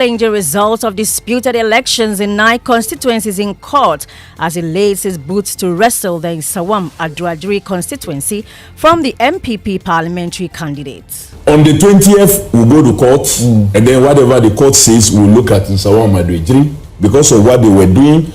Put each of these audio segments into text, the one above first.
The results of disputed elections in 9 constituencies in court as he lays his boots to wrestle the Nsawam Aduaduri constituency from the MPP parliamentary candidates. On the 20th, we'll go to court, and then whatever the court says, we'll look at Nsawam Aduaduri because of what they were doing.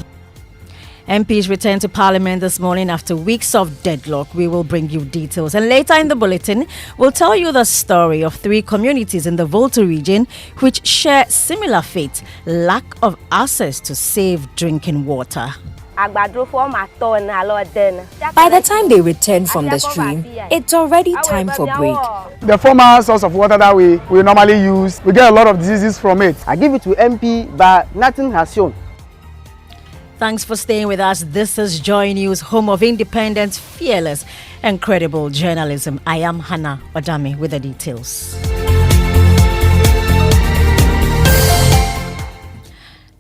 MPs returned to Parliament this morning after weeks of deadlock. We will bring you details. And later in the bulletin, we'll tell you the story of 3 communities in the Volta region which share similar fate: lack of access to safe drinking water. By the time they return from the stream, it's already time for break. The former source of water that we normally use, we get a lot of diseases from it. I give it to MP, but nothing has shown. Thanks for staying with us. This is Joy News, home of independent, fearless, and credible journalism. I am Hannah Odami with the details.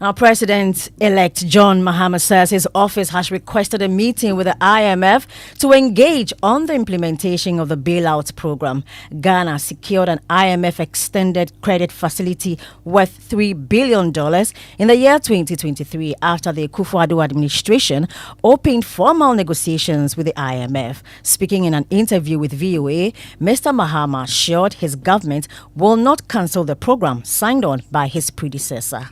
Now, President-elect John Mahama says his office has requested a meeting with the IMF to engage on the implementation of the bailout program. Ghana secured an IMF extended credit facility worth $3 billion in the year 2023 after the Akufo-Addo administration opened formal negotiations with the IMF. Speaking in an interview with VOA, Mr. Mahama assured his government will not cancel the program signed on by his predecessor.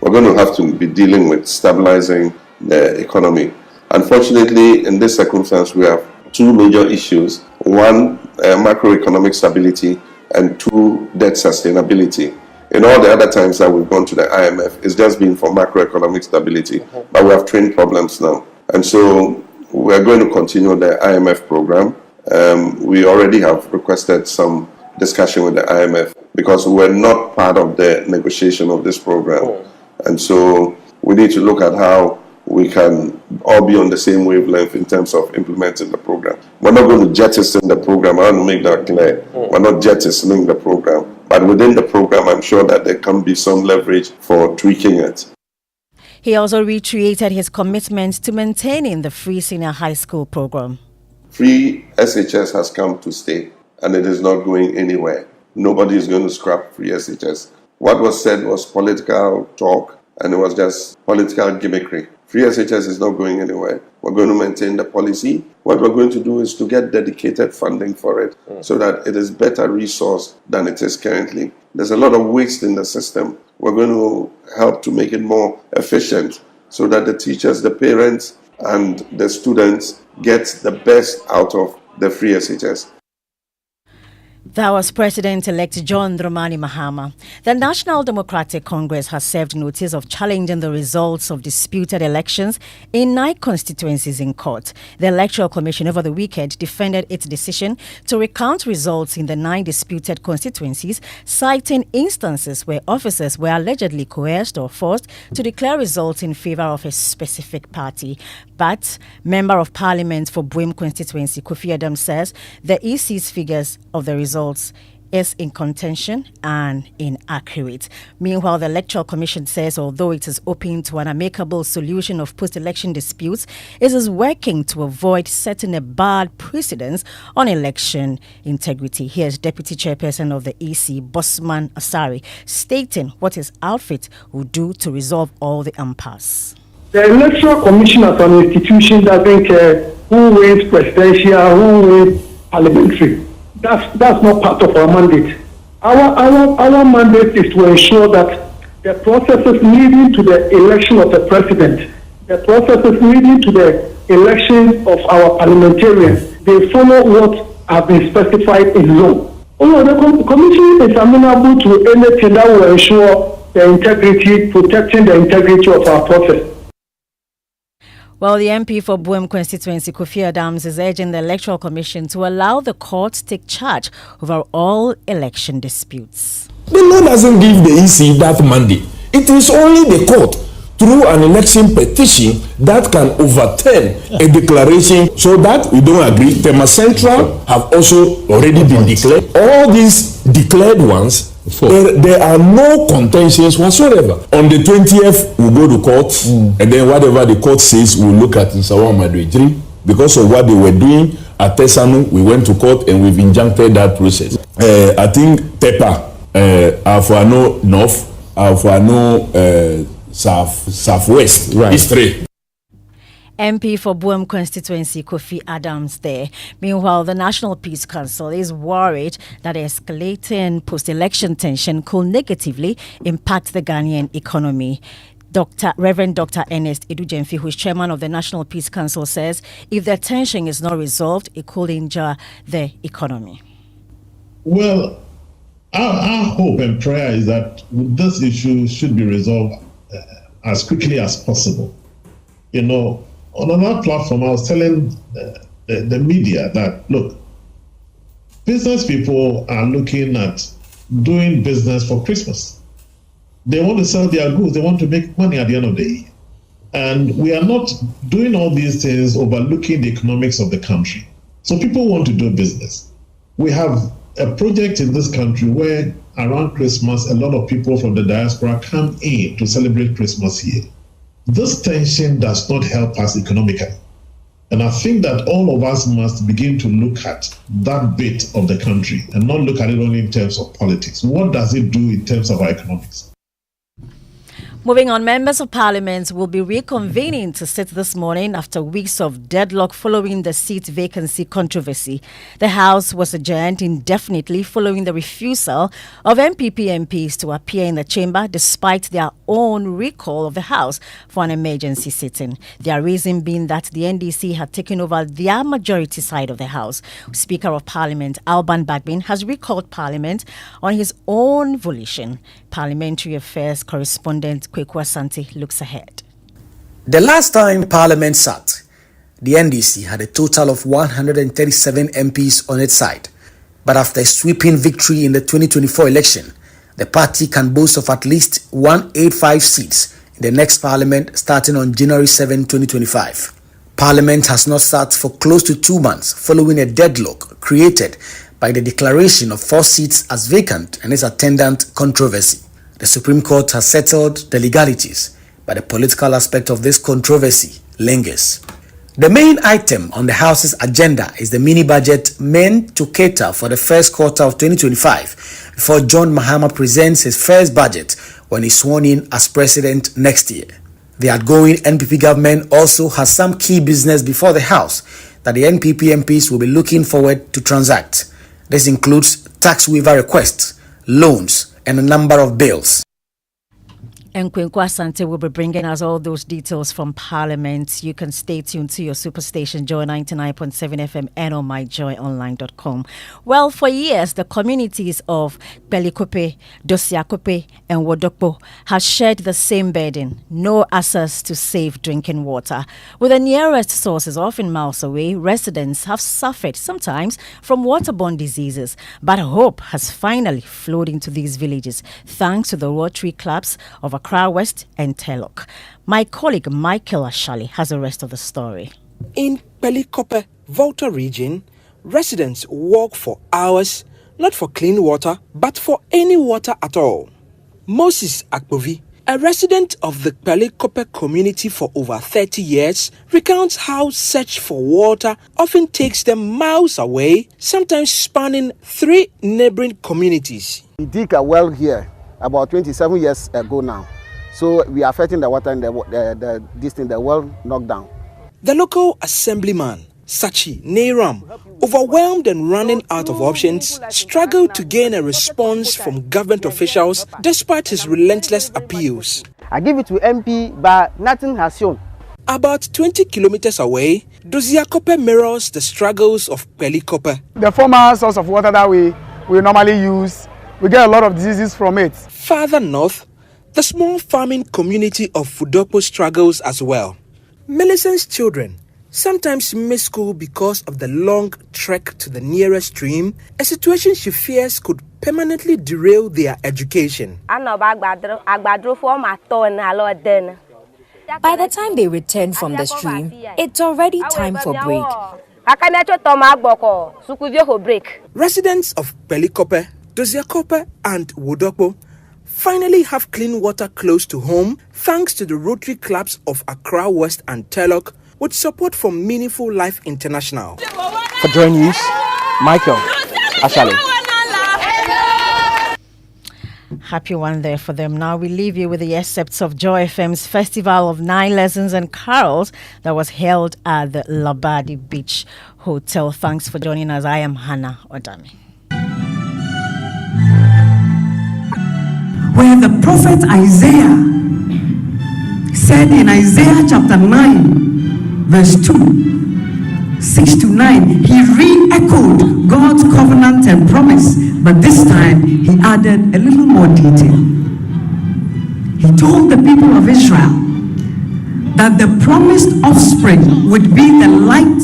We're going to have to be dealing with stabilizing the economy. Unfortunately, in this circumstance, we have 2 major issues. 1, macroeconomic stability, and 2, debt sustainability. In all the other times that we've gone to the IMF, it's just been for macroeconomic stability. But we have twin problems now. And so we're going to continue the IMF program. We already have requested some discussion with the IMF because we're not part of the negotiation of this program. And so we need to look at how we can all be on the same wavelength in terms of implementing the program. We're not going to jettison the program. I want to make that clear. We're not jettisoning the program. But within the program, I'm sure that there can be some leverage for tweaking it. He also reiterated his commitment to maintaining the free senior high school program. Free SHS has come to stay, and it is not going anywhere. Nobody is going to scrap free SHS. What was said was political talk, and it was just political gimmickry. Free SHS is not going anywhere. We're going to maintain the policy. What we're going to do is to get dedicated funding for it so that it is better resourced than it is currently. There's a lot of waste in the system. We're going to help to make it more efficient so that the teachers, the parents, and the students get the best out of the free SHS. That was President-elect John Dramani Mahama. The National Democratic Congress has served notice of challenging the results of disputed elections in 9 constituencies in court. The Electoral Commission over the weekend defended its decision to recount results in the 9 disputed constituencies, citing instances where officers were allegedly coerced or forced to declare results in favor of a specific party. But Member of Parliament for Buem constituency, Kofi Adam, says the EC's figures of the results is in contention and inaccurate. Meanwhile, the Electoral Commission says although it is open to an amicable solution of post-election disputes, it is working to avoid setting a bad precedence on election integrity. Here's Deputy Chairperson of the EC, Bosman Asari, stating what his outfit will do to resolve all the impasse. The Electoral Commission as an institution doesn't care who wins presidential, who wins parliamentary. That's not part of our mandate. Our mandate is to ensure that the processes leading to the election of the president, the processes leading to the election of our parliamentarians, they follow what have been specified in law. The commission is amenable to anything that will ensure the integrity, protecting the integrity of our process. Well, the MP for Buem constituency, Kofi Adams, is urging the Electoral Commission to allow the court to take charge over all election disputes. The law doesn't give the EC that mandate. It is only the court, through an election petition, that can overturn a declaration so that we don't agree. Tema Central have also already been declared. All these declared ones, there are no contentions whatsoever. On the 20th, we'll go to court, and then whatever the court says, we'll look at Nsawam Aduaduri. Because of what they were doing at Tesanu, we went to court and we've injuncted that process. I think Tepa, Afuano North, for no southwest. Right. It's 3. MP for Buem constituency Kofi Adams there. Meanwhile, the National Peace Council is worried that escalating post-election tension could negatively impact the Ghanaian economy. Reverend Dr. Ernest Edujemfi, who is chairman of the National Peace Council, says if the tension is not resolved, it could injure the economy. Well, our hope and prayer is that this issue should be resolved as quickly as possible. You know, on another platform, I was telling the media that, look, business people are looking at doing business for Christmas. They want to sell their goods. They want to make money at the end of the year. And we are not doing all these things overlooking the economics of the country. So people want to do business. We have a project in this country where around Christmas, a lot of people from the diaspora come in to celebrate Christmas here. This tension does not help us economically. And I think that all of us must begin to look at that bit of the country and not look at it only in terms of politics. What does it do in terms of our economics? Moving on, members of parliament will be reconvening to sit this morning after weeks of deadlock following the seat vacancy controversy. The House was adjourned indefinitely following the refusal of NPP MPs to appear in the chamber despite their own recall of the House for an emergency sitting. Their reason being that the NDC had taken over their majority side of the House. Speaker of Parliament Alban Bagbin has recalled Parliament on his own volition. Parliamentary Affairs correspondent Quartey Asante looks ahead. The last time Parliament sat, the NDC had a total of 137 MPs on its side. But after a sweeping victory in the 2024 election, the party can boast of at least 185 seats in the next Parliament starting on January 7, 2025. Parliament has not sat for close to 2 months following a deadlock created by the declaration of 4 seats as vacant and its attendant controversy. The Supreme Court has settled the legalities, but the political aspect of this controversy lingers. The main item on the House's agenda is the mini-budget meant to cater for the first quarter of 2025 before John Mahama presents his first budget when he's sworn in as president next year. The outgoing NPP government also has some key business before the House that the NPP MPs will be looking forward to transact. This includes tax waiver requests, loans, and a number of bills. And Quartey Asante will be bringing us all those details from Parliament. You can stay tuned to your superstation, Joy 99.7 FM and on myjoyonline.com. Well, for years, the communities of Pelikope, Dosiakope, and Wodokpo have shared the same burden, no access to safe drinking water. With the nearest sources often miles away, residents have suffered sometimes from waterborne diseases. But hope has finally flowed into these villages thanks to the Rotary Clubs of Accra West and Telok. My colleague Michael Ashali has the rest of the story. In Pelikope, Volta region, residents walk for hours, not for clean water, but for any water at all. Moses Akpovi, a resident of the Pelikope community for over 30 years, recounts how search for water often takes them miles away, sometimes spanning 3 neighboring communities. We dig a well here about 27 years ago now. So we are fetching the water in the well knocked down. The local assemblyman, Sachi Neiram, overwhelmed and running out of options, struggled to gain a response from government officials despite his relentless appeals. I give it to MP, but nothing has shown. About 20 kilometers away, Dosiakope mirrors the struggles of Pelikope. The former source of water that we normally use, we get a lot of diseases from it. Farther north, the small farming community of Fudopo struggles as well. Millicent's children sometimes miss school because of the long trek to the nearest stream, a situation she fears could permanently derail their education. By the time they return from the stream, it's already time for break. Residents of Pelikope, Dosiakope and Wodokpo finally have clean water close to home thanks to the Rotary Clubs of Accra West and Telok with support from Meaningful Life International. For Joy News, Michael Ashali. Happy one there for them. Now we leave you with the excerpts of Joy FM's Festival of 9 Lessons and Carols that was held at the Labadi Beach Hotel. Thanks for joining us. I am Hannah Odami. Where the prophet Isaiah said in Isaiah chapter 9, verse 2, 6 to 9, he re-echoed God's covenant and promise, but this time he added a little more detail. He told the people of Israel that the promised offspring would be the light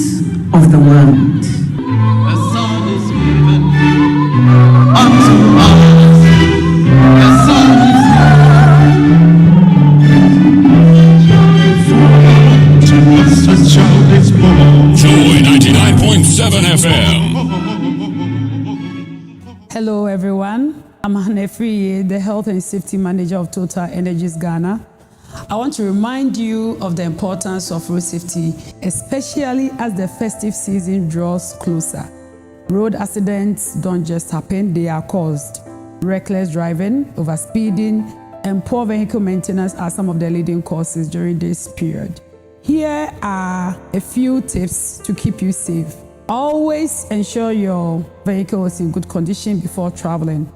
of the world. The sun is given unto us. The sun is born. Joy 99.7 FM. Hello everyone, I'm Hanefriye, the Health and Safety Manager of Total Energies Ghana. I want to remind you of the importance of road safety, especially as the festive season draws closer. Road accidents don't just happen, they are caused. Reckless driving, overspeeding, and poor vehicle maintenance are some of the leading causes during this period. Here are a few tips to keep you safe. Always ensure your vehicle is in good condition before traveling.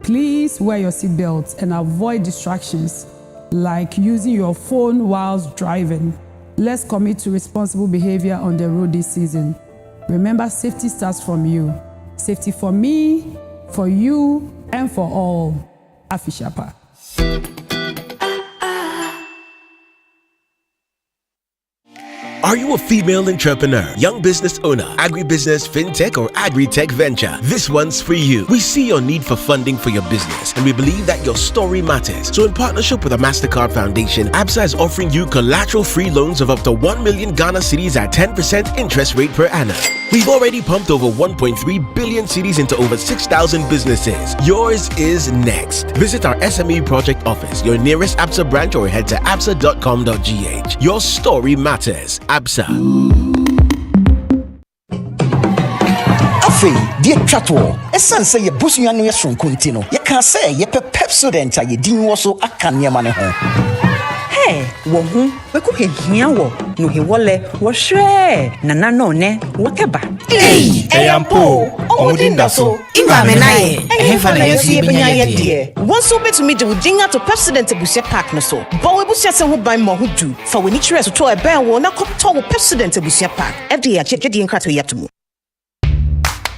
Please wear your seatbelt and avoid distractions like using your phone whilst driving. Let's commit to responsible behavior on the road this season. Remember, safety starts from you. Safety for me, for you, and for all. Afishapa. Are you a female entrepreneur, young business owner, agribusiness, fintech, or agri-tech venture? This one's for you. We see your need for funding for your business, and we believe that your story matters. So in partnership with the MasterCard Foundation, ABSA is offering you collateral-free loans of up to 1 million Ghana cedis at 10% interest rate per annum. We've already pumped over 1.3 billion cedis into over 6,000 businesses. Yours is next. Visit our SME project office, your nearest ABSA branch, or head to absa.com.gh. Your story matters. ABSA. Afei, die twato. Esan say ye busunya no yesronko ntino. Ye kan say ye pepsodent a ye din wo so aka niema ne ho. Hey, wo hu, we ko hehia wo, no he wole, wo hwe, nana no ne, wo keba. Eyampo, omudinda so. Inga menaye, ehefa na yesu ye benya ye die. Won so betumi de udinga to president ebusia park no so. Bo ebusia se ho ban mo hodu. Fa we ni kire so to e ban wo na kopto wo president ebusia park. FDA chedi nkrato yatomu.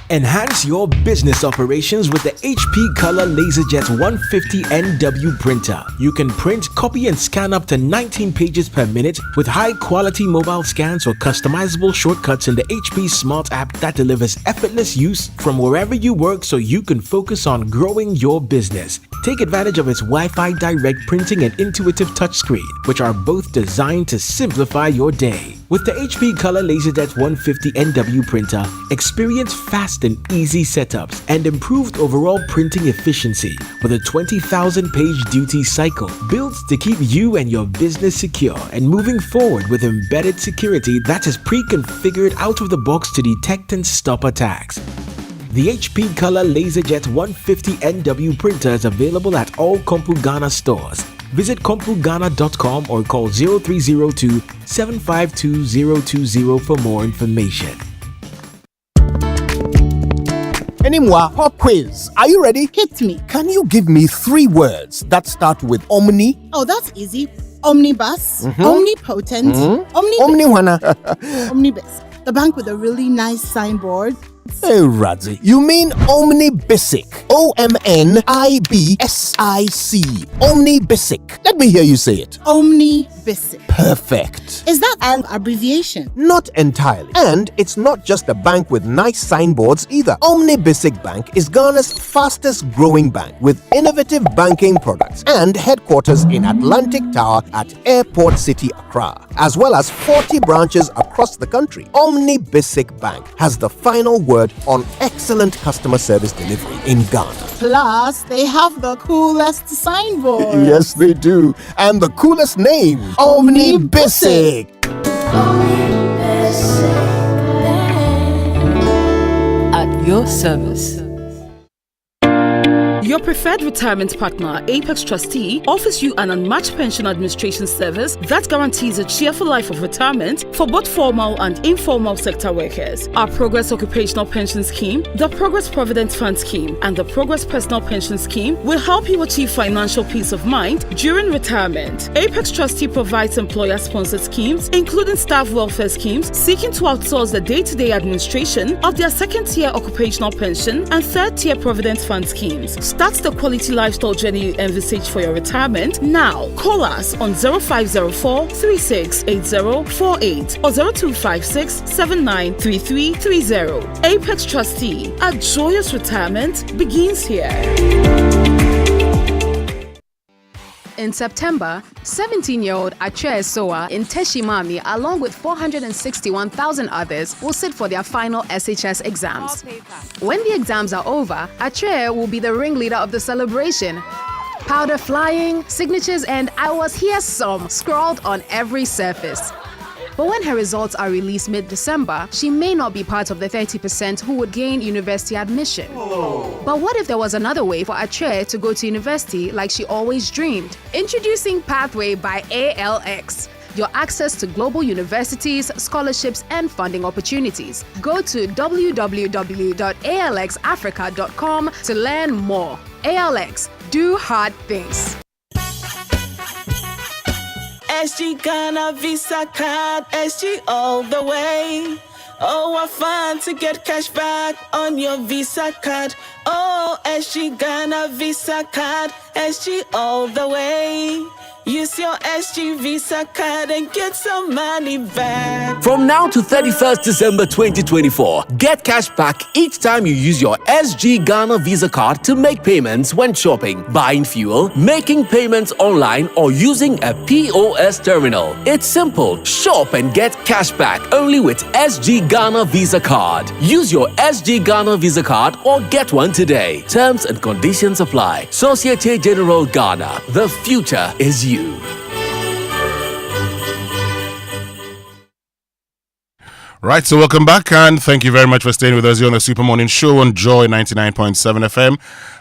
Enhance your business operations with the HP Color LaserJet 150 NW printer. You can print, copy, and scan up to 19 pages per minute with high-quality mobile scans or customizable shortcuts in the HP Smart app that delivers effortless use from wherever you work so you can focus on growing your business. Take advantage of its Wi-Fi direct printing and intuitive touchscreen, which are both designed to simplify your day. With the HP Color LaserJet 150 NW printer, experience fast and easy setups and improved overall printing efficiency with a 20,000 page duty cycle built to keep you and your business secure and moving forward with embedded security that is pre-configured out of the box to detect and stop attacks. The HP Color LaserJet 150 NW printer is available at all Kompu Ghana stores. Visit kompugana.com or call 0302-752-020 for more information. Anymore, pop quiz. Are you ready? Hit me. Can you give me 3 words that start with omni? Oh, that's easy. Omnibus, omnipotent, omnibus. The bank with a really nice signboard. Hey, Radzi, you mean omnibisic. OMNIBSIC. Omnibisic. Let me hear you say it. Omnibisic. Perfect. Is that an abbreviation? Not entirely. And it's not just a bank with nice signboards either. Omnibisic Bank is Ghana's fastest growing bank with innovative banking products and headquarters in Atlantic Tower at Airport City, Accra, as well as 40 branches across the country. Omnibisic Bank has the final word on excellent customer service delivery in Ghana. Plus, they have the coolest signboard. Yes, they do. And the coolest name, Omnibisic. At your service. Your preferred retirement partner, Apex Trustee, offers you an unmatched pension administration service that guarantees a cheerful life of retirement for both formal and informal sector workers. Our Progress Occupational Pension Scheme, the Progress Provident Fund Scheme, and the Progress Personal Pension Scheme will help you achieve financial peace of mind during retirement. Apex Trustee provides employer-sponsored schemes, including staff welfare schemes, seeking to outsource the day-to-day administration of their second-tier occupational pension and third-tier provident fund schemes. Start the quality lifestyle journey you envisage for your retirement now. Call us on 0504 368048 or 0256 793330. Apex Trustee, a joyous retirement begins here. In September, 17-year-old Achue Soa in Teshimami, along with 461,000 others, will sit for their final SHS exams. When the exams are over, Achue will be the ringleader of the celebration. Powder flying, signatures, and "I was here" some scrawled on every surface. But when her results are released mid-December, she may not be part of the 30% who would gain university admission. But what if there was another way for Achue to go to university like she always dreamed? Introducing Pathway by ALX. Your access to global universities, scholarships, and funding opportunities. Go to www.alxafrica.com to learn more. ALX, do hard things. SG Ghana Visa card, SG all the way. Oh, what fun to get cash back on your Visa card. Oh, SG Ghana Visa card, SG all the way. Use your SG Visa card and get some money back. From now to 31st December 2024, get cash back each time you use your SG Ghana Visa card to make payments when shopping, buying fuel, making payments online, or using a POS terminal. It's simple. Shop and get cash back only with SG Ghana Visa card. Use your SG Ghana Visa card or get one today. Terms and conditions apply. Societe Generale Ghana. The future is you. Right, so welcome back and thank you very much for staying with us here on the Super Morning Show on Joy 99.7 FM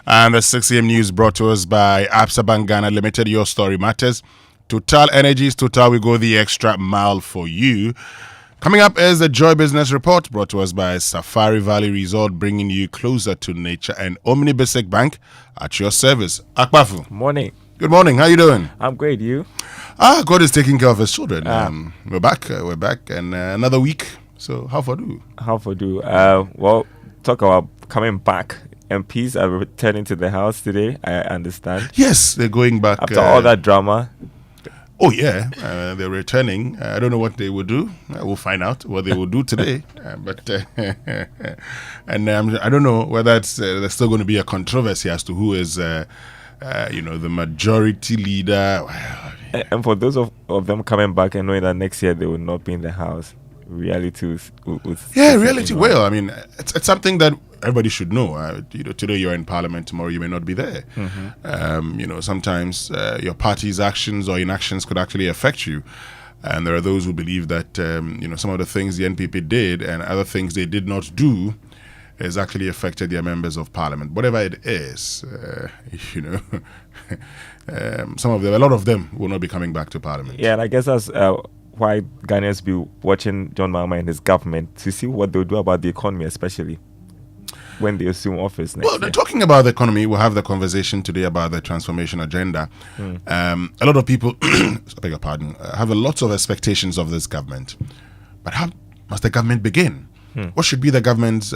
and the 6 a.m. news brought to us by Absa Bank Ghana Limited. Your story matters. Total Energies, Total, we go the extra mile for you. Coming up is the Joy Business Report brought to us by Safari Valley Resort, bringing you closer to nature, and Omni Basic Bank at your service. Akbafu. Morning. Good morning. How you doing? I'm great. You? God is taking care of his children. We're back, and another week. So how for do? Well, talk about coming back. MPs are returning to the house today, I understand. Yes, they're going back. After all that drama. Oh, yeah. They're returning. I don't know what they will do. We'll find out what they will do today. I don't know whether there's still going to be a controversy as to who is... the majority leader. And for those of them coming back and knowing that next year they will not be in the house, reality reality. Well, I mean, it's something that everybody should know. Today you're in Parliament, tomorrow you may not be there. Mm-hmm. Sometimes your party's actions or inactions could actually affect you. And there are those who believe that, some of the things the NPP did and other things they did not do has actually affected their members of Parliament. Whatever it is, a lot of them will not be coming back to Parliament. Yeah, and I guess that's why Ghanaians be watching John Mahama and his government to see what they'll do about the economy, especially when they assume office next year. Talking about the economy, we'll have the conversation today about the transformation agenda. A lot of people, I beg your pardon, have a lot of expectations of this government. But how must the government begin? What should be the government's,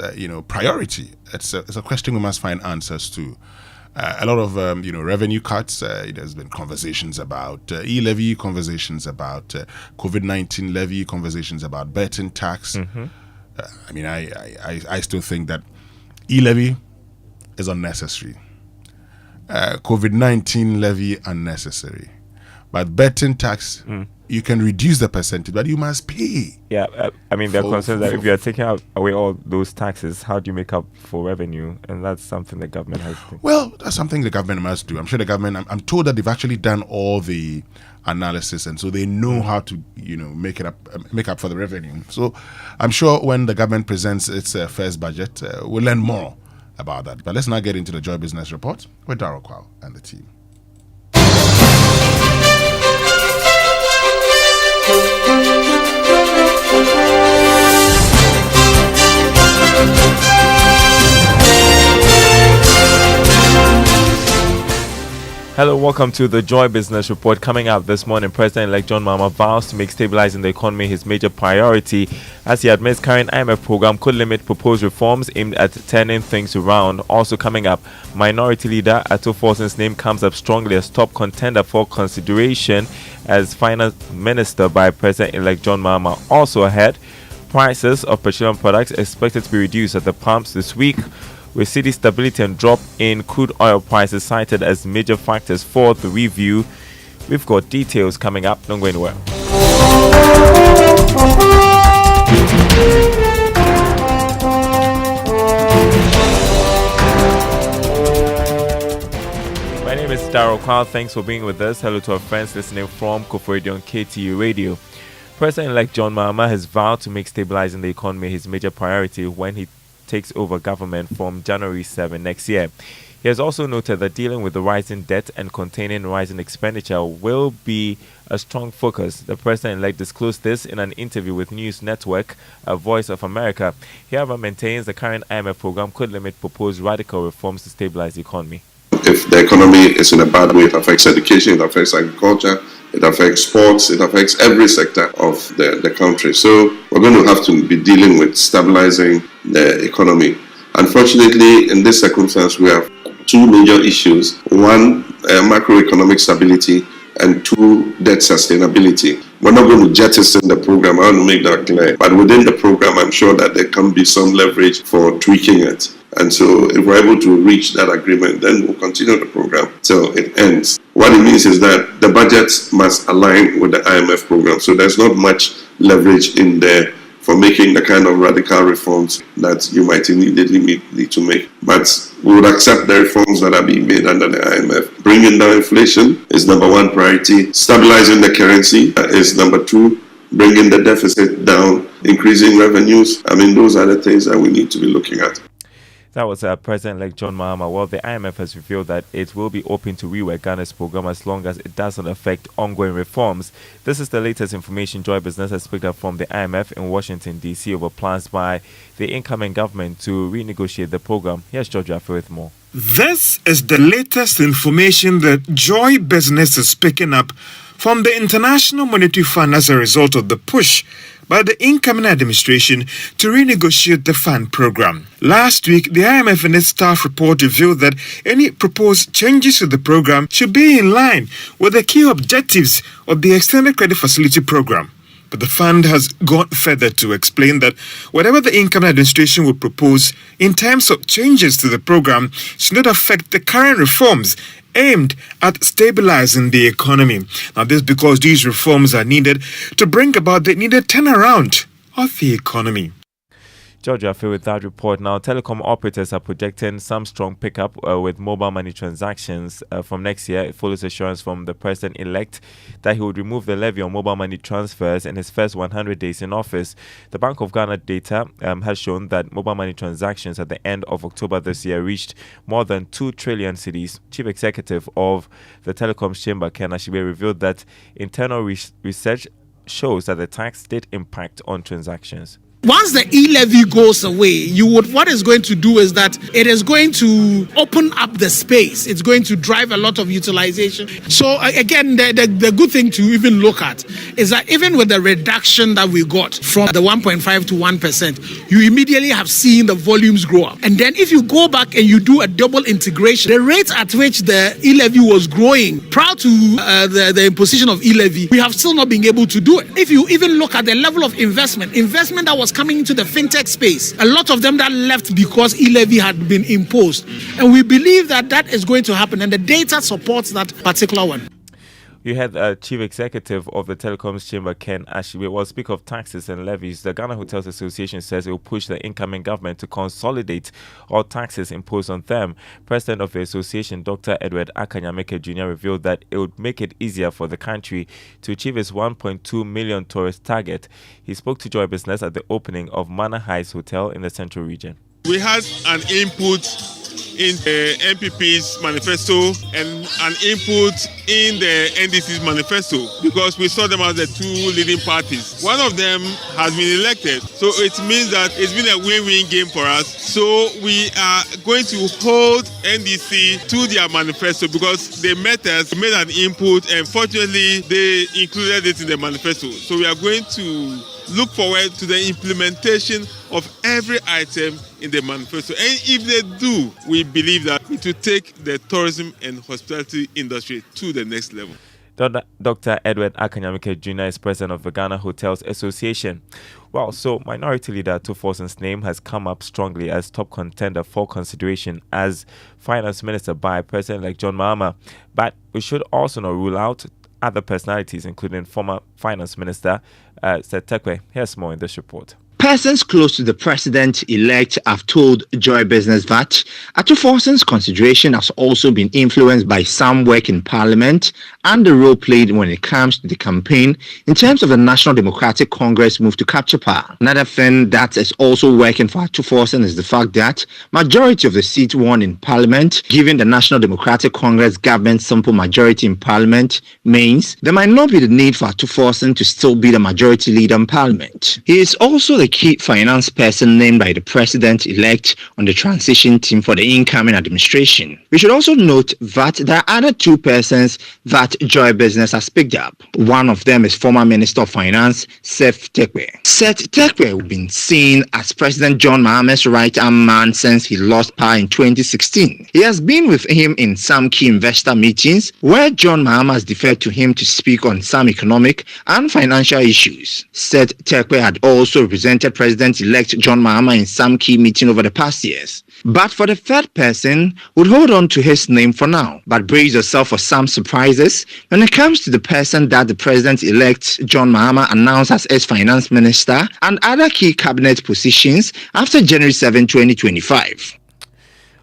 priority? It's a question we must find answers to. A lot of, revenue cuts. There's been conversations about e-levy, conversations about COVID-19 levy, conversations about betting tax. Mm-hmm. I still think that e-levy is unnecessary. COVID-19 levy unnecessary. But betting tax, you can reduce the percentage, but you must pay. Yeah, there are concerns that if you are taking away all those taxes, how do you make up for revenue? And that's something the government has to do. Well, that's something the government must do. I'm sure the government, I'm told that they've actually done all the analysis, and so they know how to, make up for the revenue. So I'm sure when the government presents its first budget, we'll learn more about that. But let's now get into the Joy Business Report with Darryl Kwao and the team. Hello, welcome to the Joy Business Report. Coming up this morning, President-elect John Mahama vows to make stabilizing the economy his major priority as he admits current IMF program could limit proposed reforms aimed at turning things around. Also coming up, Minority Leader Ato Forson's name comes up strongly as top contender for consideration as Finance Minister by President-elect John Mahama. Also ahead, prices of petroleum products expected to be reduced at the pumps this week, with city stability and drop in crude oil prices cited as major factors for the review. We've got details coming up. Don't go anywhere. My name is Darryl Kwao. Thanks for being with us. Hello to our friends listening from Kofu Radio and KTU Radio. President-elect John Mahama has vowed to make stabilizing the economy his major priority when he takes over government from January 7 next year. He has also noted that dealing with the rising debt and containing rising expenditure will be a strong focus. The president-elect disclosed this in an interview with news network Voice of America. He, however, maintains the current IMF program could limit proposed radical reforms to stabilize the economy. If the economy is in a bad way, it affects education, it affects agriculture, it affects sports, it affects every sector of the country. So we're going to have to be dealing with stabilizing the economy. Unfortunately, in this circumstance, we have two major issues. One, macroeconomic stability, and two, debt sustainability. We're not going to jettison the program. I want to make that clear. But within the program, I'm sure that there can be some leverage for tweaking it. And so if we're able to reach that agreement, then we'll continue the program till it ends. What it means is that the budget must align with the IMF program. So there's not much leverage in there for making the kind of radical reforms that you might immediately need to make. But we would accept the reforms that are being made under the IMF. Bringing down inflation is number one priority. Stabilizing the currency is number two. Bringing the deficit down, increasing revenues. I mean, those are the things that we need to be looking at. That was President-elect John Mahama. Well, the IMF has revealed that it will be open to rework Ghana's program as long as it doesn't affect ongoing reforms. This is the latest information Joy Business has picked up from the IMF in Washington, D.C. over plans by the incoming government to renegotiate the program. Here's George Affe with more. This is the latest information that Joy Business is picking up from the International Monetary Fund as a result of the push by the incoming administration to renegotiate the fund program. Last week, the IMF in its staff report revealed that any proposed changes to the program should be in line with the key objectives of the Extended Credit Facility program. But the fund has gone further to explain that whatever the incoming administration would propose in terms of changes to the program should not affect the current reforms aimed at stabilizing the economy. Now, this because these reforms are needed to bring about the needed turnaround of the economy. George Affe with that report. Now, telecom operators are projecting some strong pickup with mobile money transactions from next year. It follows assurance from the president-elect that he would remove the levy on mobile money transfers in his first 100 days in office. The Bank of Ghana data has shown that mobile money transactions at the end of October this year reached more than 2 trillion cedis. Chief Executive of the Telecoms Chamber, Ken Ashibe, revealed that internal research shows that the tax did impact on transactions. Once the e-levy goes away, what it's going to do is that it is going to open up the space. It's going to drive a lot of utilization. So again, the good thing to even look at is that even with the reduction that we got from the 1.5 to 1%, you immediately have seen the volumes grow up. And then if you go back and you do a double integration, the rate at which the e-levy was growing prior to the imposition of e-levy, we have still not been able to do it. If you even look at the level of investment that was coming into the fintech space, a lot of them that left because e-levy had been imposed. And we believe that that is going to happen, and the data supports that particular one. You had Chief Executive of the Telecoms Chamber, Ken Ashibe. Well, speak of taxes and levies, the Ghana Hotels Association says it will push the incoming government to consolidate all taxes imposed on them. President of the association, Dr. Edward Akanyameke Jr., revealed that it would make it easier for the country to achieve its 1.2 million tourist target. He spoke to Joy Business at the opening of Manor Heights Hotel in the Central Region. We had an input in the NPP's manifesto and an input in the NDC's manifesto because we saw them as the two leading parties. One of them has been elected, so it means that it's been a win-win game for us. So we are going to hold NDC to their manifesto because they met us, made an input, and fortunately they included it in the manifesto. So we are going to look forward to the implementation of every item in the manifesto. And if they do, we believe that it will take the tourism and hospitality industry to the next level. Dr. Edward Akanyamike Jr. is president of the Ghana Hotels Association. Well, so Minority Leader Tuforson's name has come up strongly as top contender for consideration as finance minister by President-elect John Mahama. But we should also not rule out other personalities, including former finance minister Seth Terkper. Here's more in this report. Persons close to the president-elect have told Joy Business that Atuforson's consideration has also been influenced by some work in Parliament and the role played when it comes to the campaign in terms of the National Democratic Congress move to capture power. Another thing that is also working for Atuforson is the fact that majority of the seats won in Parliament, given the National Democratic Congress government simple majority in Parliament, means there might not be the need for Atuforson to still be the majority leader in Parliament. He is also the key finance person named by the president-elect on the transition team for the incoming administration. We should also note that there are other two persons that Joy Business has picked up. One of them is former Minister of Finance, Seth Terkper. Seth Terkper has been seen as President John Mahama's right-hand man since he lost power in 2016. He has been with him in some key investor meetings where John Mahama has deferred to him to speak on some economic and financial issues. Seth Terkper had also represented President-elect John Mahama in some key meetings over the past years. But for the third person, would hold on to his name for now. But brace yourself for some surprises when it comes to the person that the President-elect John Mahama announced as his finance minister and other key cabinet positions after January 7, 2025.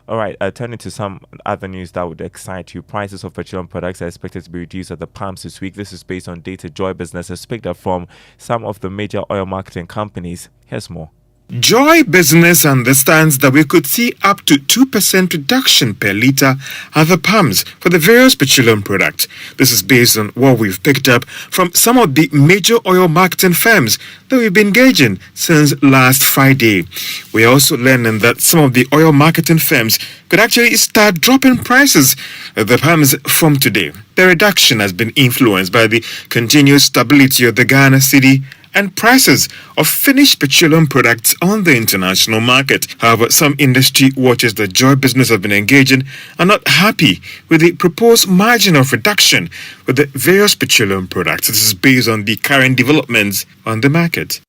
All right, turning to some other news that would excite you. Prices of petroleum products are expected to be reduced at the pumps this week. This is based on data Joy Business has picked up from some of the major oil marketing companies. Here's more. Joy Business understands that we could see up to 2% reduction per litre at the pumps for the various petroleum products. This is based on what we've picked up from some of the major oil marketing firms that we've been engaging since last Friday. We're also learning that some of the oil marketing firms could actually start dropping prices at the pumps from today. The reduction has been influenced by the continuous stability of the Ghana cedi and prices of finished petroleum products on the international market. However, some industry watchers that Joy Business have been engaging are not happy with the proposed margin of reduction with the various petroleum products. This is based on the current developments on the market.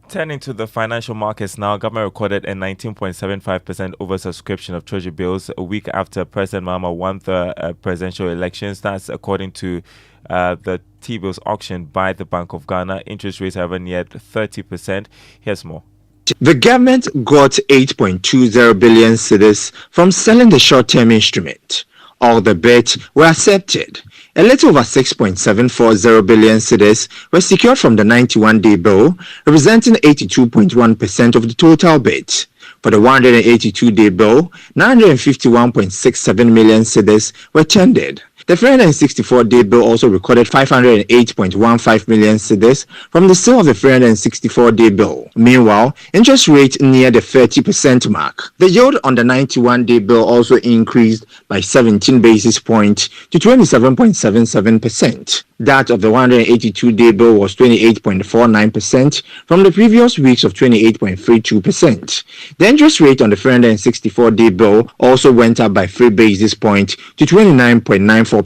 Turning to the financial markets now, government recorded a 19.75% oversubscription of treasury bills a week after President Mahama won the presidential elections. That's according to the T-bills auctioned by the Bank of Ghana. Interest rates have neared 30%. Here's more. The government got 8.20 billion cedis from selling the short-term instrument. All the bids were accepted. A little over 6.740 billion cedis were secured from the 91-day bill, representing 82.1% of the total bid. For the 182-day bill, 951.67 million cedis were tendered. The 364-day bill also recorded 508.15 million cedis from the sale of the 364-day bill. Meanwhile, interest rate near the 30% mark. The yield on the 91-day bill also increased by 17 basis points to 27.77%. That of the 182-day bill was 28.49% from the previous weeks of 28.32%. The interest rate on the 364-day bill also went up by 3 basis points to 29.94%.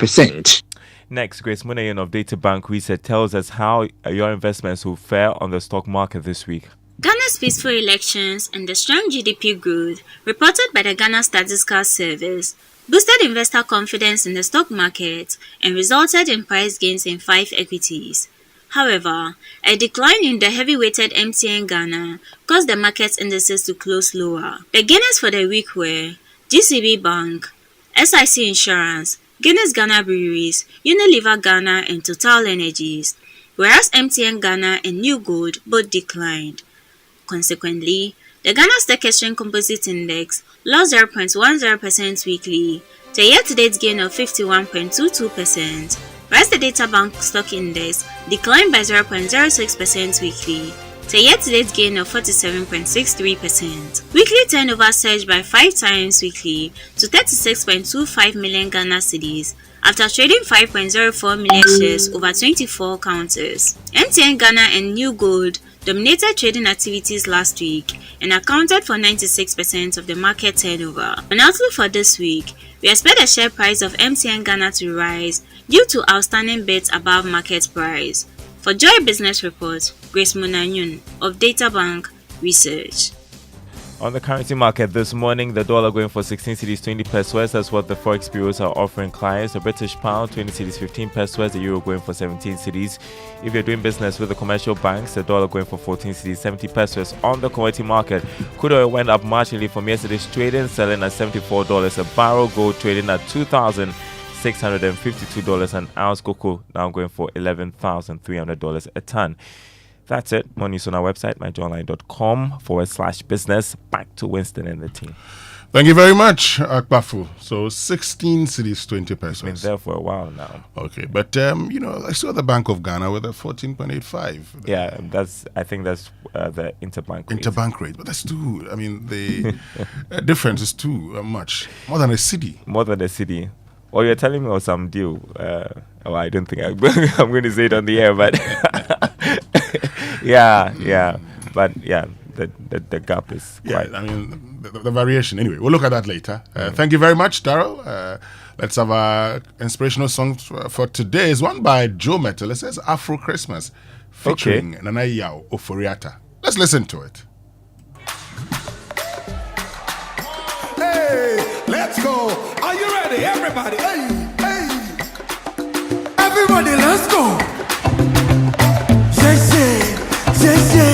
Next, Grace Munayan of Data Bank Research tells us how your investments will fare on the stock market this week. Ghana's peaceful elections and the strong GDP growth reported by the Ghana Statistical Service boosted investor confidence in the stock market and resulted in price gains in 5 equities. However, a decline in the heavy-weighted MTN Ghana caused the market's indices to close lower. The gainers for the week were GCB Bank, SIC Insurance, Guinness Ghana Breweries, Unilever Ghana and Total Energies, whereas MTN Ghana and New Gold both declined. Consequently, The Ghana Stock Exchange Composite Index lost 0.10% weekly to a year-to-date gain of 51.22%. Whereas the Data Bank Stock Index declined by 0.06% weekly to a year-to-date gain of 47.63%. Weekly turnover surged by 5 times weekly to 36.25 million Ghana cedis after trading 5.04 million shares over 24 counters. MTN Ghana and New Gold dominated trading activities last week and accounted for 96% of the market turnover. On outlook for this week, we expect the share price of MTN Ghana to rise due to outstanding bids above market price. For Joy Business Report, Grace Munanyun of Databank Research. On the currency market this morning, the dollar going for 16 cedis 20 pesos. That's what the forex bureaus are offering clients. The British pound 20 cedis 15 pesos. The euro going for 17 cedis. If you're doing business with the commercial banks, the dollar going for 14 cedis 70 pesos. On the commodity market, crude oil went up marginally from yesterday's trading, selling at $74 a barrel. Gold trading at $2,652 an ounce. Cocoa now going for $11,300 a ton. That's it. More news on our website, myjournline.com/business. Back to Winston and the team. Thank you very much, Akbafu. So 16 cities, 20 pesos. Been there for a while now. Okay, but I saw the Bank of Ghana with a 14.85. Yeah, I think that's the interbank rate. Interbank rate, but that's too. I mean, the difference is too much. More than a city. More than a city. Or you're telling me of some deal. I don't think I'm going to say it on the air, but yeah. But yeah, the gap is quite. Yeah, I mean, the variation. Anyway, we'll look at that later. Thank you very much, Daryl. Let's have our inspirational song for today. Is one by Joe Metal. It says Afro Christmas, featuring Nana Yao Oforiata. Let's listen to it. Hey, let's go. Are you ready, everybody? Hey, hey. Everybody, let's go. Yes, yeah.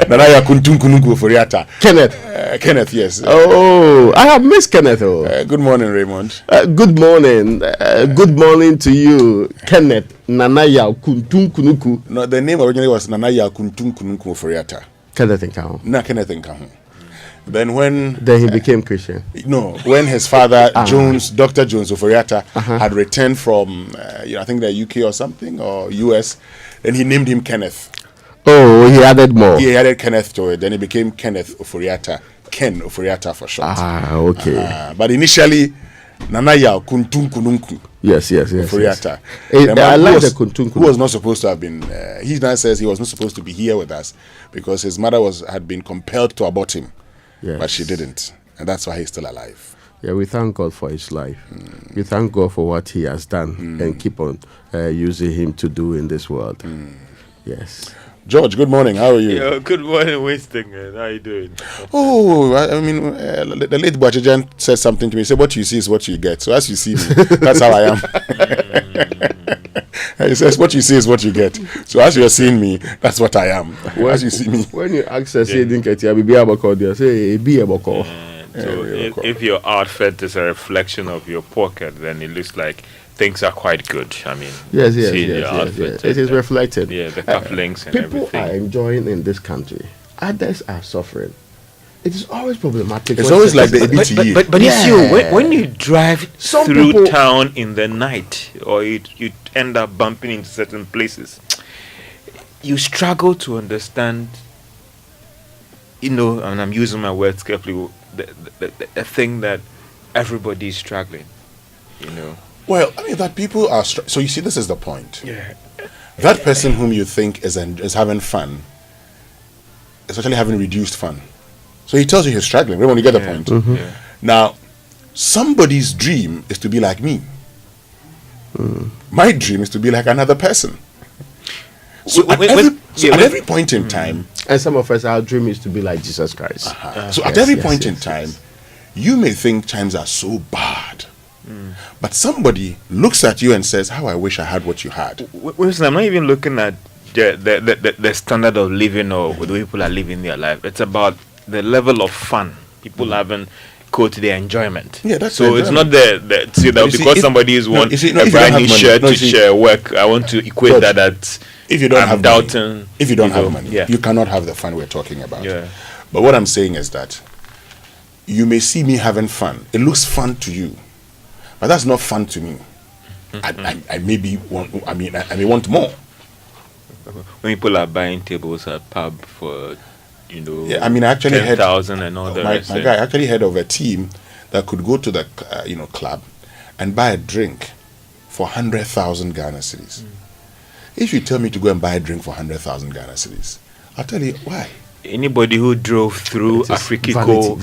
Nanaya Kuntunkununku Foriata. Kenneth. Kenneth, yes. Oh, I have missed Kenneth. Good morning, Raymond. Good morning. Good morning to you, Kenneth Nanaya Kuntunkunuku. No, the name originally was Nanaya Kuntunkununku Foriata. Kenneth Nkahu. No, Kenneth Nkahu. Then he became Christian. No, when his father Dr. Jones Oforiata had returned from I think the UK or something or US, then he named him Kenneth. Oh, he added more. He added Kenneth to it. Then he became Kenneth Oforiata. Ken Oforiata for short. Okay. But initially, Nanaya Kuntunkununku. Yes. Oforiata. I like the Kuntunkununku. Who was not supposed to have been. He now says he was not supposed to be here with us because his mother had been compelled to abort him. Yes. But she didn't, and that's why he's still alive. Yeah, we thank God for his life. We thank God for what he has done and keep on using him to do in this world. Yes. George, good morning. How are you? Yeah, good morning, Winston. How are you doing? Oh, I mean, the late Bachijan said something to me. He said, what you see is what you get. So as you see me, that's how I am. He says, what you see is what you get. So as you're seeing me, that's what I am. As you see me. When you ask us, say, be a boko. So if your outfit is a reflection of your pocket, then it looks like things are quite good. I mean, yes. It is reflected. Yeah, the cufflinks and people everything. Are enjoying in this country. Others are suffering. It is always problematic. It's always like the ABTE. But it's you. When you drive through town in the night, or you end up bumping into certain places, you struggle to understand. And I'm using my words carefully. The thing that everybody is struggling. Well, I mean that people are. So you see, this is the point. Yeah. That person whom you think is having fun is actually having reduced fun. So he tells you he's struggling. When you get the point. Yeah. Now, somebody's dream is to be like me. My dream is to be like another person. So at every point in time, and some of us, our dream is to be like Jesus Christ. So at every point in time, you may think times are so bad. But somebody looks at you and says, how I wish I had what you had. Listen, I'm not even looking at the standard of living or the way people are living their life. It's about the level of fun people having their enjoyment. Yeah, that's so. It's not because somebody is one a brand new shirt to share work. I want to equate that if you don't have doubting. Money, if you don't have money, you cannot have the fun we're talking about. Yeah. But what I'm saying is that you may see me having fun. It looks fun to you. But that's not fun to me. I may want more. When people are buying tables at pub for, I actually 10,000 and all the rest. My guy actually heard of a team that could go to the club and buy a drink for 100,000 Ghana cedis. If you tell me to go and buy a drink for 100,000 Ghana cedis, I'll tell you why. Anybody who drove through Afrikiko,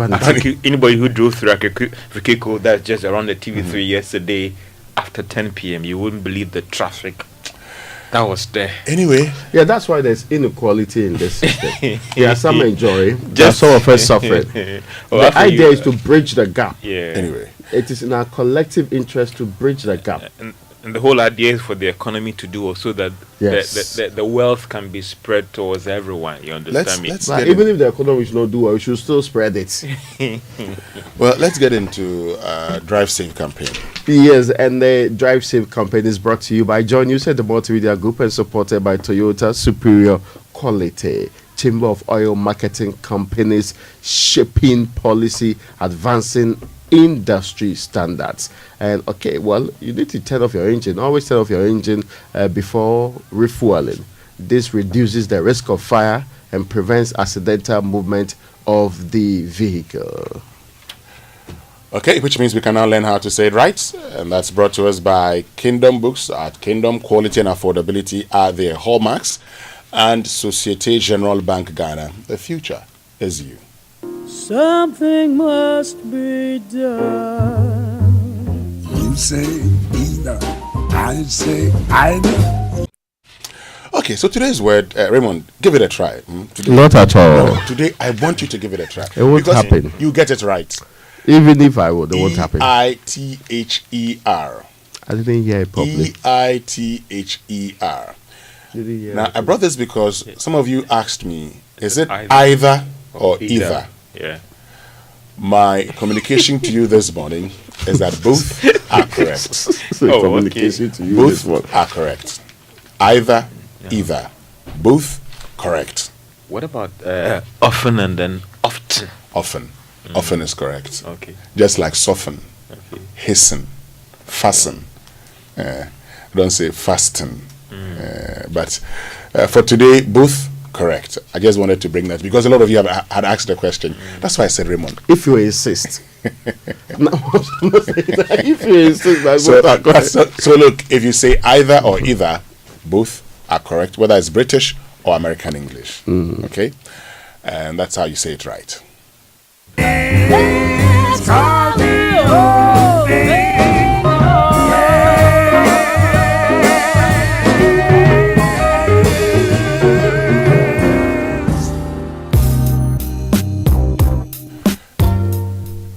that's just around the TV3 yesterday after 10 p.m., you wouldn't believe the traffic that was there. Anyway, that's why there's inequality in this system. Some enjoy, some of us suffering. The idea is to bridge the gap. Yeah. Anyway, it is in our collective interest to bridge the gap. And the whole idea is for the economy to do so that the wealth can be spread towards everyone. You understand me? Even if the economy should not do well, we should still spread it. Well, let's get into Drive Safe campaign. Yes, and the Drive Safe campaign is brought to you by John News and the Multimedia Group and supported by Toyota Superior Quality. Chamber of Oil Marketing Companies Shipping Policy Advancing Industry Standards. And you need to turn off your engine. Always turn off your engine before refueling. This reduces the risk of fire and prevents accidental movement of the vehicle. Okay, which means we can now learn how to say it right. And that's brought to us by Kingdom Books. At Kingdom, quality and affordability are their hallmarks. And Societe Generale Bank Ghana, the future is you. Something must be done. You say either, I say either. Okay, so today's word, Raymond, give it a try. Today, not at all. No, today, I want you to give it a try. It won't happen. You get it right. Even if I would, it won't happen. E-I-T-H-E-R. I didn't hear it properly. E-I-T-H-E-R. Now, I brought this because some of you asked me, is it either or either? Yeah. My communication to you this morning is that both are correct. Communication to you both are correct. Either, either. Both correct. What about often and then often? Often. Often is correct. Okay. Just like soften, hasten, fasten. Don't say fasten. But for today, both correct. I just wanted to bring that because a lot of you had asked the question. That's why I said Raymond. If you insist. If you insist, so look, if you say either or either, both are correct, whether it's British or American English. Okay? And that's how you say it right.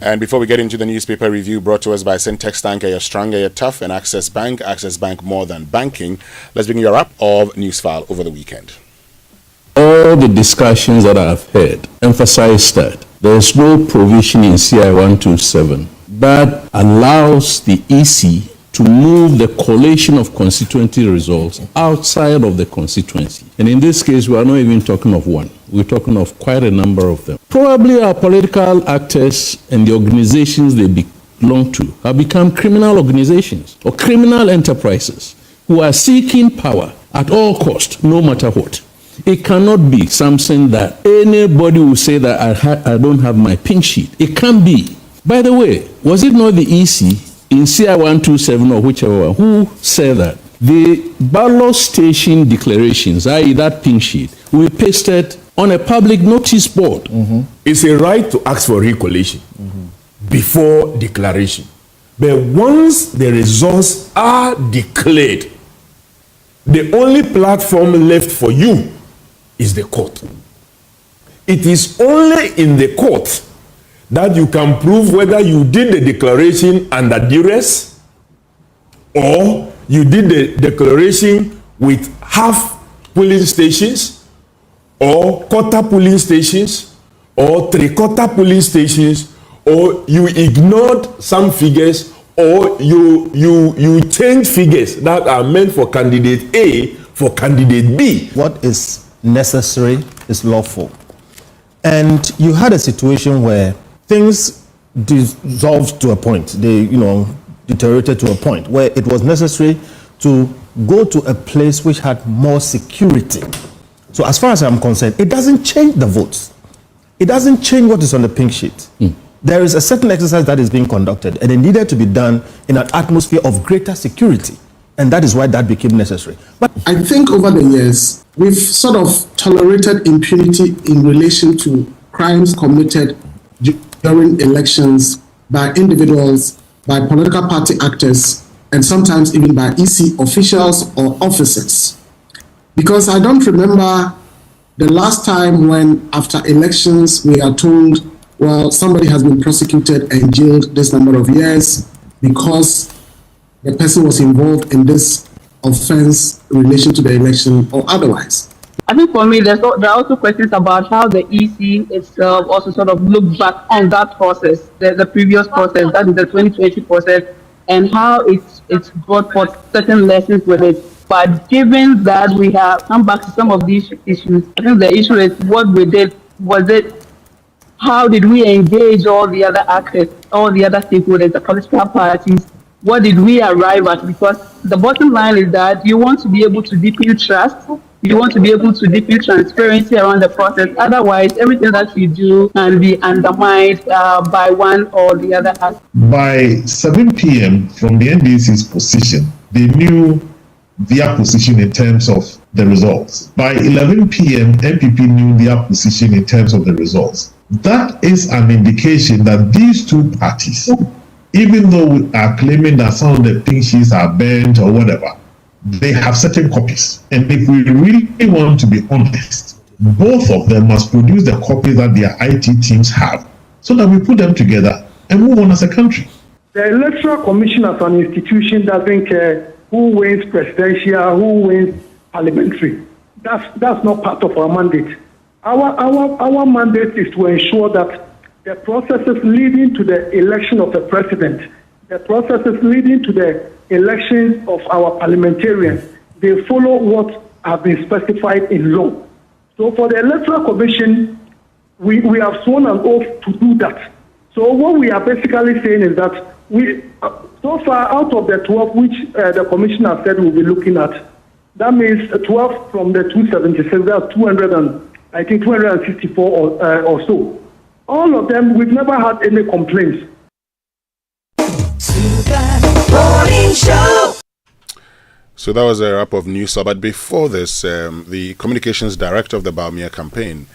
And before we get into the newspaper review brought to us by Syntex Tanker, you're stronger, you're tough, and Access Bank more than banking, let's bring you a wrap of Newsfile over the weekend. All the discussions that I've heard emphasize that there is no provision in CI 127 that allows the EC to move the collation of constituency results outside of the constituency. And in this case, we are not even talking of one. We're talking of quite a number of them. Probably our political actors and the organizations they belong to have become criminal organizations or criminal enterprises who are seeking power at all costs, no matter what. It cannot be something that anybody will say that I don't have my pink sheet. It can't be. By the way, was it not the EC in CI 127 or whichever one who said that the ballot station declarations, i.e. that pink sheet, will be pasted on a public notice board? It's a right to ask for recollation before declaration. But once the results are declared, the only platform left for you is the court. It is only in the court that you can prove whether you did the declaration under duress or you did the declaration with half polling stations or quarter polling stations or three-quarter polling stations, or you ignored some figures, or you change figures that are meant for candidate A for candidate B. What is necessary is lawful. And you had a situation where things dissolved to a point. They, deteriorated to a point where it was necessary to go to a place which had more security. So as far as I'm concerned, it doesn't change the votes. It doesn't change what is on the pink sheet. There is a certain exercise that is being conducted, and it needed to be done in an atmosphere of greater security. And that is why that became necessary. But I think over the years, we've sort of tolerated impunity in relation to crimes committed during elections by individuals, by political party actors, and sometimes even by EC officials or officers. Because I don't remember the last time when, after elections, we are told, well, somebody has been prosecuted and jailed this number of years because the person was involved in this offense in relation to the election or otherwise. I think for me, there are also questions about how the EC itself also sort of looked back on that process, the previous process, that is the 2020 process, and how it's brought forth certain lessons with it. But given that we have come back to some of these issues, I think the issue is what we did. Was it, how did we engage all the other actors, all the other stakeholders, the political parties? What did we arrive at? Because the bottom line is that you want to be able to deepen trust. You want to be able to deepen transparency around the process. Otherwise, everything that you do can be undermined by one or the other aspect. By 7 p.m. from the NDC's position, they knew their position in terms of the results. By 11 p.m., MPP knew their position in terms of the results. That is an indication that these two parties, even though we are claiming that some of the pink sheets are burnt or whatever, they have certain copies. And if we really want to be honest, both of them must produce the copies that their IT teams have so that we put them together and move on as a country. The Electoral Commission as an institution doesn't care who wins presidential, who wins parliamentary. That's not part of our mandate. Our mandate is to ensure that the processes leading to the election of the president, the processes leading to the elections of our parliamentarians, they follow what have been specified in law. So for the Electoral Commission, we have sworn an oath to do that. So what we are basically saying is that we, so far out of the 12 which the commissioner said we'll be looking at, that means 12 from the 276, that's 264 or so. All of them, we've never had any complaints. So that was a wrap of news. But before this, the communications director of the Baumia campaign,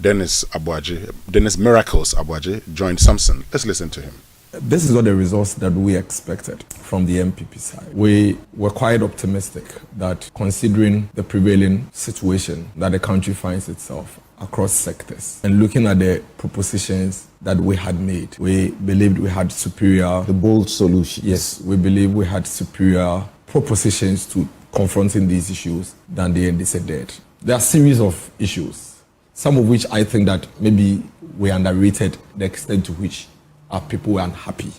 Dennis Miracles Abuaje, joined Samson. Let's listen to him. This is not the results that we expected from the MPP side. We were quite optimistic that, considering the prevailing situation that the country finds itself across sectors, and looking at the propositions that we had made, we believed we had superior... The bold solutions. Yes, we believe we had superior propositions to confronting these issues than the NDC did. There are a series of issues, some of which I think that maybe we underrated the extent to which our people were unhappy.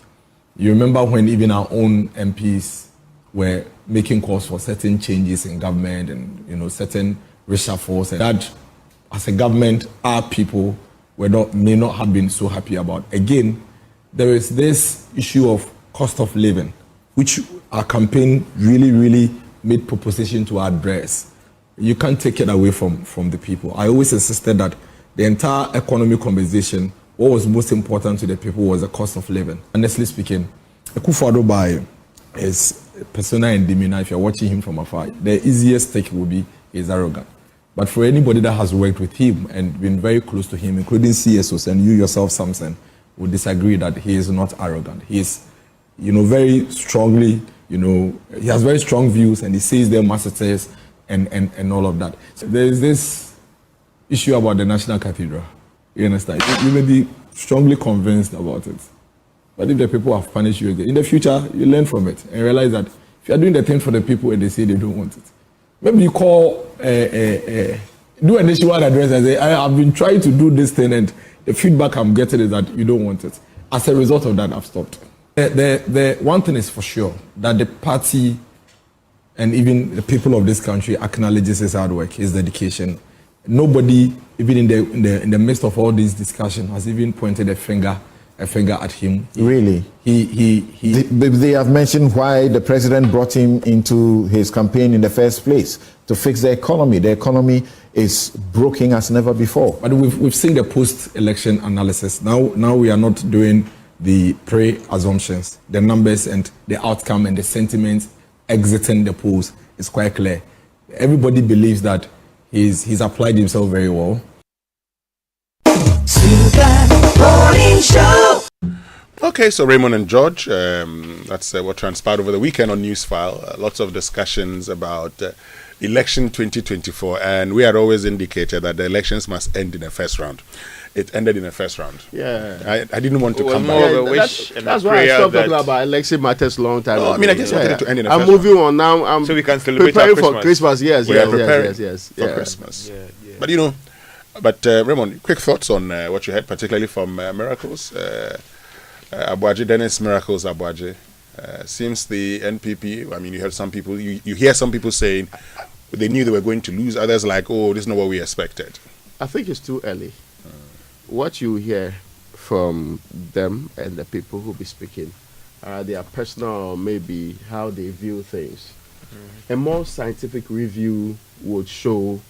You remember when even our own MPs were making calls for certain changes in government and certain reshuffles, and that as a government, our people may not have been so happy about. Again, there is this issue of cost of living, which our campaign really made proposition to address. You can't take it away from the people. I always insisted that the entire economic conversation, what was most important to the people was the cost of living. Honestly speaking, Akufo-Addo by his persona and demeanor, if you're watching him from afar, the easiest take would be he's arrogant. But for anybody that has worked with him and been very close to him, including CSOs and you yourself, Samson, would disagree that he is not arrogant. He is, very strongly, he has very strong views and he says them messages and all of that. So there is this issue about the National Cathedral. You understand? You may be strongly convinced about it. But if the people have punished you again, in the future, you learn from it and realize that if you are doing the thing for the people and they say they don't want it, maybe you call, do an nationwide address and say, I have been trying to do this thing and the feedback I'm getting is that you don't want it. As a result of that, I've stopped. The one thing is for sure, that the party and even the people of this country acknowledges his hard work, his dedication. Nobody, even in the midst of all this discussion, has even pointed a finger at him. Really? They have mentioned why the president brought him into his campaign in the first place, to fix the economy. The economy is broken as never before. But we've seen the post-election analysis. Now we are not doing the pre-assumptions. The numbers and the outcome and the sentiment exiting the polls is quite clear. Everybody believes that he's applied himself very well. Okay, so Raymond and George, that's what transpired over the weekend on Newsfile. Lots of discussions about election 2024, and we had always indicated that the elections must end in the first round. It ended in the first round. Yeah, I didn't want to come back. Of a wish that's why I stopped talking about election matters a long time ago. I mean, I just wanted it to end in the first round. I'm moving on now. So we can celebrate preparing for Christmas. Yes, we are preparing for Christmas. Yeah. But Raymond, quick thoughts on what you heard, particularly from Miracles. Abuaje, Dennis Miracles Abuaje. Seems the NPP, I mean, you heard some people, you hear some people saying they knew they were going to lose. Others like, oh, this is not what we expected. I think it's too early. What you hear from them and the people who be speaking, their personal, maybe how they view things. A more scientific review would show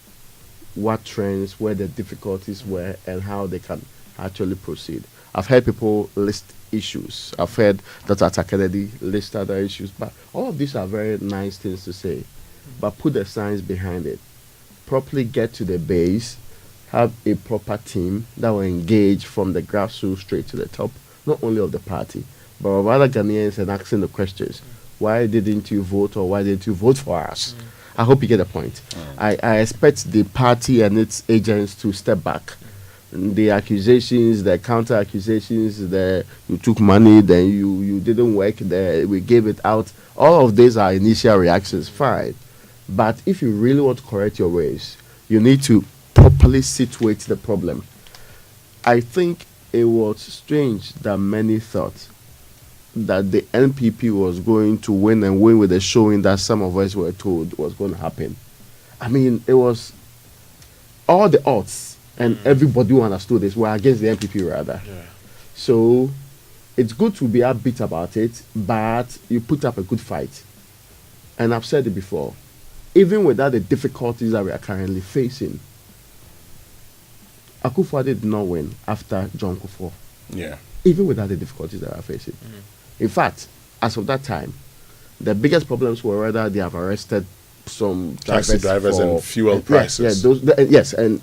what trends, where the difficulties were, and how they can actually proceed. I've heard people list issues. I've heard Dr. Kennedy list other issues, but all of these are very nice things to say. But put the science behind it. Properly get to the base, have a proper team that will engage from the grassroots straight to the top, not only of the party, but of other Ghanaians, and asking the questions. Why didn't you vote, or why didn't you vote for us? I hope you get the point. I expect the party and its agents to step back. The accusations, the counter accusations, you took money, then you didn't work, we gave it out. All of these are initial reactions, fine. But if you really want to correct your ways, you need to properly situate the problem. I think it was strange that many thought that the NPP was going to win and win with the showing that some of us were told was going to happen. I mean, it was all the odds, and everybody who understood this were against the NPP rather. Yeah. So it's good to be upbeat about it, but you put up a good fight. And I've said it before, even without the difficulties that we are currently facing, Akufo-Addo did not win after John Kufuor. Yeah. Even without the difficulties that we are facing. In fact, as of that time, the biggest problems were whether they have arrested some Taxi drivers for, and fuel prices. Yes, and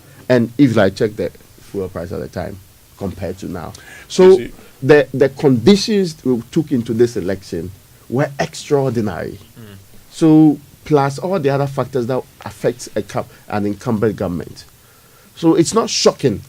if I check the fuel price at the time compared to now. So the conditions we took into this election were extraordinary. So plus all the other factors that affect an incumbent government. So it's not shocking.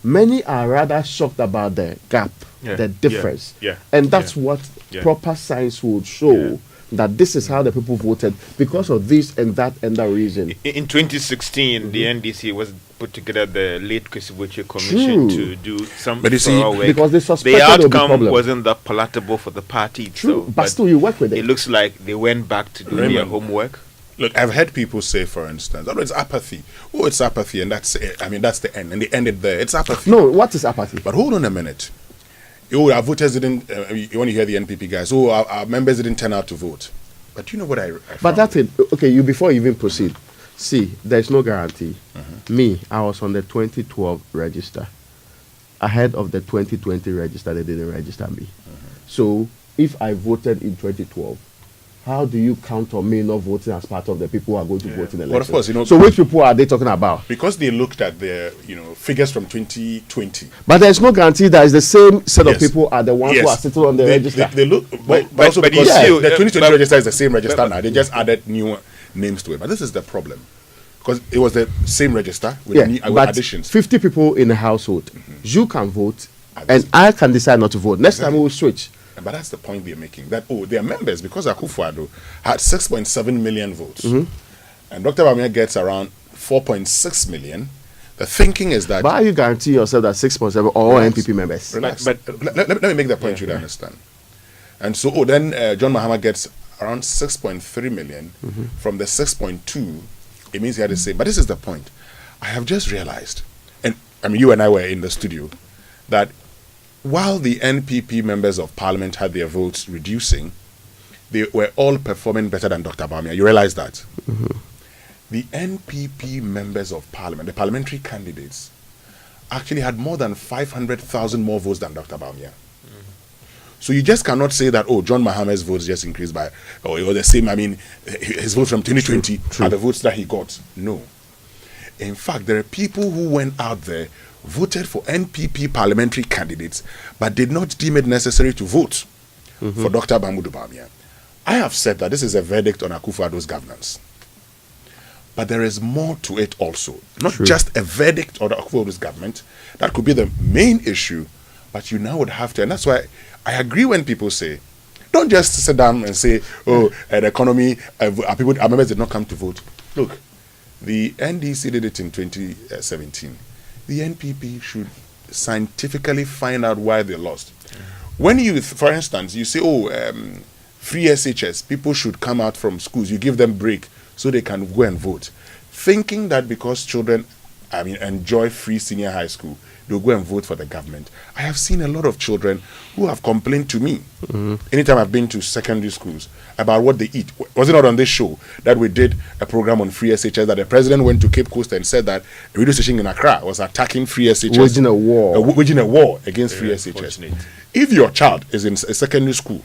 Many are rather shocked about the gap, the difference. And that's what proper science would show, that this is how the people voted because of this and that reason. In 2016, the NDC was put together the late Kwesibuchi Commission to do some But you see, work. because they suspected the outcome there would be wasn't that palatable for the party. True, but still you work with it. It looks like they went back to do their homework. Look, I've heard people say, for instance, oh, it's apathy. Oh, it's apathy, and that's it. I mean, that's the end, and they ended there. It's apathy. No, what is apathy? But hold on a minute. Oh, our voters didn't. When you hear the NPP guys, oh, our members didn't turn out to vote. But you know what I But found? that's it. Okay, you before you even proceed. See, there's no guarantee. Me, I was on the 2012 register. Ahead of the 2020 register, they didn't register me. So if I voted in 2012, how do you count on me not voting as part of the people who are going to vote in the election? Well, of course, you know. So which people are they talking about? Because they looked at the figures from 2020. But there's no guarantee that it's the same set of people are the ones who are sitting on the register. They look, but also but because you see, the 2020 register is the same register now. They just added new names to it. But this is the problem. Because it was the same register with new but additions. 50 people in a household. You can vote, and I can decide not to vote. Next time we will switch. But that's the point they're making. That, their members, because Akufo-Addo had 6.7 million votes, and Dr. Bawumia gets around 4.6 million, the thinking is that... But are you guarantee yourself that 6.7 are all NPP members? Relax. But let me make the point you understand. And so then John Mahama gets around 6.3 million from the 6.2. It means he had the same. But this is the point. I have just realized, and I mean, you and I were in the studio, that while the NPP members of parliament had their votes reducing, they were all performing better than Dr. Bawumia. You realize that? The NPP members of parliament, the parliamentary candidates, actually had more than 500,000 more votes than Dr. Bawumia. So you just cannot say that, oh, John Mahama's votes just increased by, oh, it was the same. I mean, his votes from 2020 are the votes that he got. No. In fact, there are people who went out there, voted for NPP parliamentary candidates, but did not deem it necessary to vote for Dr. Mahmoud Bawumia. I have said that this is a verdict on Akufo-Addo's governance. But there is more to it also. Not just a verdict on Akufo-Addo's government. That could be the main issue, but you now would have to, and that's why I agree when people say, don't just sit down and say, oh, the economy, our members did not come to vote. Look, the NDC did it in 2017. The NPP should scientifically find out why they lost. When you, for instance, you say, oh, free SHS, people should come out from schools, you give them break so they can go and vote. Thinking that because children, enjoy free senior high school, they'll go and vote for the government. I have seen a lot of children who have complained to me anytime I've been to secondary schools about what they eat. Was it not on this show that we did a program on free SHS that the president went to Cape Coast and said that a radio station in Accra was attacking free SHS? Waging a war against free SHS. If your child is in a secondary school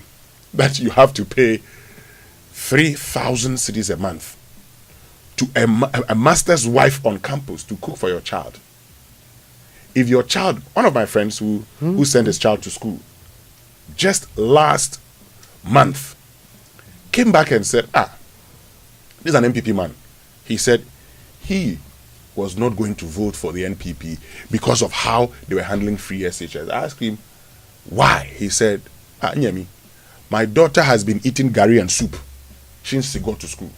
that you have to pay 3,000 cedis a month to a master's wife on campus to cook for your child, if your child, one of my friends who sent his child to school just last month came back and said, this is an NPP man. He said he was not going to vote for the NPP because of how they were handling free SHS. I asked him why. He said, Nyami, my daughter has been eating gari and soup since she got to school.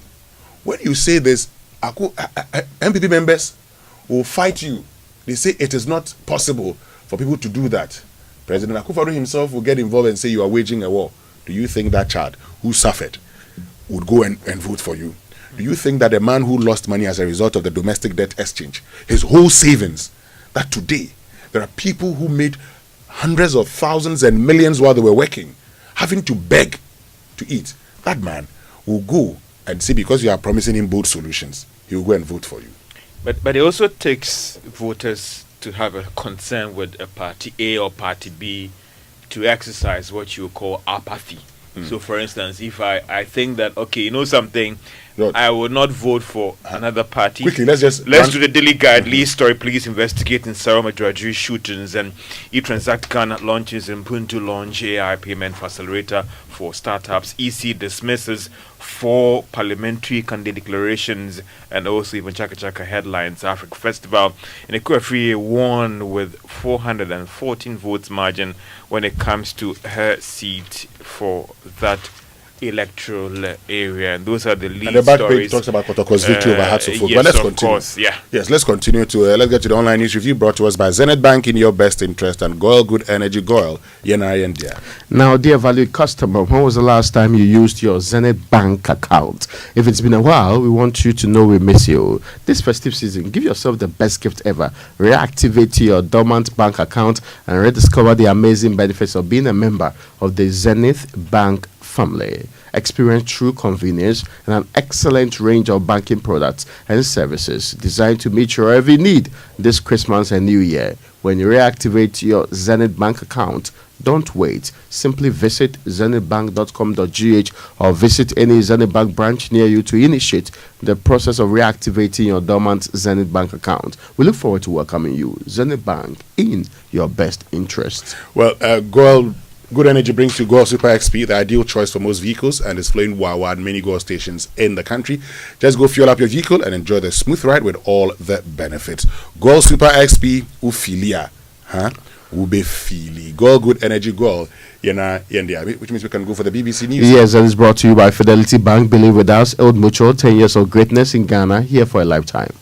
when you say this, MPP members will fight you. They say it is not possible for people to do that. President Akufo-Addo himself will get involved and say you are waging a war. Do you think that child who suffered would go and vote for you? Do you think that a man who lost money as a result of the domestic debt exchange, his whole savings, that today there are people who made hundreds of thousands and millions while they were working, having to beg to eat, that man will go and say because you are promising him bold solutions, he will go and vote for you. But it also takes voters to have a concern with a party A or party B to exercise what you call apathy. So, for instance, if I think that, okay, you know something, I will not vote for another party. Quickly, let's do the Daily Guide. Lead story, police investigate in Saroma Drudgery shootings, and E-Transact Ghana launches and Puntu launch AI payment for accelerator for startups. EC dismisses 4 parliamentary candidate declarations, and also even Chaka Chaka headlines. Africa Festival in Equafri won with 414 votes margin when it comes to her seat for that electoral area, and those are the lead and the back stories. page talks about Kotoko's victory over Hearts of Folk. Yes, But let's of continue. course, yeah. Yes, let's continue to let's get to the online news review brought to us by Zenith Bank in your best interest and Goil Good Energy Goil. Yenai and dear. Now, dear valued customer, when was the last time you used your Zenith Bank account? If it's been a while, we want you to know we miss you. This festive season, give yourself the best gift ever. Reactivate your dormant bank account and rediscover the amazing benefits of being a member of the Zenith Bank family. Experience true convenience and an excellent range of banking products and services designed to meet your every need this Christmas and New Year. When you reactivate your Zenith Bank account, don't wait. Simply visit zenithbank.com.gh or visit any Zenith Bank branch near you to initiate the process of reactivating your dormant Zenith Bank account. We look forward to welcoming you. Zenith Bank, in your best interest. Well, Goil Good Energy brings you Goil Super XP, the ideal choice for most vehicles, and is flowing Wawa at many Goil stations in the country. Just go fuel up your vehicle and enjoy the smooth ride with all the benefits. Goil Super XP, ufilia, ube fili. Goil Good Energy Goil, which means we can go for the BBC News. Yes, and it's brought to you by Fidelity Bank. Believe with us, Old Mutual, 10 years of greatness in Ghana, here for a lifetime.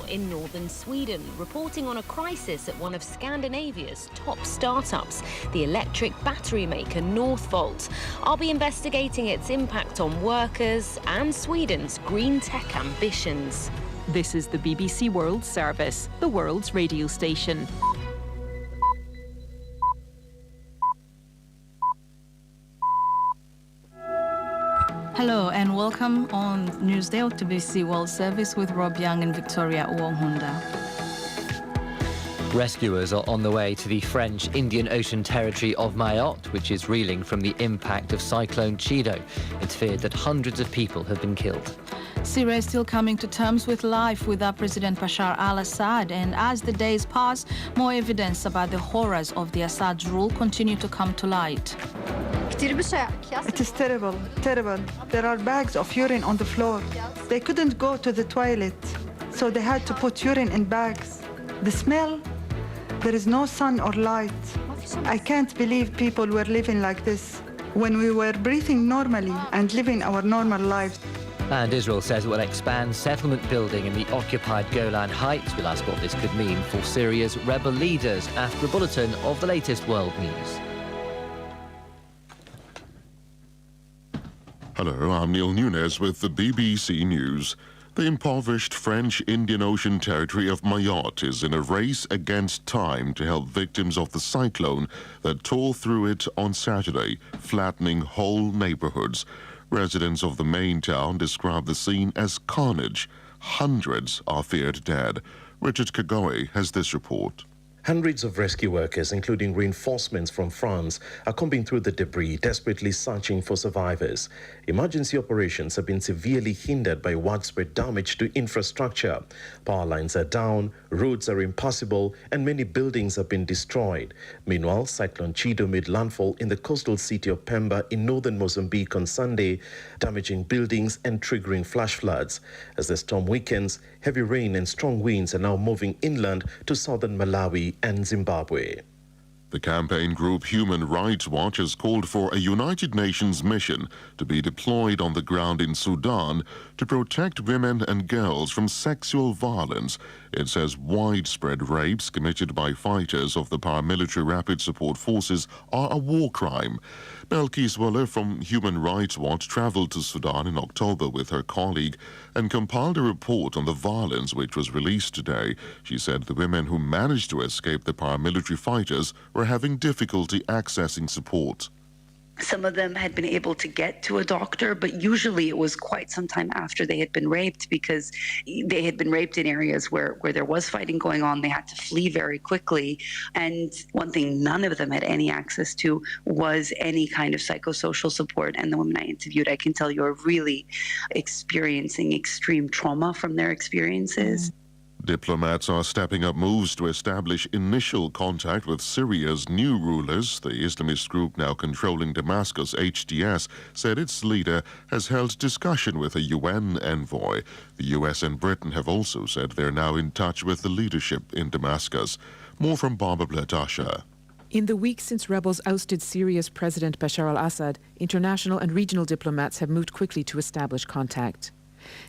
In northern Sweden, reporting on a crisis at one of Scandinavia's top startups, the electric battery maker Northvolt. I'll be investigating its impact on workers and Sweden's green tech ambitions. This is the BBC World Service, the world's radio station. Hello and welcome on Newsday to BBC World Service with Rob Young and Victoria Uwonhunda. Rescuers are on the way to the French Indian Ocean territory of Mayotte, which is reeling from the impact of Cyclone Chido. It's feared that hundreds of people have been killed. Syria is still coming to terms with life without President Bashar al-Assad, and as the days pass, more evidence about the horrors of the Assad rule continue to come to light. It is terrible, terrible. There are bags of urine on the floor. They couldn't go to the toilet, so they had to put urine in bags. The smell, there is no sun or light. I can't believe people were living like this when we were breathing normally and living our normal lives. And Israel says it will expand settlement building in the occupied Golan Heights. We'll ask what this could mean for Syria's rebel leaders after a bulletin of the latest world news. Hello, I'm Neil Nunes with the BBC News. The impoverished French Indian Ocean territory of Mayotte is in a race against time to help victims of the cyclone that tore through it on Saturday, flattening whole neighborhoods. Residents of the main town describe the scene as carnage. Hundreds are feared dead. Richard Kagoe has this report. Hundreds of rescue workers, including reinforcements from France, are combing through the debris, desperately searching for survivors. Emergency operations have been severely hindered by widespread damage to infrastructure. Power lines are down, roads are impassable, and many buildings have been destroyed. Meanwhile, Cyclone Chido made landfall in the coastal city of Pemba in northern Mozambique on Sunday, damaging buildings and triggering flash floods. As the storm weakens, heavy rain and strong winds are now moving inland to southern Malawi and Zimbabwe. The campaign group Human Rights Watch has called for a United Nations mission to be deployed on the ground in Sudan to protect women and girls from sexual violence. It says widespread rapes committed by fighters of the paramilitary Rapid Support Forces are a war crime. Belkis Waller from Human Rights Watch traveled to Sudan in October with her colleague and compiled a report on the violence which was released today. She said the women who managed to escape the paramilitary fighters were having difficulty accessing support. Some of them had been able to get to a doctor, but usually it was quite some time after they had been raped, because they had been raped in areas where there was fighting going on. They had to flee very quickly. And one thing none of them had any access to was any kind of psychosocial support. And the women I interviewed, I can tell you, are really experiencing extreme trauma from their experiences. Diplomats are stepping up moves to establish initial contact with Syria's new rulers. The Islamist group now controlling Damascus, HTS, said its leader has held discussion with a UN envoy. The US and Britain have also said they're now in touch with the leadership in Damascus. More from Barbara Blatasha. In the weeks since rebels ousted Syria's President Bashar al-Assad, international and regional diplomats have moved quickly to establish contact.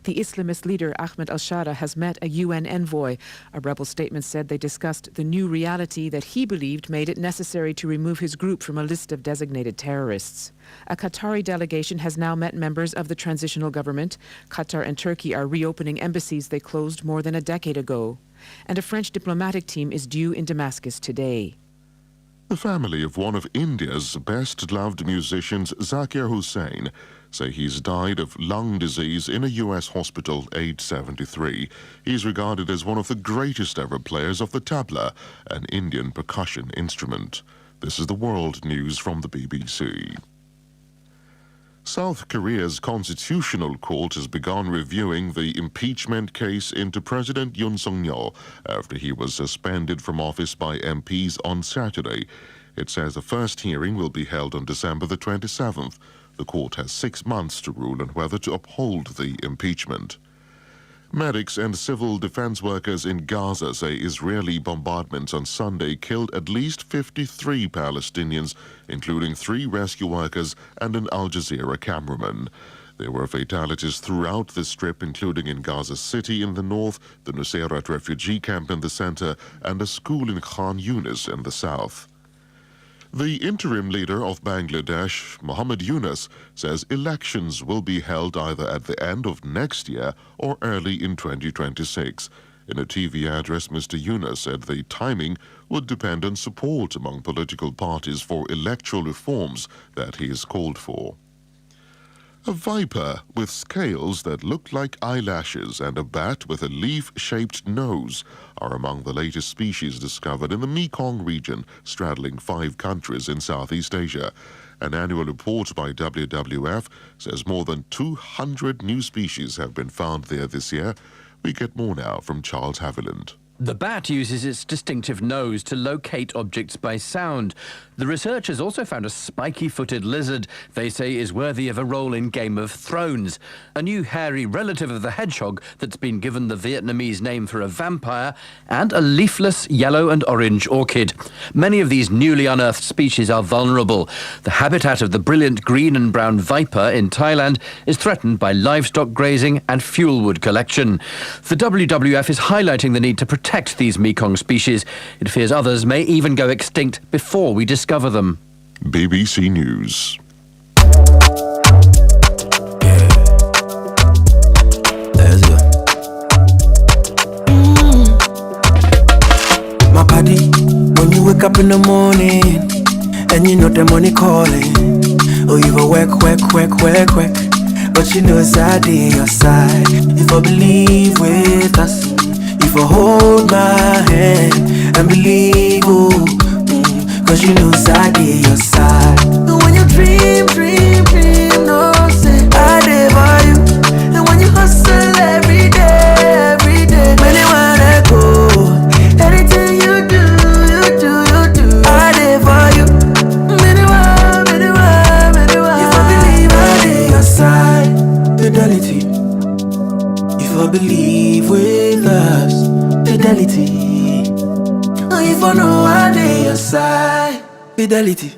The Islamist leader Ahmed al-Shara has met a UN envoy. A rebel statement said they discussed the new reality that he believed made it necessary to remove his group from a list of designated terrorists. A Qatari delegation has now met members of the transitional government. Qatar and Turkey are reopening embassies they closed more than a decade ago. And a French diplomatic team is due in Damascus today. The family of one of India's best-loved musicians, Zakir Hussain, say he's died of lung disease in a U.S. hospital, aged 73. He's regarded as one of the greatest ever players of the tabla, an Indian percussion instrument. This is the world news from the BBC. South Korea's Constitutional Court has begun reviewing the impeachment case into President Yoon Suk-yeol after he was suspended from office by MPs on Saturday. It says the first hearing will be held on December the 27th. The court has 6 months to rule on whether to uphold the impeachment. Medics and civil defense workers in Gaza say Israeli bombardments on Sunday killed at least 53 Palestinians, including 3 rescue workers and an Al Jazeera cameraman. There were fatalities throughout the strip, including in Gaza City in the north, the Nusayrat refugee camp in the center, and a school in Khan Yunis in the south. The interim leader of Bangladesh, Mohammed Yunus, says elections will be held either at the end of next year or early in 2026. In a TV address, Mr. Yunus said the timing would depend on support among political parties for electoral reforms that he has called for. A viper with scales that look like eyelashes and a bat with a leaf-shaped nose are among the latest species discovered in the Mekong region, straddling 5 countries in Southeast Asia. An annual report by WWF says more than 200 new species have been found there this year. We get more now from Charles Haviland. The bat uses its distinctive nose to locate objects by sound. The researchers also found a spiky-footed lizard they say is worthy of a role in Game of Thrones, a new hairy relative of the hedgehog that's been given the Vietnamese name for a vampire, and a leafless yellow and orange orchid. Many of these newly unearthed species are vulnerable. The habitat of the brilliant green and brown viper in Thailand is threatened by livestock grazing and fuelwood collection. The WWF is highlighting the need to protect these Mekong species. It fears others may even go extinct before we discover them. BBC News. My body, when you wake up in the morning and you know the money calling, oh, you go work, but you know it's out in your side. If I believe with us, if I hold my hand and believe, cause you know it's out in your side. And when you dream, no say I live for you. And when you hustle every day, many wanna go. Anything you do, I live for you. Many want. If I believe I live your side, fidelity. If I believe with us, fidelity. if I know I dey your side. Fidelity.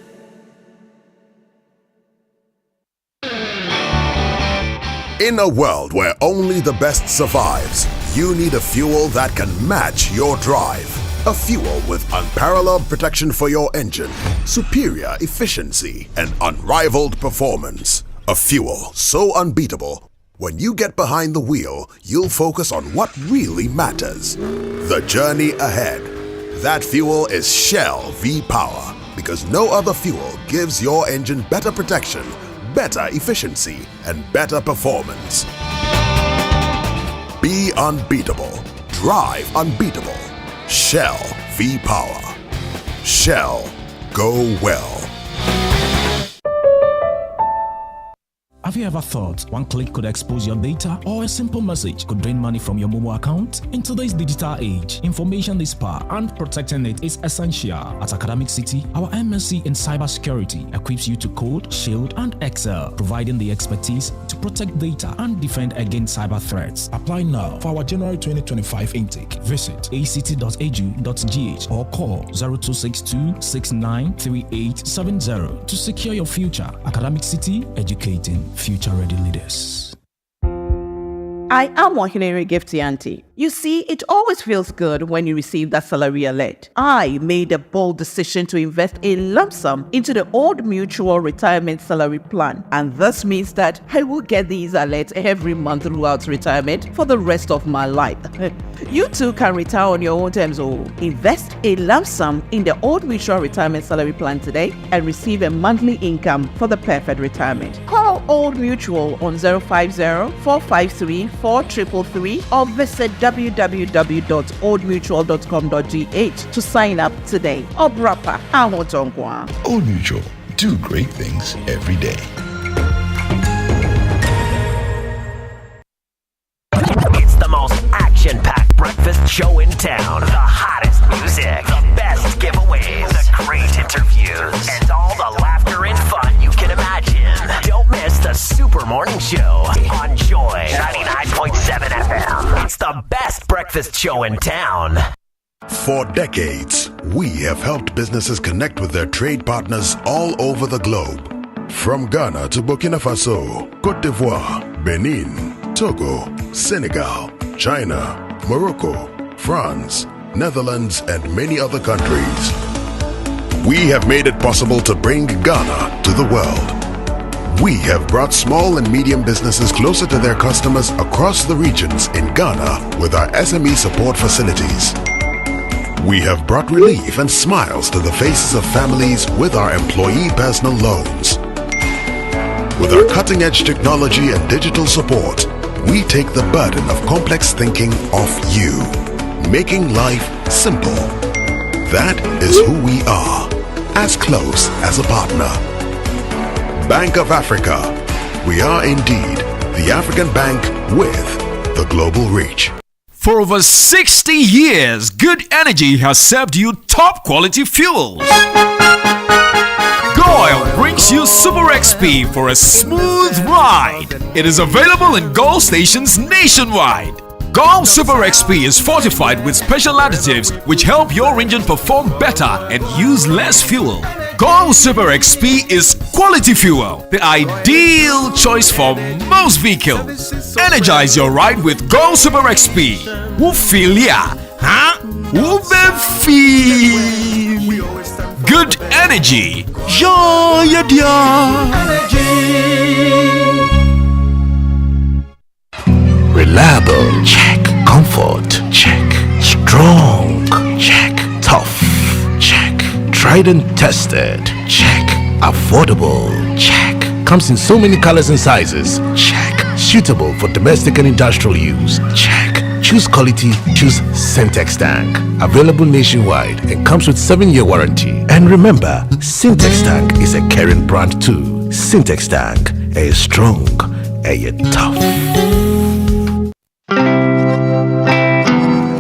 In a world where only the best survives, you need a fuel that can match your drive. A fuel with unparalleled protection for your engine, superior efficiency, and unrivaled performance. A fuel so unbeatable, when you get behind the wheel, you'll focus on what really matters. The journey ahead. That fuel is Shell V-Power, because no other fuel gives your engine better protection, better efficiency, and better performance. Be unbeatable. Drive unbeatable. Shell V-Power. Shell. Go well. Have you ever thought one click could expose your data, or a simple message could drain money from your mobile account? In today's digital age, information is power, and protecting it is essential. At Academic City, our MSc in cybersecurity equips you to code, shield, and excel, providing the expertise to protect data and defend against cyber threats. Apply now for our January 2025 intake. Visit act.edu.gh or call 0262 693870 to secure your future. Academic City, educating future-ready leaders. I am Wahinere Gifty Auntie. You see, it always feels good when you receive that salary alert. I made a bold decision to invest a lump sum into the Old Mutual Retirement Salary Plan, and this means that I will get these alerts every month throughout retirement for the rest of my life. You too can retire on your own terms. Invest a lump sum in the Old Mutual Retirement Salary Plan today and receive a monthly income for the perfect retirement. Call Old Mutual on 050-453-4333 or visit www.oldmutual.com.gh to sign up today. Obrapa Ahotongwa. Old Mutual. Do great things every day. It's the most action-packed breakfast show in town. The hottest music, the best giveaways, the great interviews, and all the laughter and fun you can imagine. Don't miss the Super Morning Show on Joy 99.7 FM. It's the best breakfast show in town. For decades, we have helped businesses connect with their trade partners all over the globe. From Ghana to Burkina Faso, Côte d'Ivoire, Benin, Togo, Senegal, China, Morocco, France, Netherlands, and many other countries. We have made it possible to bring Ghana to the world. We have brought small and medium businesses closer to their customers across the regions in Ghana with our SME support facilities. We have brought relief and smiles to the faces of families with our employee personal loans. With our cutting-edge technology and digital support, we take the burden of complex thinking off you, making life simple. That is who we are, as close as a partner. Bank of Africa. We are indeed the African bank with the global reach. For over 60 years, Good Energy has served you top quality fuels. Go Oil brings you Super XP for a smooth ride. It is available in Gold stations nationwide. Gold Super XP is fortified with special additives which help your engine perform better and use less fuel. Gold Super XP is quality fuel, the ideal choice for most vehicles. Energize your ride with Gold Super XP. Who feel ya? Huh? Who feel? Good energy. Joy Reliable, check. Comfort, check. Strong, check. Tough, check. Tried and tested, check. Affordable, check. Comes in so many colors and sizes, check. Suitable for domestic and industrial use, check. Choose quality, choose Syntex Tank. Available nationwide and comes with 7-year warranty. And remember, Syntex Tank is a caring brand too. Syntex Tank, a strong, a tough.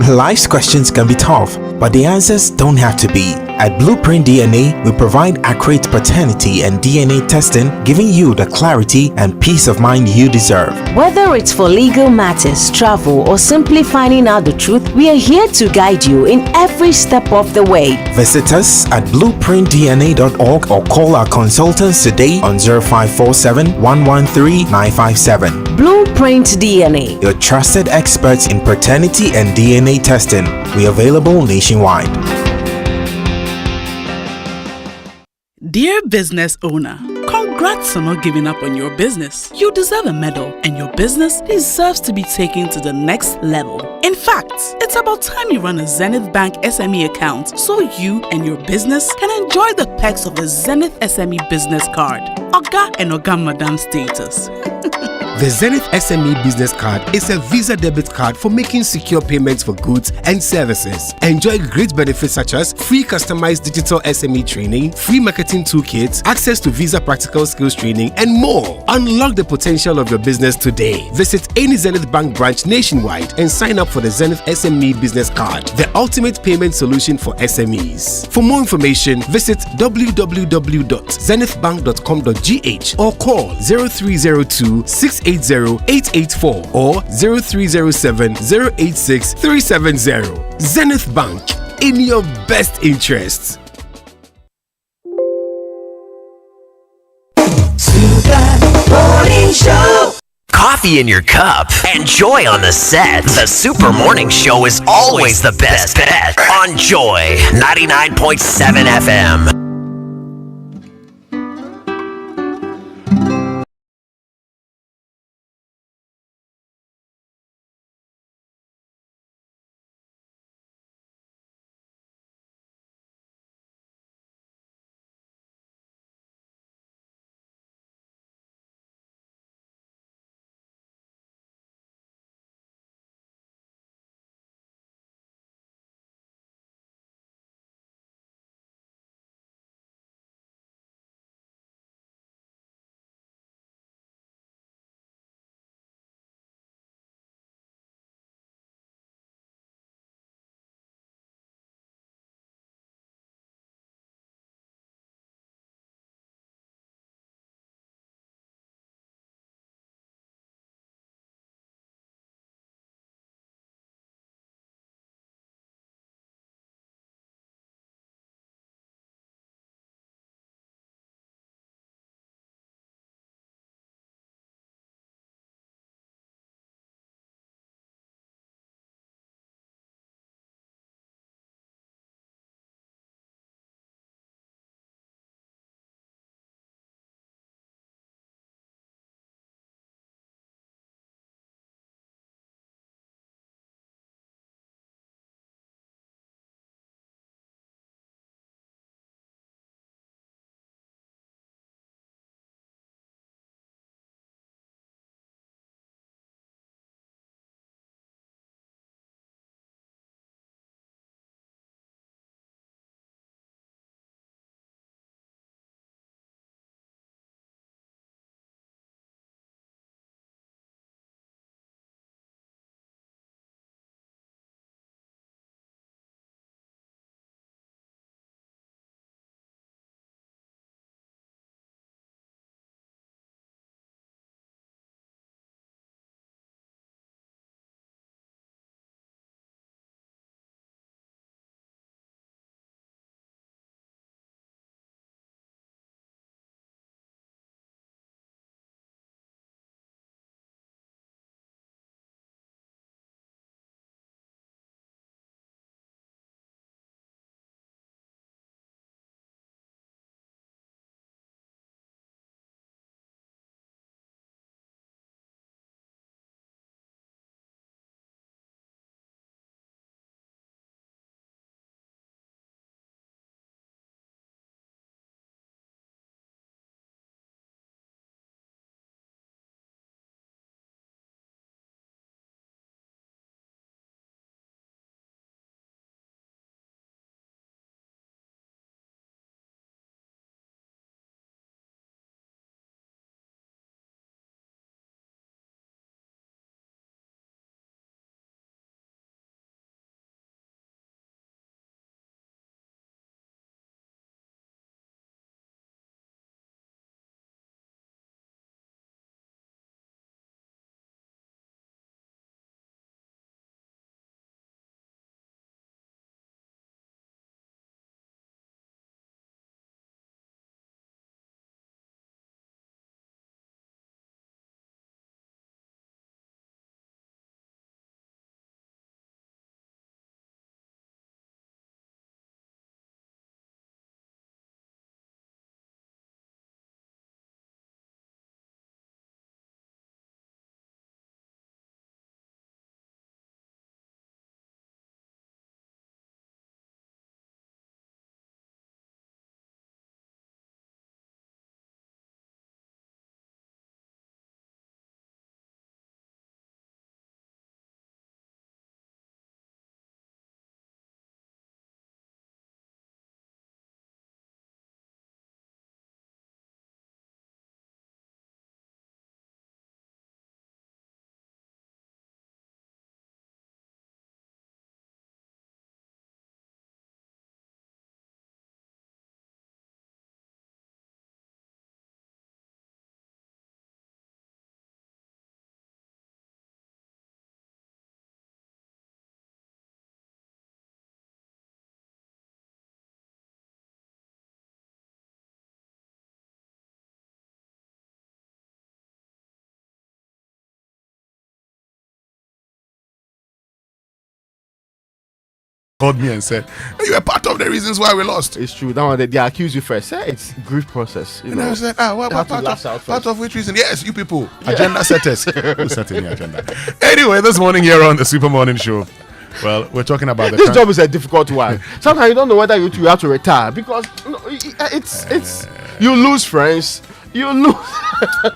Life's questions can be tough, but the answers don't have to be. At Blueprint DNA, we provide accurate paternity and DNA testing, giving you the clarity and peace of mind you deserve. Whether it's for legal matters, travel, or simply finding out the truth, we are here to guide you in every step of the way. Visit us at blueprintdna.org or call our consultants today on 0547 113 957. Blueprint DNA, your trusted experts in paternity and DNA testing. We are available nationwide. Dear business owner, congrats on not giving up on your business. You deserve a medal, and your business deserves to be taken to the next level. In fact, it's about time you run a Zenith Bank SME account so you and your business can enjoy the perks of the Zenith SME Business Card. Oga and Oga Madam status. The Zenith SME Business Card is a Visa debit card for making secure payments for goods and services. Enjoy great benefits such as free customized digital SME training, free marketing toolkits, access to Visa practical skills training, and more. Unlock the potential of your business today. Visit any Zenith Bank branch nationwide and sign up for the Zenith SME Business Card, the ultimate payment solution for SMEs. For more information, visit www.zenithbank.com.gh or call 0302 680-884 or 0307-086-370. Zenith Bank, in your best interests. Morning Show. Coffee in your cup and joy on the set. The Super Morning Show is always the best bet on Joy 99.7 FM. called me and said, "You were part of the reasons why we lost." It's true. Now they accuse you first. It's grief process. And I said, what about part of which reason? Yes, you people, agenda setters. Who set any agenda? Anyway, this morning here on the Super Morning Show, well, we're talking about this job is a difficult one. Sometimes you don't know whether you have to retire because it's you lose friends. You lose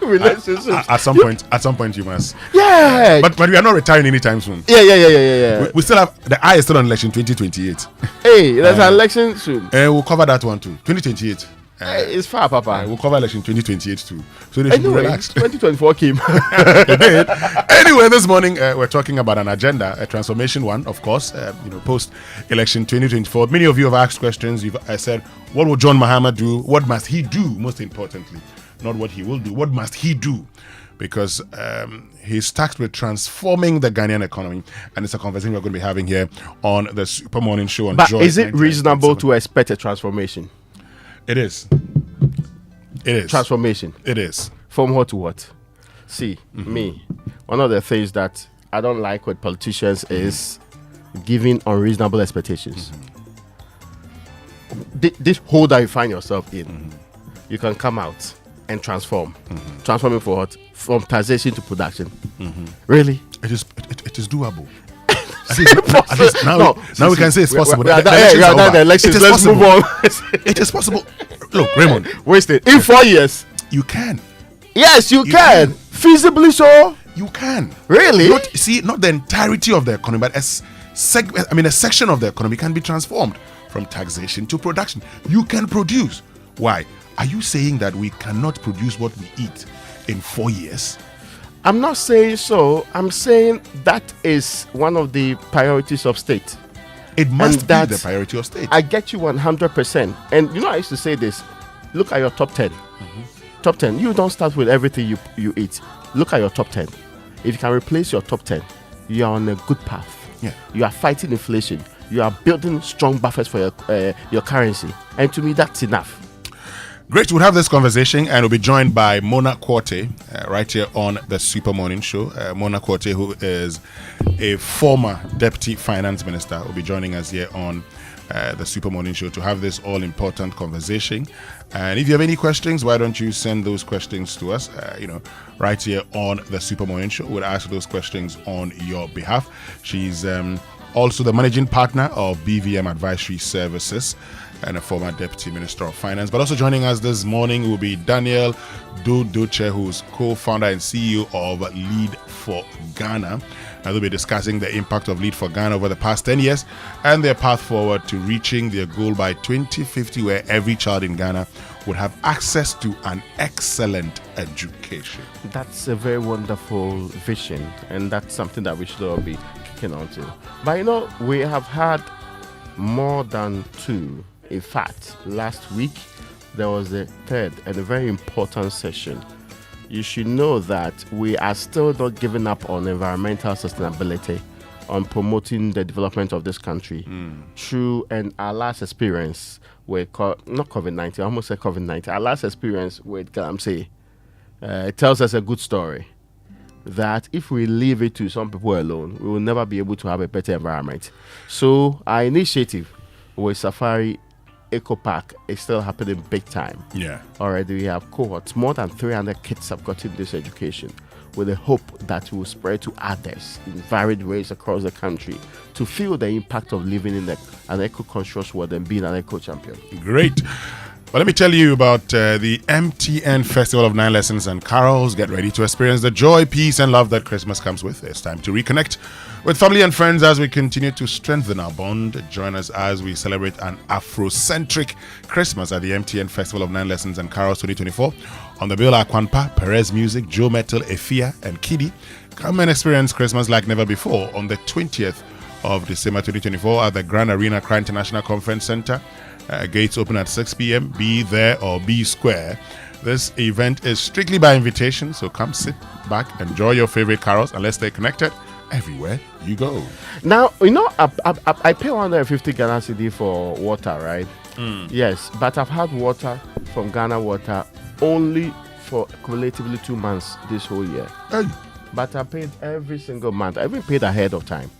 relationships. At some point, you must. Yeah. But we are not retiring anytime soon. Yeah. We still have the eye is still on election 2028. Hey, there's an election soon. We'll cover that one too. 2028. It's far, Papa. We'll cover election 2028 too. So they should be relaxed. 2024 came. It did. Anyway, this morning we're talking about an agenda, a transformation one, of course. Post-election 2024. Many of you have asked questions. I said, what will John Mahama do? What must he do? Most importantly, not what he will do. What must he do? Because he's tasked with transforming the Ghanaian economy, and it's a conversation we're going to be having here on the Super Morning Show on Joy. But is it reasonable to expect a transformation? It is. Transformation. It is. From what to what? See, me, one of the things that I don't like with politicians is giving unreasonable expectations. This hole that you find yourself in, you can come out and transform. Transforming for what? From taxation to production. Really? It is doable. Now we can say it's possible. The elections. Let's move on. It is possible. Look, Raymond, wasted in 4 years. You can. Yes, you can. Feasibly so. You can. Really? Not the entirety of the economy, but a section of the economy can be transformed from taxation to production. You can produce. Why? Are you saying that we cannot produce what we eat in 4 years? I'm not saying so. I'm saying that is one of the priorities of state. It must be the priority of state. I get you 100%. And I used to say this. Look at your top 10. Top 10. You don't start with everything you eat. Look at your top 10. If you can replace your top 10, you are on a good path. Yeah. You are fighting inflation. You are building strong buffers for your currency. And to me, that's enough. Great, we'll have this conversation and we'll be joined by Mona Quartey right here on the Super Morning Show. Mona Quartey, who is a former Deputy Finance Minister, will be joining us here on the Super Morning Show to have this all-important conversation. And if you have any questions, why don't you send those questions to us, right here on the Super Morning Show. We'll ask those questions on your behalf. She's also the managing partner of BVM Advisory Services and a former Deputy Minister of Finance. But also joining us this morning will be Daniel Dodoche, who's co-founder and CEO of Lead for Ghana. And they'll be discussing the impact of Lead for Ghana over the past 10 years and their path forward to reaching their goal by 2050, where every child in Ghana would have access to an excellent education. That's a very wonderful vision, and that's something that we should all be kicking on to. But we have had more than two. In fact, last week there was a third and a very important session. You should know that we are still not giving up on environmental sustainability, on promoting the development of this country through our last experience with not COVID-19, I almost said COVID-19. Our last experience with Galamsey, it tells us a good story that if we leave it to some people alone, we will never be able to have a better environment. So our initiative with Safari Eco Park is still happening big time. Yeah. Already we have cohorts. More than 300 kids have gotten this education with the hope that will spread to others in varied ways across the country to feel the impact of living in an eco-conscious world and being an eco-champion. Great. Well, let me tell you about the MTN Festival of 9 Lessons and Carols. Get ready to experience the joy, peace, and love that Christmas comes with. It's time to reconnect with family and friends as we continue to strengthen our bond. Join us as we celebrate an Afrocentric Christmas at the MTN Festival of 9 Lessons and Carols 2024. On the bill are Kwanpa, Perez Music, Joe Metal, Efia, and Kiddy. Come and experience Christmas like never before on the 20th of December 2024 at the Grand Arena Accra International Conference Center. Gates open at 6 p.m. Be there or be square. This event is strictly by invitation, so come sit back, enjoy your favorite carols, and let's stay connected everywhere you go. Now, I pay 150 Ghana cedi for water, right? Yes, but I've had water from Ghana Water only for cumulatively 2 months this whole year. Hey. but I paid every single month. I even paid ahead of time.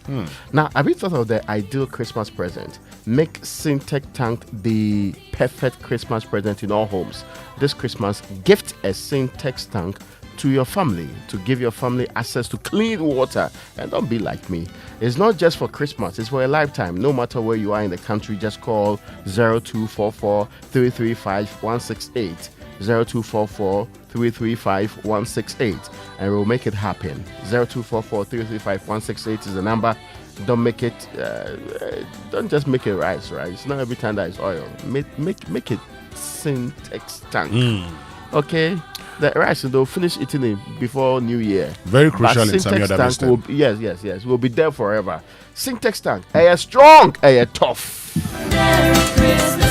Now, have you thought of the ideal Christmas present? Make Syntec Tank the perfect Christmas present in all homes. This Christmas, gift a Syntex tank to your family to give your family access to clean water. And don't be like me. It's not just for Christmas, it's for a lifetime. No matter where you are in the country, just call 0244 335 168. 0244 335 168 and we'll make it happen. 0244 335 168 is the number. Don't make it don't just make it rice. It's not every time that it's oil. Make it Syntex tank. Okay, the rice they'll finish eating it before New Year. Very crucial in some other tank yes will be there forever. Syntex tank, strong, tough.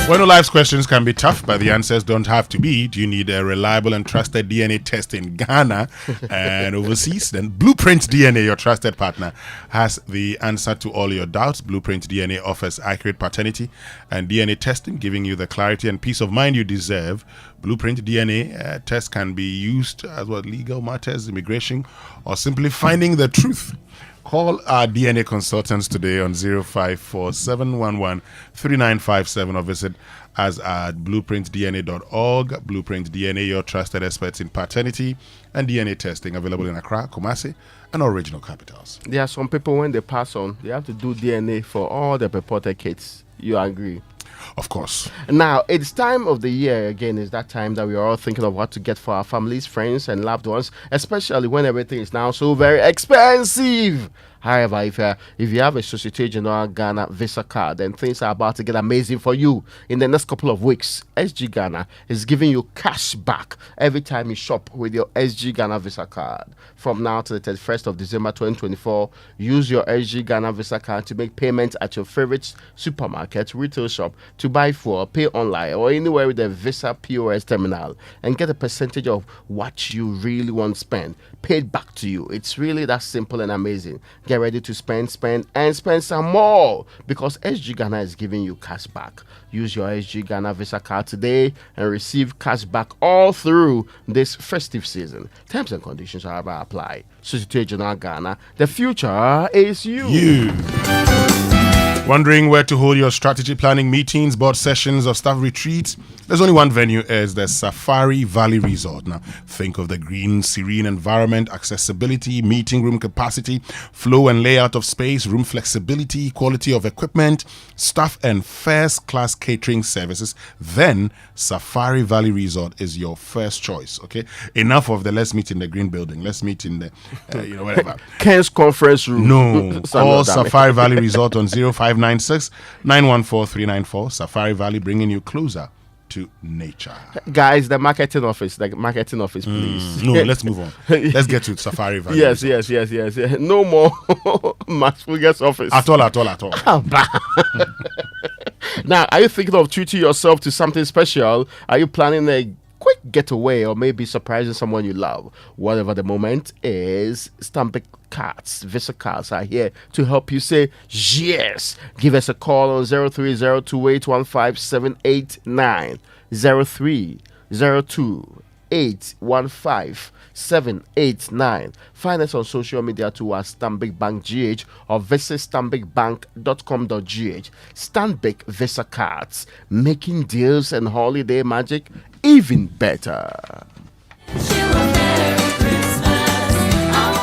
Well, no, life's questions can be tough, but the answers don't have to be. Do you need a reliable and trusted DNA test in Ghana and overseas? Then Blueprint DNA, your trusted partner, has the answer to all your doubts. Blueprint DNA offers accurate paternity and DNA testing, giving you the clarity and peace of mind you deserve. Blueprint DNA test can be used as legal matters, immigration, or simply finding the truth. Call our DNA consultants today on 054 711 3957 or visit us at blueprintdna.org. Blueprint DNA, your trusted experts in paternity and DNA testing, available in Accra, Kumasi, and all regional capitals. There are some people, when they pass on, they have to do DNA for all the purported kids. You agree? Of course. Now, it's time of the year again. It's that time that we are all thinking of what to get for our families, friends, and loved ones, especially when everything is now so very expensive. However, if you have a Société Générale Ghana Visa card, then things are about to get amazing for you. In the next couple of weeks, SG Ghana is giving you cash back every time you shop with your SG Ghana Visa card. From now to the 31st of December 2024, use your SG Ghana Visa card to make payments at your favorite supermarket, retail shop, to buy for, pay online, or anywhere with a Visa POS terminal, and get a percentage of what you really want to spend paid back to you. It's really that simple and amazing. Get ready to spend some more, because SG Ghana is giving you cash back. Use your SG Ghana Visa card today and receive cash back all through this festive season. Terms and conditions, however, apply. Société Générale Ghana, the future is you. Wondering where to hold your strategy planning meetings, board sessions, or staff retreats? There's only one venue, is the Safari Valley Resort. Now, think of the green, serene environment, accessibility, meeting room capacity, flow and layout of space, room flexibility, quality of equipment, staff, and first-class catering services. Then, Safari Valley Resort is your first choice, okay? Enough of the let's meet in the green building. Let's meet in the, whatever. Ken's conference room. No. Call Safari Valley Resort on 0596 914 394. Safari Valley, bringing you closer to nature. Guys, the marketing office, please. No, let's move on. Let's get to Safari Valley. Yes. No more Max Fugger's office. At all. Now, are you thinking of treating yourself to something special? Are you planning a quick getaway, or maybe surprising someone you love? Whatever the moment is, Stanbic Cards, Visa Cards are here to help you say yes. Give us a call on 0302815 0302815 Find us on social media to our Stanbic Bank GH or visit stanbicbank.com.gh. Stanbic Visa Cards, making deals and holiday magic even better.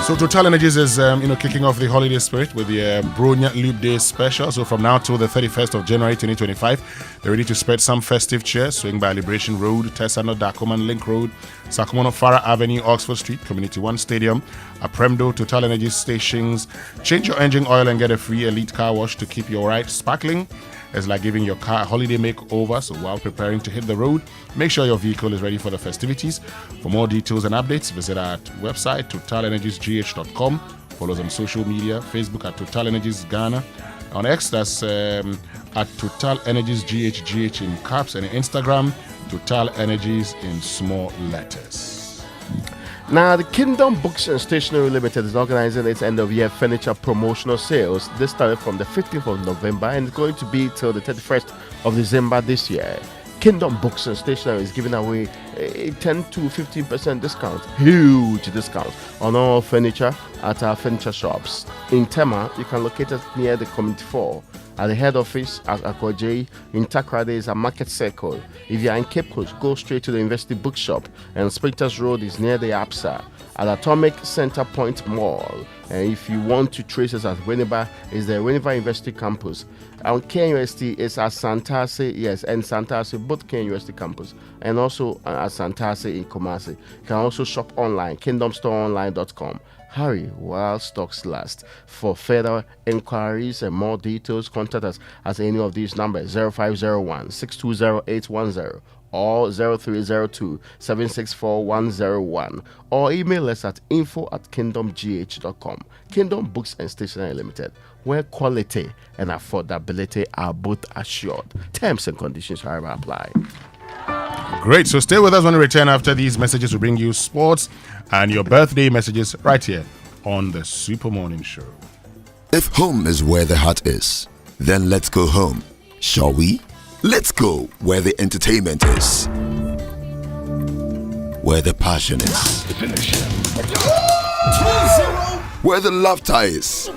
So Total Energies is kicking off the holiday spirit with the Bronya Leap Day special. So from now till the 31st of January 2025, they're ready to spread some festive cheer. Swing by Liberation Road, Tessano, Dacoman Link Road, Sakamono Farah Avenue, Oxford Street, Community One Stadium, Apremdo, Total Energies stations. Change your engine oil and get a free elite car wash to keep your ride sparkling. It's like giving your car a holiday makeover. So while preparing to hit the road, make sure your vehicle is ready for the festivities. For more details and updates, visit our website, totalenergiesgh.com. Follow us on social media, Facebook at Total Energies Ghana. On X, that's at Total Energies GH in caps, and Instagram, Total Energies in small letters. Now, the Kingdom Books and Stationery Limited is organizing its end-of-year furniture promotional sales. This started from the 15th of November and it's going to be till the 31st of December this year. Kingdom Books and Stationery is giving away a 10 to 15% discount, huge discount on all furniture at our furniture shops. In Tema, you can locate us near the Community 4. At the head office at Akwaje, in Takrade is a Market Circle. If you are in Cape Coast, go straight to the University Bookshop, and Sprinter's Road is near the APSA. At Atomic Center Point Mall, and if you want to trace us at Winneba, is the Winneba University Campus. On KNUST is at Santase, yes, and Santase, both KNUST campus, and also at Santase in Kumasi. You can also shop online, kingdomstoreonline.com. Hurry while stocks last. For further inquiries and more details, contact us at any of these numbers: 0501 620 or 0302 764 101, or email us at info@kingdomgh.com. Kingdom Books and Stationery Limited, where quality and affordability are both assured. Terms and conditions, however, apply. Great. So stay with us when we return after these messages. We bring you sports and your birthday messages right here on the Super Morning Show. If home is where the heart is, then let's go home, shall we? Let's go where the entertainment is, where the passion is, where the laughter is,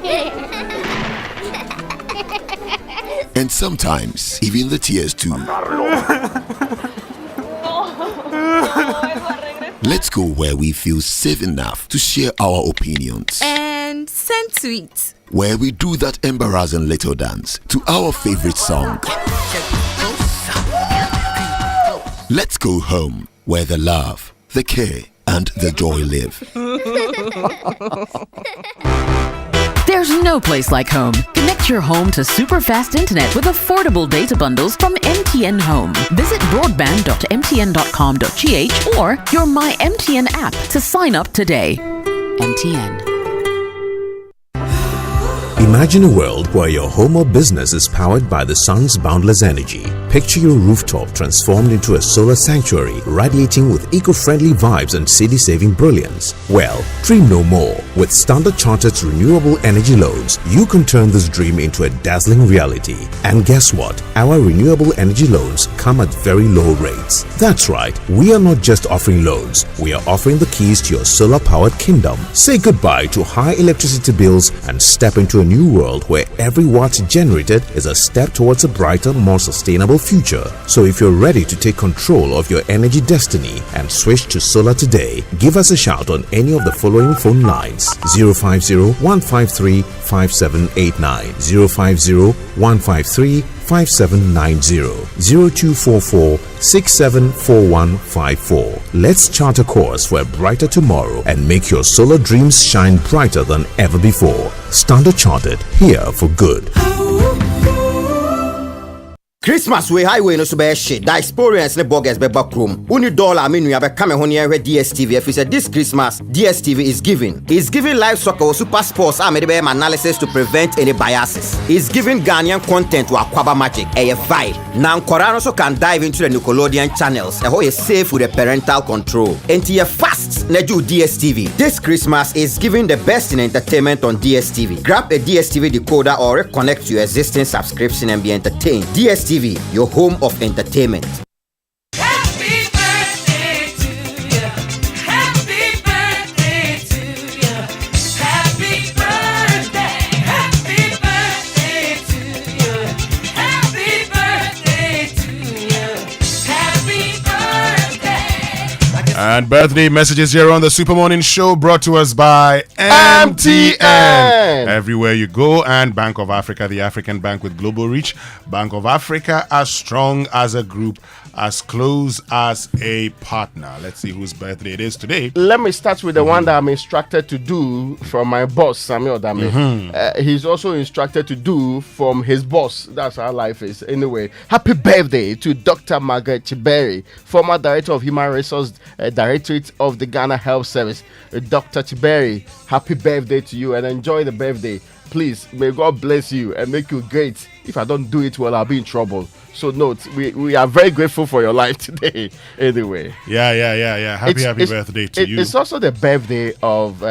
and sometimes even the tears too. Let's go where we feel safe enough to share our opinions and send tweets, where we do that embarrassing little dance to our favorite song. Let's go home where the love, the care, and the joy live. There's no place like home. Connect your home to super fast internet with affordable data bundles from MTN Home. Visit broadband.mtn.com.gh or your My MTN app to sign up today. MTN. Imagine a world where your home or business is powered by the sun's boundless energy. Picture your rooftop transformed into a solar sanctuary, radiating with eco-friendly vibes and city-saving brilliance. Well, dream no more. With Standard Chartered's renewable energy loans, you can turn this dream into a dazzling reality. And guess what? Our renewable energy loans come at very low rates. That's right, we are not just offering loans, we are offering the keys to your solar-powered kingdom. Say goodbye to high electricity bills and step into a new world where every watt generated is a step towards a brighter, more sustainable future. So if you're ready to take control of your energy destiny and switch to solar today, give us a shout on any of the following phone lines: 050-153-5789, 050-153-5790, 0244-674154. Let's chart a course for a brighter tomorrow and make your solar dreams shine brighter than ever before. Standard Chartered, here for good. Christmas we highway no so be shit. The experience ne bogus be back room. Uni dollar me nua be come ho near DSTV. If you say this Christmas DSTV is giving. It's giving live soccer or super sports and be analysis to prevent any biases. It's giving Ghanaian content to Aquaba Magic, a vibe. Now Korano so can dive into the Nickelodeon channels. And how is safe with the parental control. Into your fast neju DSTV. This Christmas is giving the best in entertainment on DSTV. Grab a DSTV decoder or reconnect to your existing subscription and be entertained. DSTV, your home of entertainment. Happy birthday to you. Happy birthday to you. Happy birthday. Happy birthday to you. Happy birthday to you. Happy birthday. And birthday messages here on the Super Morning Show, brought to us by MTN. Everywhere you go, and Bank of Africa, the African bank with global reach. Bank of Africa, as strong as a group, as close as a partner. Let's see whose birthday it is today. Let me start with the one that I'm instructed to do from my boss, Samuel Dame. He's also instructed to do from his boss. That's how life is. Anyway, happy birthday to Dr. Margaret Chiberi, former Director of Human Resource Directorate of the Ghana Health Service. Dr. Chiberi, happy birthday to you and enjoy the birthday. Please, may God bless you and make you great. If I don't do it well, I'll be in trouble. So note, we are very grateful for your life today. Anyway. Yeah. Happy birthday to you. It's also the birthday of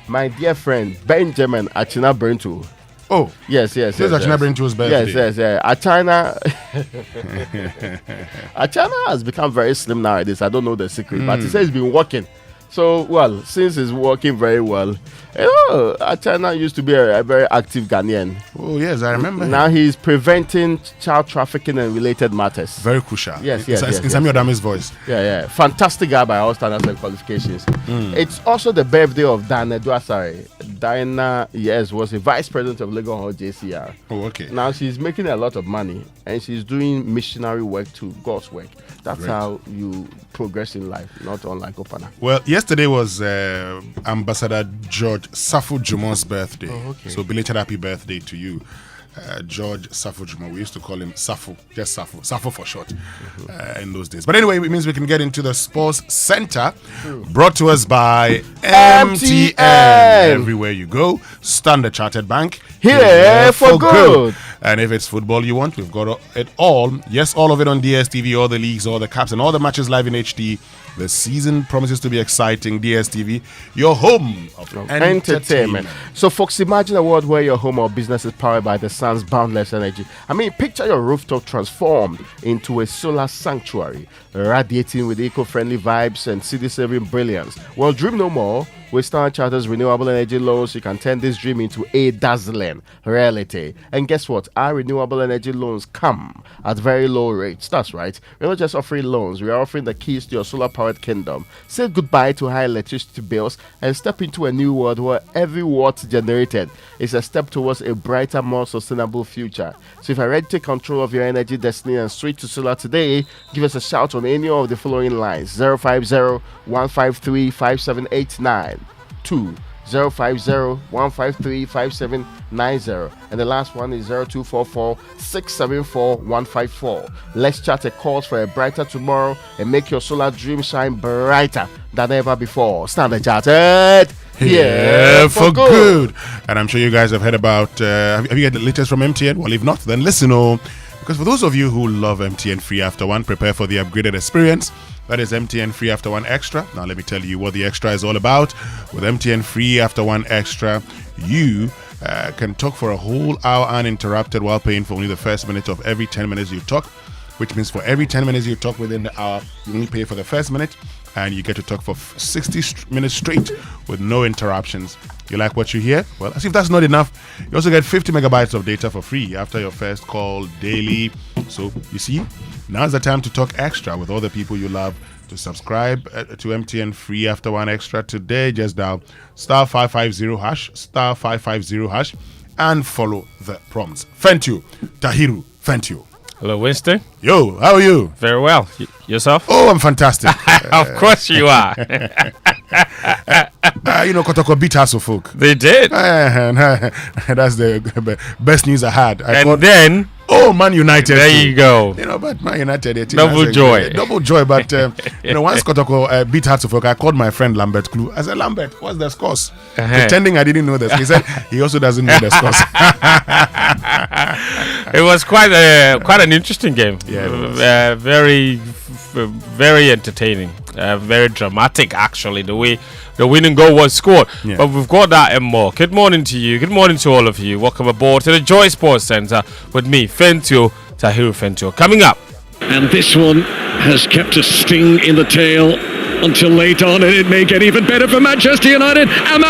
my dear friend Benjamin Achina Berntu. Oh. Yes. This is actually Brento's birthday. Yes. Achina. Achina has become very slim nowadays. I don't know the secret, but he says he's been working. So, well, since he's working very well, Achina used to be a very active Ghanaian. Oh, yes, I remember. Now he's preventing child trafficking and related matters. Very crucial. Yes. In Samuel Dami's voice. Yeah. Fantastic guy by all standards and qualifications. It's also the birthday of Diana Duasare. Diana, was a vice president of Lagos Hall JCR. Oh, okay. Now she's making a lot of money and she's doing missionary work too, God's work. That's how you progress in life, not unlike Opana. Well, yesterday was Ambassador George Safo Jumon's birthday. Oh, okay. So belated happy birthday to you. George Safo Jumon. We used to call him Safo, just Safo for short in those days. But anyway, it means we can get into the Sports Center, brought to us by MTN. Everywhere you go, Standard Chartered Bank. Here for good. And if it's football you want, we've got it all. Yes, all of it on DSTV, all the leagues, all the caps, and all the matches live in HD. The season promises to be exciting. DSTV, your home of entertainment. So, folks, imagine a world where your home or business is powered by the sun's boundless energy. I mean, picture your rooftop transformed into a solar sanctuary, radiating with eco-friendly vibes and city-saving brilliance. Well, dream no more. With Standard Chartered's renewable energy loans, you can turn this dream into a dazzling reality. And guess what? Our renewable energy loans come at very low rates. That's right. We're not just offering loans, we are offering the keys to your solar-powered kingdom. Say goodbye to high electricity bills and step into a new world where every watt generated is a step towards a brighter, more sustainable future. So if you're ready to take control of your energy destiny and switch to solar today, give us a shout on any of the following lines: 050-153-5789. 050-153-5790, and the last one is 0244-674-154. Let's chat a cause for a brighter tomorrow and make your solar dream shine brighter than ever before. Standard Chartered, here for good. And I'm sure you guys have heard about have you got the latest from MTN? Well, if not, then listen. Because for those of you who love MTN Free After One, prepare for the upgraded experience. That is MTN Free After One Extra. Now let me tell you what the extra is all about. With MTN Free After One Extra, you can talk for a whole hour uninterrupted while paying for only the first minute of every 10 minutes you talk, which means for every 10 minutes you talk within the hour, you only pay for the first minute, and you get to talk for 60 minutes straight with no interruptions. You like what you hear? Well, as if that's not enough, you also get 50 megabytes of data for free after your first call daily. So, you see, now's the time to talk extra with all the people you love. To subscribe to MTN Free After One Extra today, just dial *550#, and follow the prompts. Thank you, Tahiru. Thank you. Hello, Winston. Yo, how are you? Very well. Yourself? Oh, I'm fantastic. Of course you are. Kotoko beat Hassel folk. They did. That's the best news I had. Then... Oh, Man United. There you go. But Man United. Double joy. Double joy. But, once Kotoko beat Hassel folk, I called my friend Lambert Clue. I said, Lambert, what's the scores? Pretending I didn't know this. He said he also doesn't know the scores. It was quite an interesting game. Yeah, very, very entertaining. Very dramatic, actually, the way the winning goal was scored. Yeah. But we've got that and more. Good morning to you. Good morning to all of you. Welcome aboard to the Joy Sports Center with me, Fentio, Tahiru Fentio. Coming up. And this one has kept a sting in the tail until late on, and it may get even better for Manchester United. Ahmad!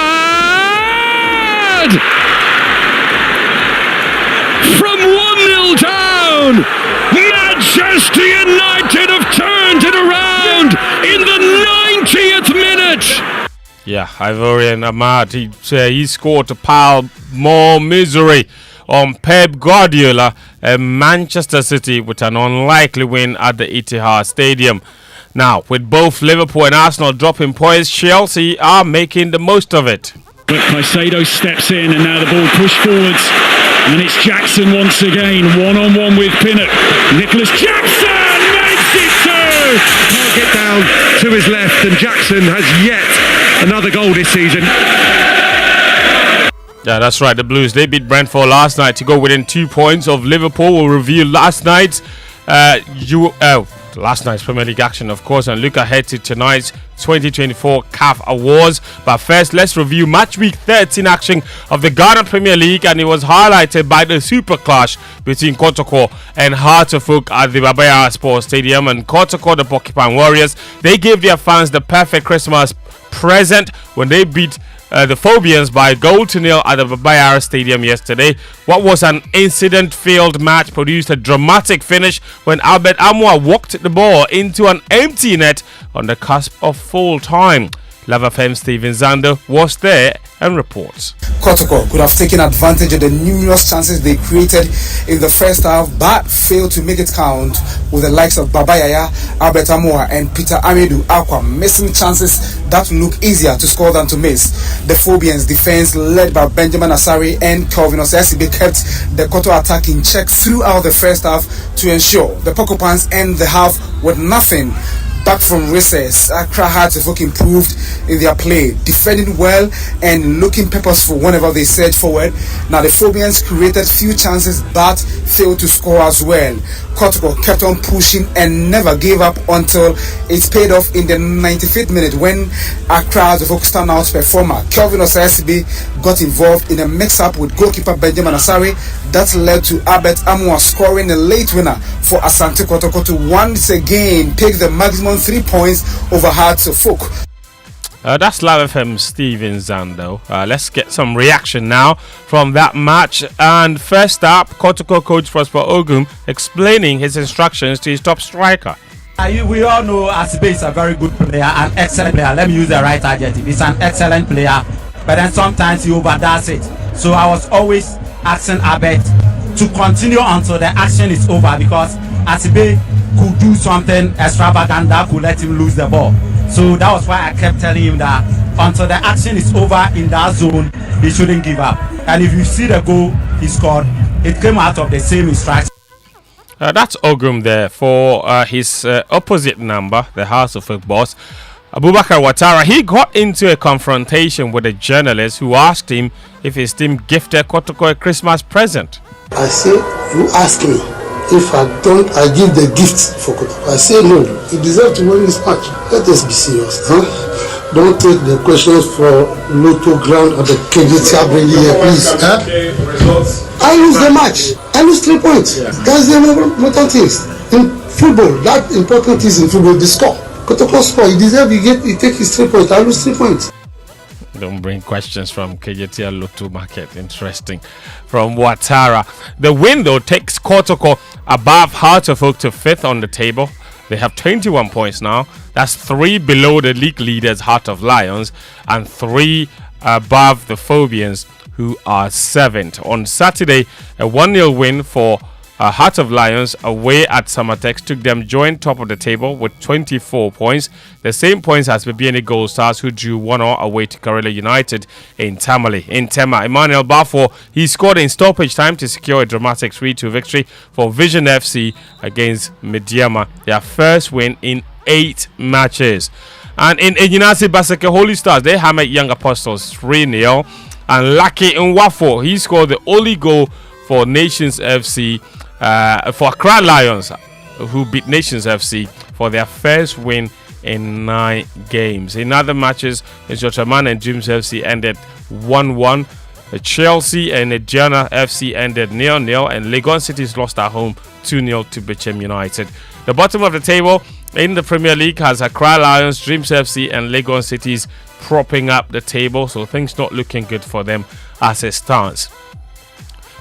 From 1-0 down, Manchester United have turned it around in the 90th minute. Yeah, Ivorian Ahmad, he scored to pile more misery on Pep Guardiola and Manchester City with an unlikely win at the Etihad Stadium. Now, with both Liverpool and Arsenal dropping points, Chelsea are making the most of it. But Caicedo steps in, and now the ball pushed forwards, and it's Jackson once again, one-on-one with Pinnock. Nicholas Jackson makes it two! Target down to his left, and Jackson has yet another goal this season. Yeah, that's right. The Blues, they beat Brentford last night to go within 2 points of Liverpool. We'll review last night's last night's Premier League action, of course, and look ahead to tonight's 2024 CAF Awards. But first, let's review match week 13 action of the Ghana Premier League, and it was highlighted by the super clash between Kotoko and Heart of Oak at the Babaya Sports Stadium. And Kotoko, the Porcupine Warriors, they gave their fans the perfect Christmas present when they beat the Phobians by 0-0 at the Babaya Stadium yesterday. What was an incident-filled match produced a dramatic finish when Albert Amwa walked the ball into an empty net on the cusp of full time. Lava FM Steven Zander was there and reports. Kotoko could have taken advantage of the numerous chances they created in the first half, but failed to make it count, with the likes of Baba Yaya, Albert Amoa and Peter Amidu Aqua missing chances that look easier to score than to miss. The Phobians defense, led by Benjamin Asari and Kelvin Osesibe, kept the Koto attack in check throughout the first half to ensure the Porcupines end the half with nothing. Back from recess, Accra Hearts of Oak improved in their play, defending well and looking purposeful whenever they surged forward. Now the Phobians created few chances but failed to score as well. Kotoko kept on pushing and never gave up until it paid off in the 95th minute when Accra of Oak standout performer Kelvin Osasibe got involved in a mix-up with goalkeeper Benjamin Asari that led to Albert Amwa scoring a late winner for Asante Kotoko to once again take the maximum 3 points over Hearts of Oak. That's Live FM Steven Zando. Let's get some reaction now from that match. And first up, Kotoko coach Prosper Ogum explaining his instructions to his top striker. We all know Asibe is a very good player, an excellent player. Let me use the right adjective. He's an excellent player, but then sometimes he overdoes it. So I was always asking Abed to continue until the action is over, because Asibe could do something extravagant that could let him lose the ball. So that was why I kept telling him that until the action is over in that zone, he shouldn't give up. And if you see the goal he scored, it came out of the same instruction. That's Ogum there for his opposite number, the House of Folk boss, Abubakar Ouattara. He got into a confrontation with a journalist who asked him if his team gifted Kotoko a Christmas present. I say, you ask me if I give the gift for Kotoko. I say no, he deserves to win this match. Let us be serious, huh? Don't take the questions for Lotto ground or the KGT bringing here, please. Huh? I lose the match. I lose 3 points. That's the important things. In football, that important things in football, the score. Kotoko score, he deserves, he take his 3 points. I lose 3 points. Don't bring questions from KJT Lotto Market. Interesting. From Ouattara. The win, though, takes Kotoko above Heart of Oak to 5th on the table. They have 21 points now. That's 3 below the league leaders, Heart of Lions, and 3 above the Phobians, who are 7th. On Saturday, a 1-0 win for Heart of Lions away at Samatex took them joint top of the table with 24 points. The same points as BBNA Gold Stars, who drew 1-0 away to Karela United in Tamale. In Tema, Emmanuel Bafo, he scored in stoppage time to secure a dramatic 3-2 victory for Vision FC against Mediama, their first win in 8 matches. And in Enyinasi Baseke Holy Stars, they hammered Young Apostles 3-0. And Lucky Nwafo, he scored the only goal for Nations FC, for Accra Lions, who beat Nations FC for their first win in 9 games. In other matches, Jotaman and Dreams FC ended 1-1. Chelsea and Ediana FC ended 0-0, and Legon Cities lost at home 2-0 to Bechem United. The bottom of the table in the Premier League has Accra Lions, Dreams FC and Legon Cities propping up the table, so things not looking good for them as it stands.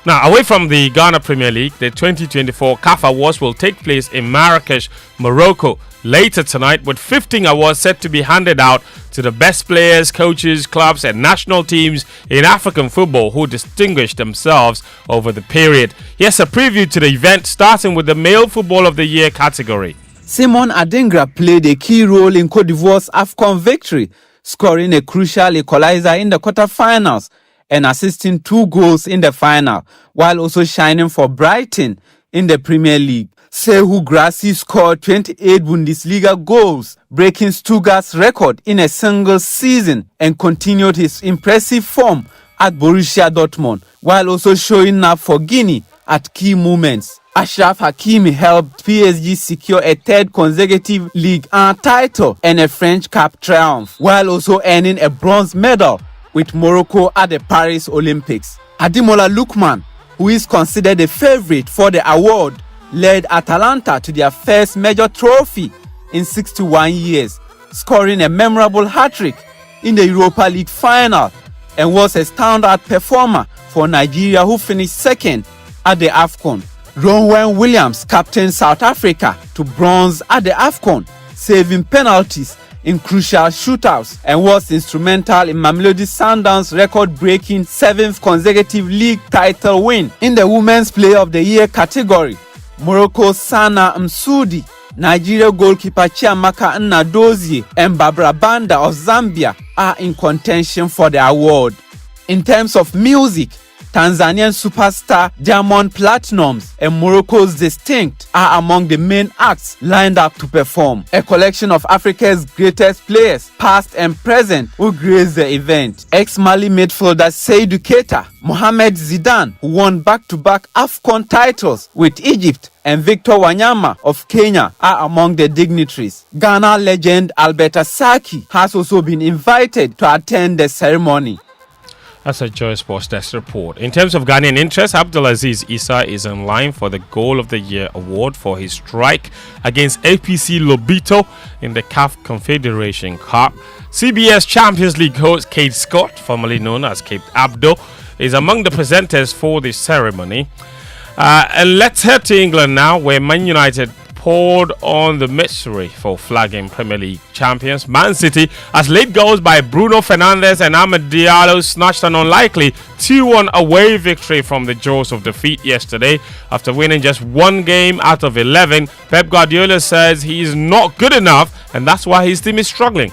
Now, away from the Ghana Premier League, the 2024 CAF Awards will take place in Marrakesh, Morocco later tonight, with 15 awards set to be handed out to the best players, coaches, clubs and national teams in African football who distinguished themselves over the period. Here's a preview to the event, starting with the Male Football of the Year category. Simon Adingra played a key role in Côte d'Ivoire's AFCON victory, scoring a crucial equalizer in the quarterfinals and assisting 2 goals in the final, while also shining for Brighton in the Premier League. Sehu Grassi scored 28 Bundesliga goals, breaking Stuttgart's record in a single season, and continued his impressive form at Borussia Dortmund, while also showing up for Guinea at key moments. Ashraf Hakimi helped PSG secure a third consecutive Ligue 1 title and a French Cup triumph, while also earning a bronze medal with Morocco at the Paris Olympics. Ademola Lookman, who is considered a favorite for the award, led Atalanta to their first major trophy in 61 years, scoring a memorable hat-trick in the Europa League final, and was a standout performer for Nigeria, who finished second at the AFCON. Ronwen Williams captained South Africa to bronze at the AFCON, saving penalties in crucial shootouts, and was instrumental in Mamelodi Sundowns' record-breaking 7th consecutive league title win. In the Women's Player of the Year category, Morocco's Sana Msudi, Nigeria goalkeeper Chiamaka Nnadozie, and Barbara Banda of Zambia are in contention for the award. In terms of music, Tanzanian superstar Diamond Platnumz and Morocco's Distinct are among the main acts lined up to perform. A collection of Africa's greatest players, past and present, will grace the event. Ex-Mali midfielder Seydou Keita, Mohamed Zidane, who won back-to-back AFCON titles with Egypt, and Victor Wanyama of Kenya are among the dignitaries. Ghana legend Alberta Saki has also been invited to attend the ceremony. That's a Joy Sports Desk report. In terms of Ghanaian interest, Abdulaziz Issa is in line for the Goal of the Year award for his strike against APC Lobito in the CAF Confederation Cup. CBS Champions League host Kate Scott, formerly known as Cape Abdo, is among the presenters for the ceremony. And let's head to England now, where Man United poured on the misery for flagging Premier League champions. Man City, as late goals by Bruno Fernandes and Amad Diallo, snatched an unlikely 2-1 away victory from the jaws of defeat yesterday. After winning just one game out of 11, Pep Guardiola says he is not good enough, and that's why his team is struggling.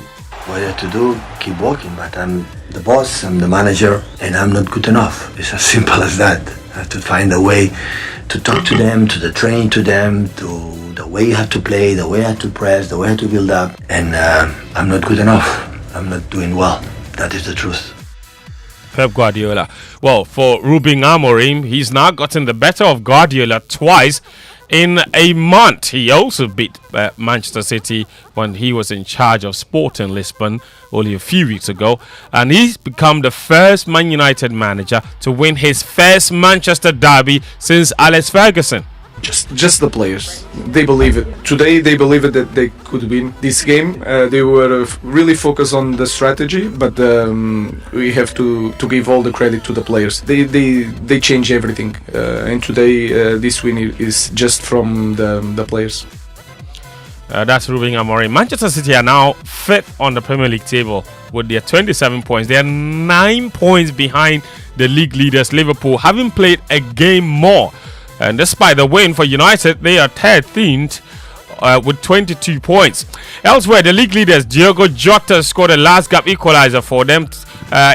What I have to do, keep working, but I'm the boss, I'm the manager, and I'm not good enough. It's as simple as that. I have to find a way to talk to them, to train to them, to the way you have to play, the way I have to press, the way I have to build up, and I'm not good enough. I'm not doing well. That is the truth. Pep Guardiola. Well, for Ruben Amorim, he's now gotten the better of Guardiola twice in a month. He also beat Manchester City when he was in charge of Sporting Lisbon only a few weeks ago, and he's become the first Man United manager to win his first Manchester derby since Alex Ferguson. Just the players. They believe it. Today they believe it that they could win this game. They were really focused on the strategy, but we have to give all the credit to the players. They change everything, and today this win is just from the players. That's Ruben Amorim. Manchester City are now 5th on the Premier League table with their 27 points. They are 9 points behind the league leaders Liverpool, having played a game more. And despite the win for United, they are 13th with 22 points. Elsewhere, the league leaders Diogo Jota scored a last gap equalizer for them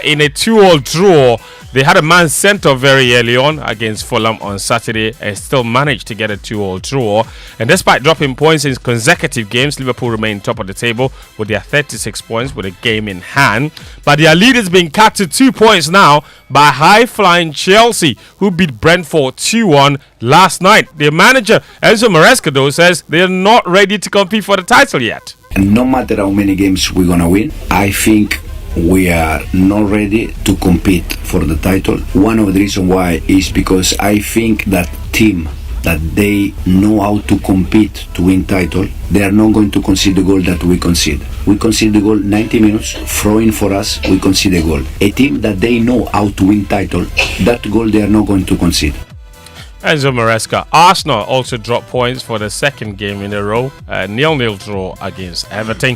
in a 2-2 draw. They had a man sent off very early on against Fulham on Saturday and still managed to get a 2-2 draw. And despite dropping points in consecutive games, Liverpool remain top of the table with their 36 points with a game in hand. But their lead is being cut to 2 points now by high-flying Chelsea, who beat Brentford 2-1 last night. Their manager, Enzo Maresca, though, says they are not ready to compete for the title yet. No matter how many games we're going to win, I think we are not ready to compete for the title. One of the reasons why is because I think that team that they know how to compete to win title, they are not going to concede the goal that we concede. We concede the goal 90 minutes, throwing for us, we concede a goal. A team that they know how to win title, that goal they are not going to concede. Enzo Maresca. Arsenal also dropped points for the second game in a row, a 0-0 draw against Everton.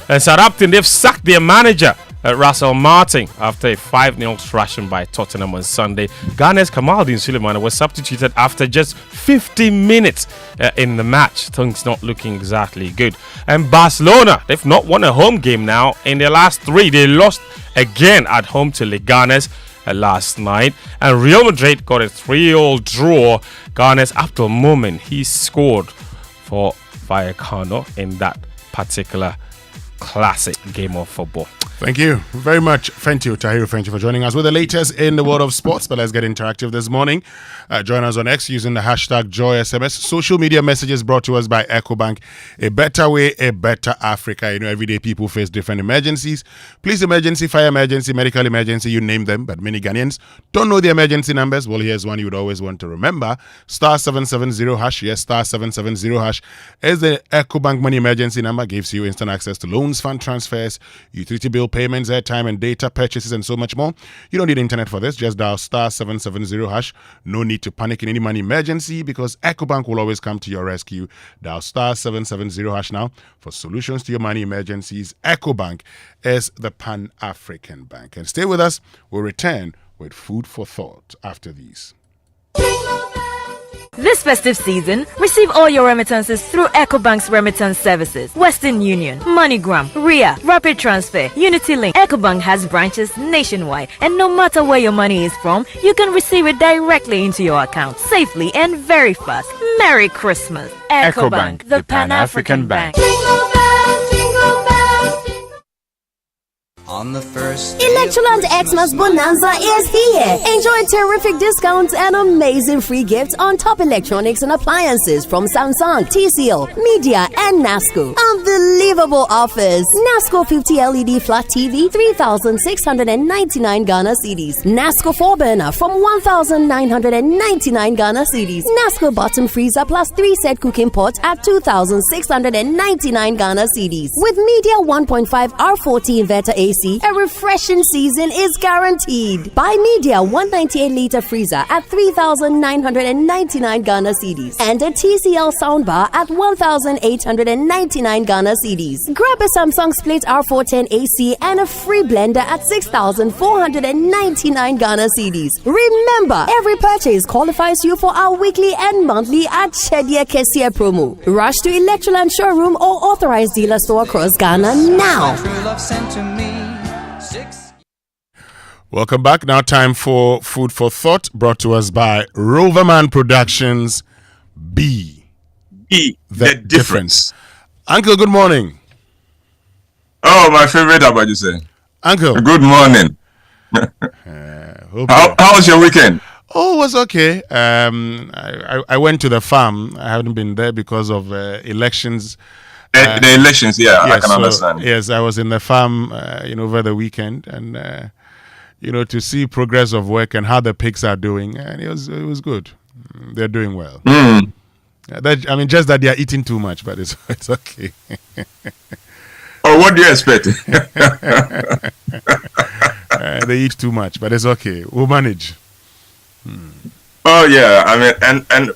And Southampton, they've sacked their manager, Russell Martin, after a 5-0 thrashing by Tottenham on Sunday. Ghana's Kamaldeen Suleiman was substituted after just 50 minutes in the match. Things not looking exactly good. And Barcelona, they've not won a home game now in their last 3. They lost again at home to Leganes last night. And Real Madrid got a 3-3 draw. Ghana's Abdul Mumin, he scored for Vallecano in that particular classic game of football. Thank you very much. Thank you, Tahiru. Thank you for joining us with the latest in the world of sports. But let's get interactive this morning. Join us on X using the hashtag JoySMS. Social media messages brought to us by EcoBank. A better way, a better Africa. You know, everyday people face different emergencies. Police emergency, fire emergency, medical emergency, you name them. But many Ghanaians don't know the emergency numbers. Well, here's one you would always want to remember. *770#. Yes, *770# is the EcoBank money emergency number. Gives you instant access to loans, fund transfers, utility bill payments, airtime and data purchases, and so much more. You don't need internet for this. Just dial *770#. No need to panic in any money emergency because EcoBank will always come to your rescue. Dial *770# now for solutions to your money emergencies. EcoBank is the Pan-African bank. And stay with us. We'll return with food for thought after these. This festive season, receive all your remittances through EcoBank's remittance services. Western Union, MoneyGram, RIA, Rapid Transfer, UnityLink. EcoBank has branches nationwide, and no matter where your money is from, you can receive it directly into your account, safely and very fast. Merry Christmas. EcoBank, the Pan-African Bank. On the first Electroland Xmas Bonanza is here. Enjoy terrific discounts and amazing free gifts on top electronics and appliances from Samsung, TCL, Media, and NASCO. Unbelievable offers. NASCO 50 LED flat TV, 3,699 Ghana cedis. NASCO 4-burner from 1,999 Ghana cedis. NASCO bottom freezer plus 3-set cooking pot at 2,699 Ghana cedis. With Media 1.5 R40 inverter AC, a refreshing season is guaranteed. Buy Media 198-liter freezer at 3,999 Ghana cedis and a TCL soundbar at 1,899 Ghana cedis. Grab a Samsung Split R410 AC and a free blender at 6,499 Ghana cedis. Remember, every purchase qualifies you for our weekly and monthly at Chedia Kesia promo. Rush to Electroland showroom or authorized dealer store across Ghana now. Welcome back. Now time for Food for Thought, brought to us by Roverman Productions. B. The difference. Uncle, good morning. Oh, my favorite, how about you say? Uncle. Good morning. How was your weekend? Oh, it was okay. I went to the farm. I haven't been there because of elections. The elections, yeah, I can understand. Yes, I was in the farm, over the weekend, and to see progress of work and how the pigs are doing, and it was good. They're doing well. Just that they are eating too much, but it's okay. Oh, what do you expect? They eat too much, but it's okay. We'll manage. Oh yeah,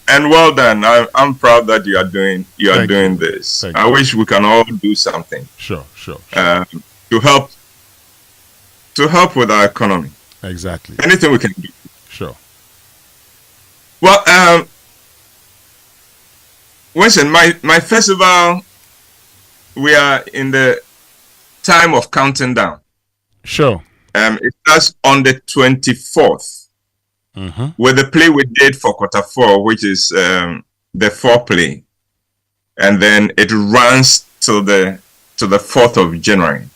and well done. I'm proud that you are doing this. I wish we can all do something. Sure. To help with our economy. Exactly. Anything we can do. Sure. Well, listen, my festival, we are in the time of counting down. Sure. It starts on the 24th. With the play we did for Q4, which is the foreplay, and then it runs to the 4th of January.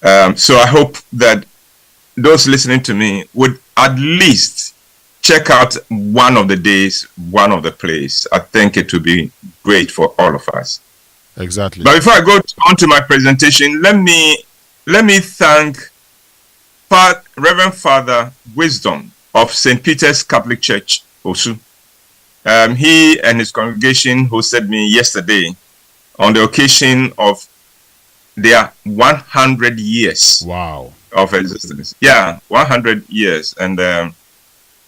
So I hope that those listening to me would at least check out one of the days, one of the plays. I think it would be great for all of us. Exactly. But before I go on to my presentation, let me thank Reverend Father Wisdom of St. Peter's Catholic Church, Osu. He and his congregation hosted me yesterday on the occasion of their 100 years of existence. Yeah, 100 years. And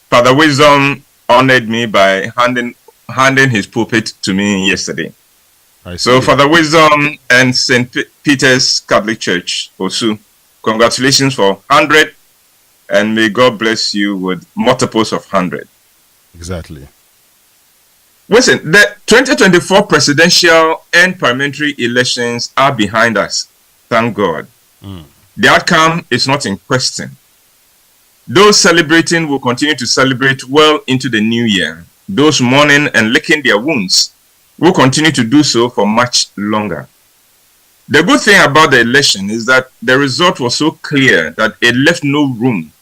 Father Wisdom honored me by handing his pulpit to me yesterday. So Father Wisdom and St. Peter's Catholic Church, Osu, congratulations for 100, and may God bless you with multiples of 100. Exactly. Listen, the 2024 presidential and parliamentary elections are behind us. Thank God. The outcome is not in question. Those celebrating will continue to celebrate well into the new year. Those mourning and licking their wounds will continue to do so for much longer. The good thing about the election is that the result was so clear that it left no room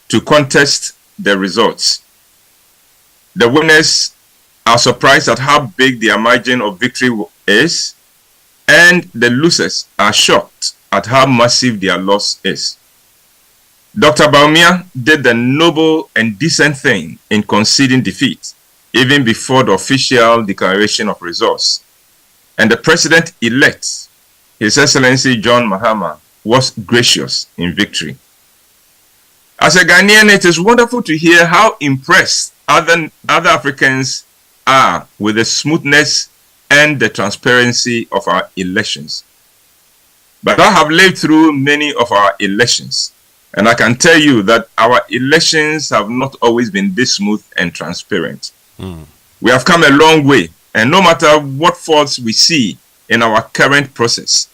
to contest the results. The winners are surprised at how big their margin of victory is, and the losers are shocked at how massive their loss is. Dr. Baumia did the noble and decent thing in conceding defeat, even before the official declaration of results. And the president-elect, His Excellency John Mahama, was gracious in victory. As a Ghanaian, it is wonderful to hear how impressed other Africans are with the smoothness and the transparency of our elections. But I have lived through many of our elections, and I can tell you that our elections have not always been this smooth and transparent. We have come a long way, and no matter what faults we see in our current process,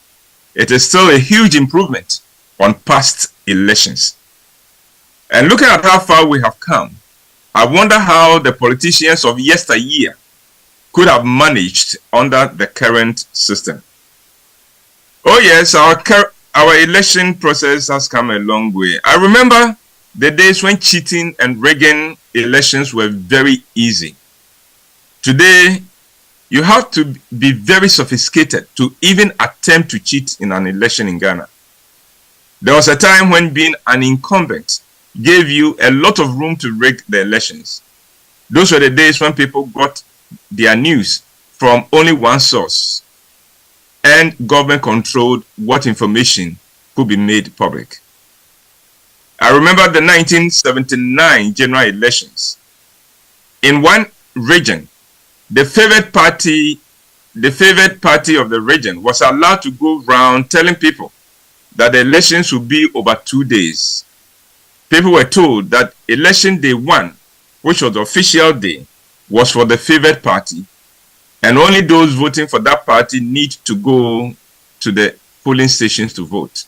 it is still a huge improvement on past elections. And looking at how far we have come, I wonder how the politicians of yesteryear could have managed under the current system. Oh yes, our election process has come a long way. I remember the days when cheating and rigging elections were very easy. Today, you have to be very sophisticated to even attempt to cheat in an election in Ghana. There was a time when being an incumbent gave you a lot of room to rig the elections. Those were the days when people got their news from only one source, and government controlled what information could be made public. I remember the 1979 general elections. In one region, the favored party of the region was allowed to go round telling people that the elections would be over 2 days. People were told that election day 1, which was the official day, was for the favored party, and only those voting for that party need to go to the polling stations to vote.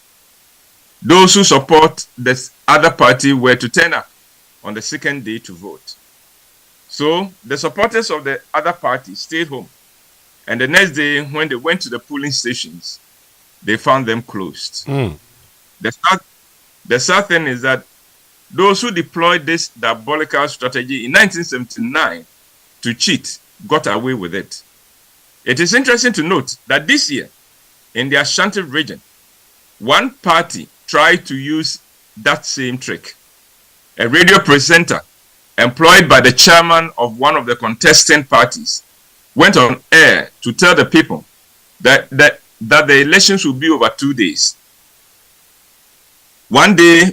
Those who support the other party were to turn up on the second day to vote. So the supporters of the other party stayed home, and the next day when they went to the polling stations, they found them closed. The sad thing is that those who deployed this diabolical strategy in 1979 to cheat got away with it. It is interesting to note that this year, in the Ashanti region, one party tried to use that same trick. A radio presenter employed by the chairman of one of the contesting parties went on air to tell the people that the elections will be over 2 days. 1 day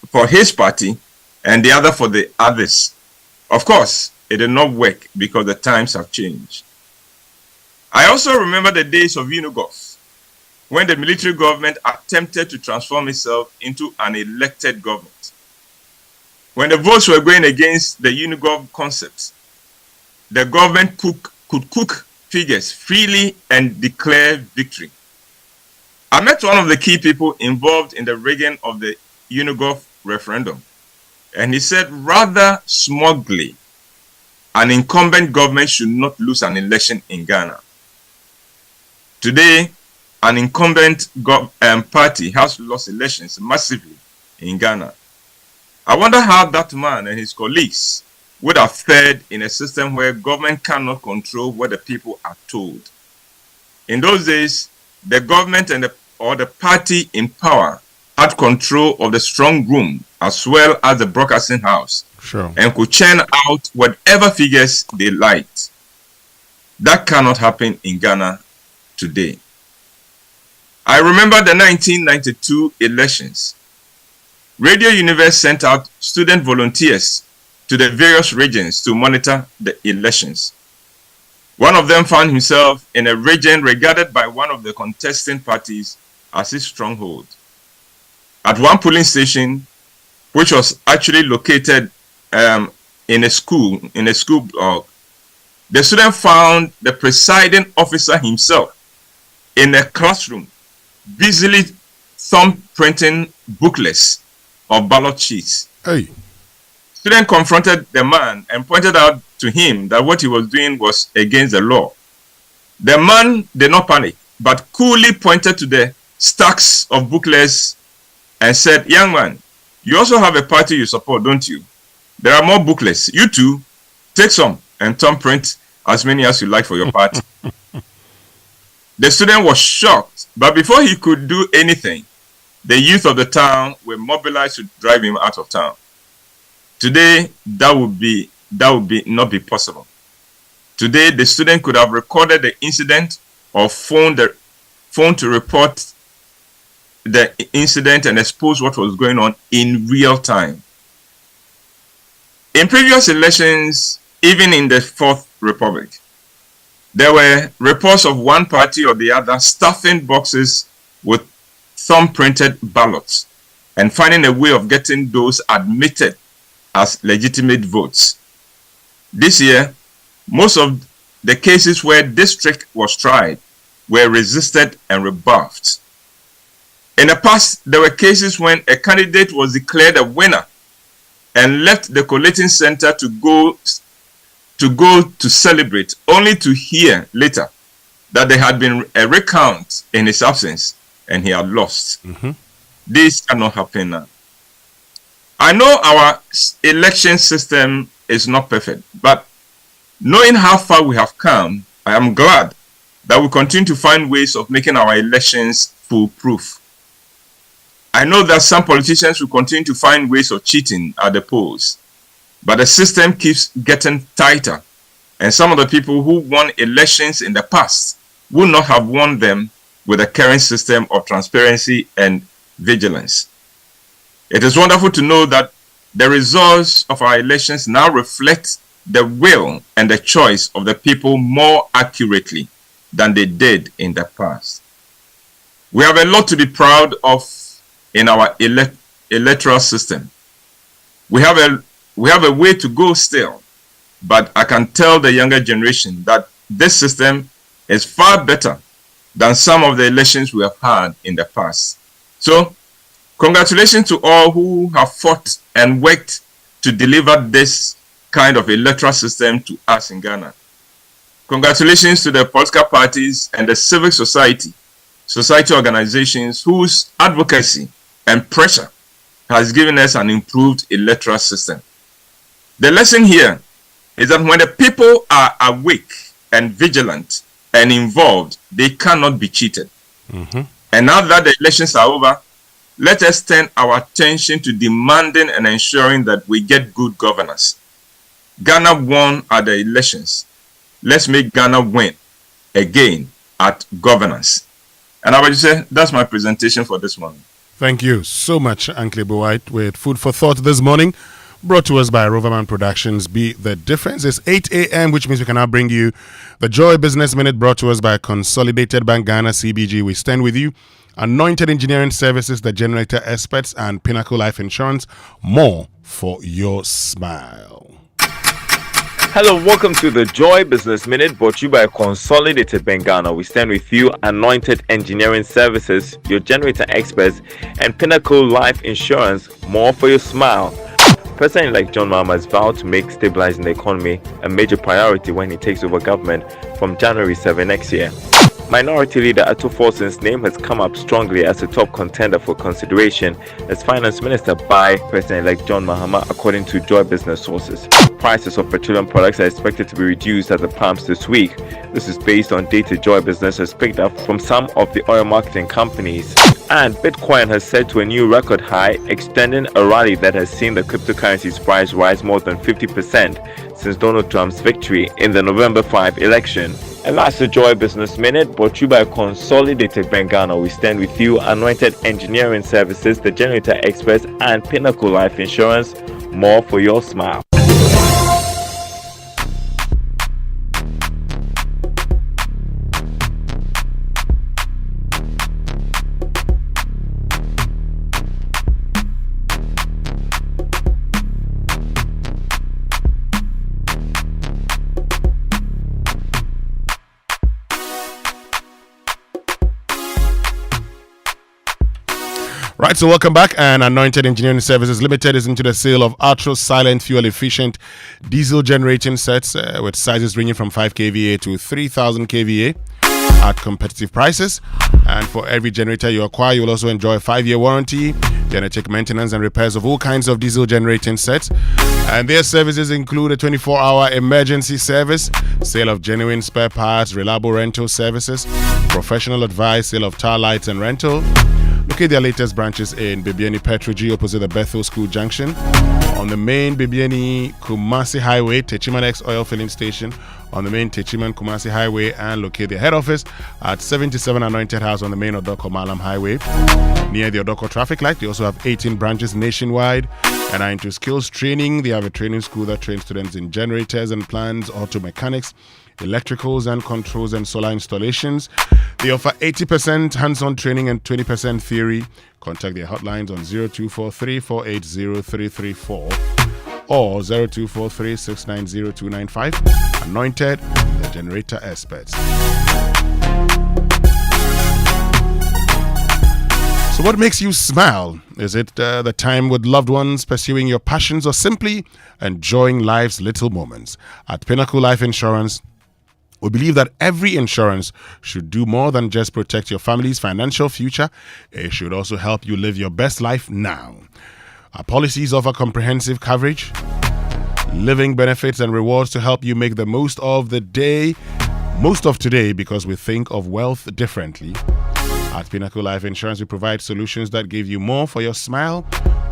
for his party and the other for the others. Of course, it did not work because the times have changed. I also remember the days of UNIGOV, when the military government attempted to transform itself into an elected government. When the votes were going against the UNIGOV concept, the government could cook figures freely and declare victory. I met one of the key people involved in the rigging of the UNIGOV referendum, and he said rather smugly, an incumbent government should not lose an election in Ghana. Today, an incumbent party has lost elections massively in Ghana. I wonder how that man and his colleagues would have fared in a system where government cannot control what the people are told. In those days, the government or the party in power had control of the strong room as well as the broadcasting house, and could churn out whatever figures they liked. That cannot happen in Ghana today. I remember the 1992 elections. Radio Universe sent out student volunteers to the various regions to monitor the elections. One of them found himself in a region regarded by one of the contesting parties as his stronghold. At one polling station, which was actually located in a school block, the student found the presiding officer himself in a classroom, busily thumbprinting booklets of ballot sheets. Student confronted the man and pointed out to him that what he was doing was against the law. The man did not panic but coolly pointed to the stacks of booklets and said, "Young man, you also have a party you support, don't you? There are more booklets. You too, take some and thumb print as many as you like for your party." The student was shocked, but before he could do anything, the youth of the town were mobilized to drive him out of town. Today, that would not be possible. Today, the student could have recorded the incident or phoned to report the incident and expose what was going on in real time. In previous elections, even in the Fourth Republic, there were reports of one party or the other stuffing boxes with thumb-printed ballots and finding a way of getting those admitted as legitimate votes. This year, most of the cases where this trick was tried were resisted and rebuffed. In the past, there were cases when a candidate was declared a winner and left the collating center to go to celebrate, only to hear later that there had been a recount in his absence and he had lost. This cannot happen now. I know our election system is not perfect, but knowing how far we have come, I am glad that we continue to find ways of making our elections foolproof. I know that some politicians will continue to find ways of cheating at the polls, but the system keeps getting tighter, and some of the people who won elections in the past would not have won them with the current system of transparency and vigilance. It is wonderful to know that the results of our elections now reflect the will and the choice of the people more accurately than they did in the past. We have a lot to be proud of in our electoral system. We have a way to go still, but I can tell the younger generation that this system is far better than some of the elections we have had in the past. So, congratulations to all who have fought and worked to deliver this kind of electoral system to us in Ghana. Congratulations to the political parties and the civic society organizations whose advocacy and pressure has given us an improved electoral system. The lesson here is that when the people are awake and vigilant and involved, they cannot be cheated. And now that the elections are over, let us turn our attention to demanding and ensuring that we get good governance. Ghana won at the elections. Let's make Ghana win again at governance. And I would say that's my presentation for this morning. Thank you so much, Uncle White, with food for thought this morning. Brought to us by Roverman Productions. Be the difference. It's 8 a.m., which means we can now bring you the Joy Business Minute, brought to us by Consolidated Bank Ghana CBG. We stand with you. Anointed Engineering Services, the Generator Experts, and Pinnacle Life Insurance. More for your smile. Hello, welcome to the Joy Business Minute, brought to you by Consolidated Bank Ghana. We stand with you, Anointed Engineering Services, your Generator Experts, and Pinnacle Life Insurance. More for your smile. President-elect John Mahama has vowed to make stabilizing the economy a major priority when he takes over government from January 7 next year. Minority leader Ato Forson's name has come up strongly as a top contender for consideration as finance minister by President-elect John Mahama, according to Joy Business sources. Prices of petroleum products are expected to be reduced at the pumps this week. This is based on data Joy Business has picked up from some of the oil marketing companies. And Bitcoin has set to a new record high, extending a rally that has seen the cryptocurrency's price rise more than 50% since Donald Trump's victory in the November 5 election. And that's the Joy Business Minute, brought to you by Consolidated Bank Ghana. We stand with you, Anointed Engineering Services, the Generator Experts, and Pinnacle Life Insurance. More for your smile. Right, so welcome back. And Anointed Engineering Services Limited is into the sale of ultra silent fuel efficient diesel generating sets with sizes ranging from 5 kVA to 3000 kVA. at competitive prices. And for every generator you acquire, you will also enjoy a 5-year warranty, genetic maintenance and repairs of all kinds of diesel generating sets. And their services include a 24-hour emergency service, sale of genuine spare parts, reliable rental services, professional advice, sale of tar lights and rental. Locate their latest branches in Bibiani Petroji opposite the Bethel School Junction, on the main Bibiani Kumasi Highway, Techiman X Oil Filling Station, on the main Techiman Kumasi Highway, and locate their head office at 77 Anointed House on the main Odoko Malam Highway, near the Odoko traffic light. They also have 18 branches nationwide and are into skills training. They have a training school that trains students in generators and plants, auto mechanics, electricals and controls, and solar installations. They offer 80% hands-on training and 20% theory. Contact their hotlines on 0243 480 334 or 0243 690 295. Anointed, the generator experts. So what makes you smile? Is it the time with loved ones, pursuing your passions, or simply enjoying life's little moments? At Pinnacle Life Insurance, we believe that every insurance should do more than just protect your family's financial future. It should also help you live your best life now. Our policies offer comprehensive coverage, living benefits and rewards to help you make the most of today, because we think of wealth differently. At Pinnacle Life Insurance, we provide solutions that give you more for your smile,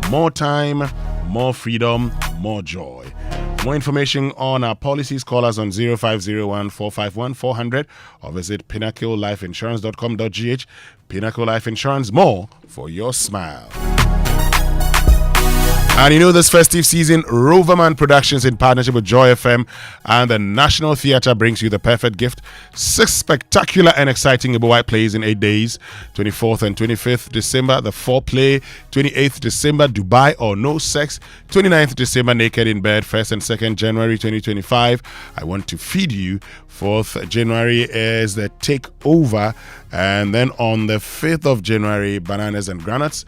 more time, more freedom, more joy. For more information on our policies, call us on 0501 451 400 or visit pinnaclelifeinsurance.com.gh. Pinnacle Life Insurance, more for your smile. And you know, this festive season, Roverman Productions, in partnership with Joy FM and the National Theatre, brings you the perfect gift. 6 spectacular and exciting Ibowa plays in 8 days. 24th and 25th December, the 4-play. 28th December, Dubai or No Sex. 29th December, Naked in Bed. 1st and 2nd January 2025, I Want to Feed You. 4th January is the Takeover. And then on the 5th of January, Bananas and Granuts.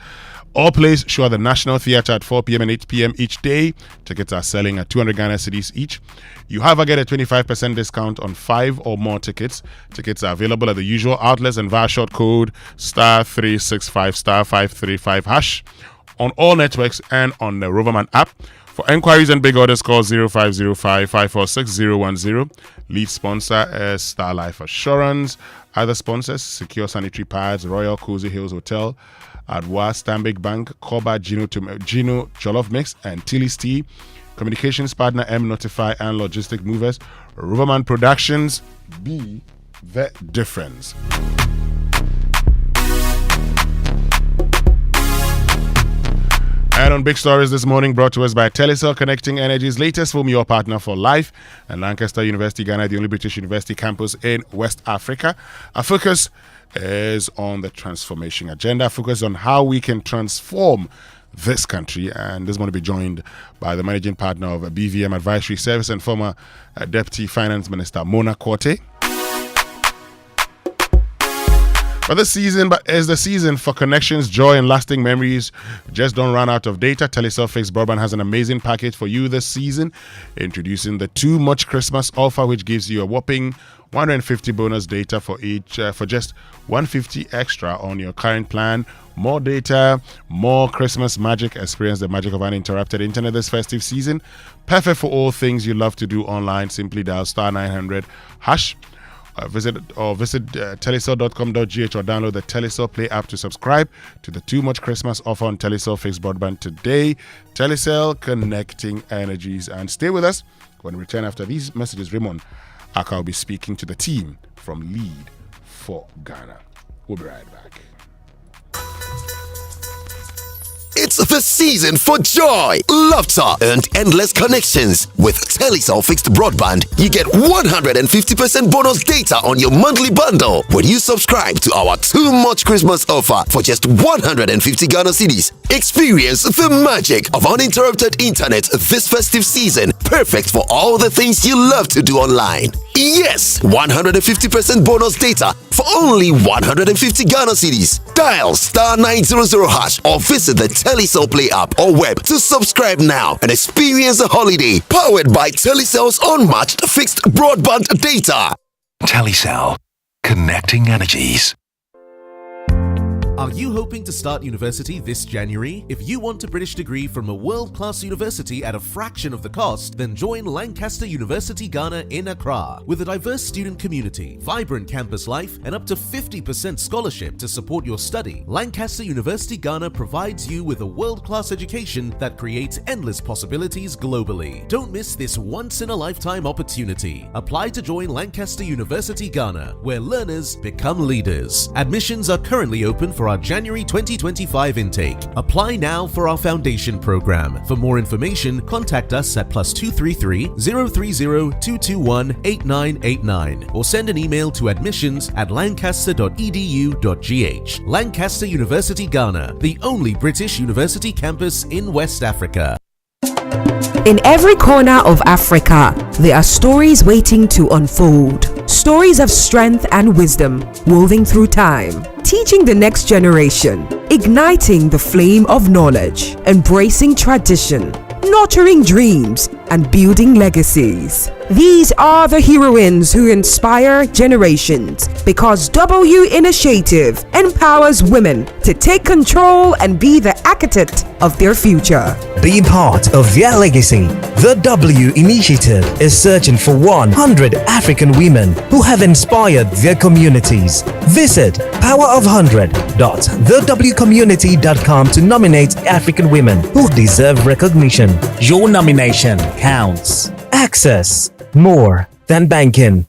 All plays show at the National Theatre at 4 p.m. and 8 p.m. each day. Tickets are selling at 200 Ghana cedis each. You however get a 25% discount on 5 or more tickets. Tickets are available at the usual outlets and via short code *365 *535# on all networks and on the Roverman app. For enquiries and big orders, call 0505 546 010. Lead sponsor is Star Life Assurance. Other sponsors: Secure Sanitary Pads, Royal Cozy Hills Hotel, Adwa, Stanbic Bank, Koba, Gino Jollof Mix, and Tilly's Tea. Communications partner M Notify and Logistic Movers. Roverman Productions, be the difference. And on Big Stories this morning, brought to us by Telecel, connecting Energy's latest film, Your Partner for Life, and Lancaster University, Ghana, the only British university campus in West Africa. Our focus is on the transformation agenda, focus on how we can transform this country. And this is going to be joined by the managing partner of BVM Advisory Service and former Deputy Finance Minister, Mona Quartey. But this season is the season for connections, joy, and lasting memories. Just don't run out of data. Telecel Fixed Broadband has an amazing package for you this season, introducing the Too Much Christmas offer, which gives you a whopping 150 bonus data for each for just 150 extra on your current plan. More data, more Christmas magic. Experience the magic of uninterrupted internet this festive season. Perfect for all things you love to do online. Simply dial *900#. Visit telecel.com.gh or download the Telecel Play app to subscribe to the Too Much Christmas offer on Telecel Fixed Broadband today. Telecel, connecting energies. And stay with us. When we return after these messages, Raymond Aka will be speaking to the team from Lead for Ghana. We'll be right back. It's the season for joy, laughter, and endless connections. With Telecel Fixed Broadband, you get 150% bonus data on your monthly bundle when you subscribe to our Too Much Christmas offer for just 150 Ghana cedis. Experience the magic of uninterrupted internet this festive season, perfect for all the things you love to do online. Yes, 150% bonus data for only 150 Ghana cedis. Dial *900# or visit the Telecel Play app or web to subscribe now and experience a holiday powered by Telecel's unmatched fixed broadband data. Telecel, Connecting energies. Are you hoping to start university this January? If you want a British degree from a world-class university at a fraction of the cost, then join Lancaster University Ghana in Accra. With a diverse student community, vibrant campus life, and up to 50% scholarship to support your study, Lancaster University Ghana provides you with a world-class education that creates endless possibilities globally. Don't miss this once-in-a-lifetime opportunity. Apply to join Lancaster University Ghana, where learners become leaders. Admissions are currently open for our January 2025 intake. Apply now for our foundation program. For more information, contact us at +233 030 221 8989 or send an email to admissions@lancaster.edu.gh. Lancaster University Ghana, the only British university campus in West Africa. In every corner of Africa, there are stories waiting to unfold. Stories of strength and wisdom woven through time, teaching the next generation, igniting the flame of knowledge, embracing tradition, nurturing dreams, and building legacies. These are the heroines who inspire generations, because W Initiative empowers women to take control and be the architect of their future. Be part of their legacy. The W Initiative is searching for 100 African women who have inspired their communities. Visit powerofhundred.thewcommunity.com to nominate African women who deserve recognition. Your nomination counts. Access more than banking.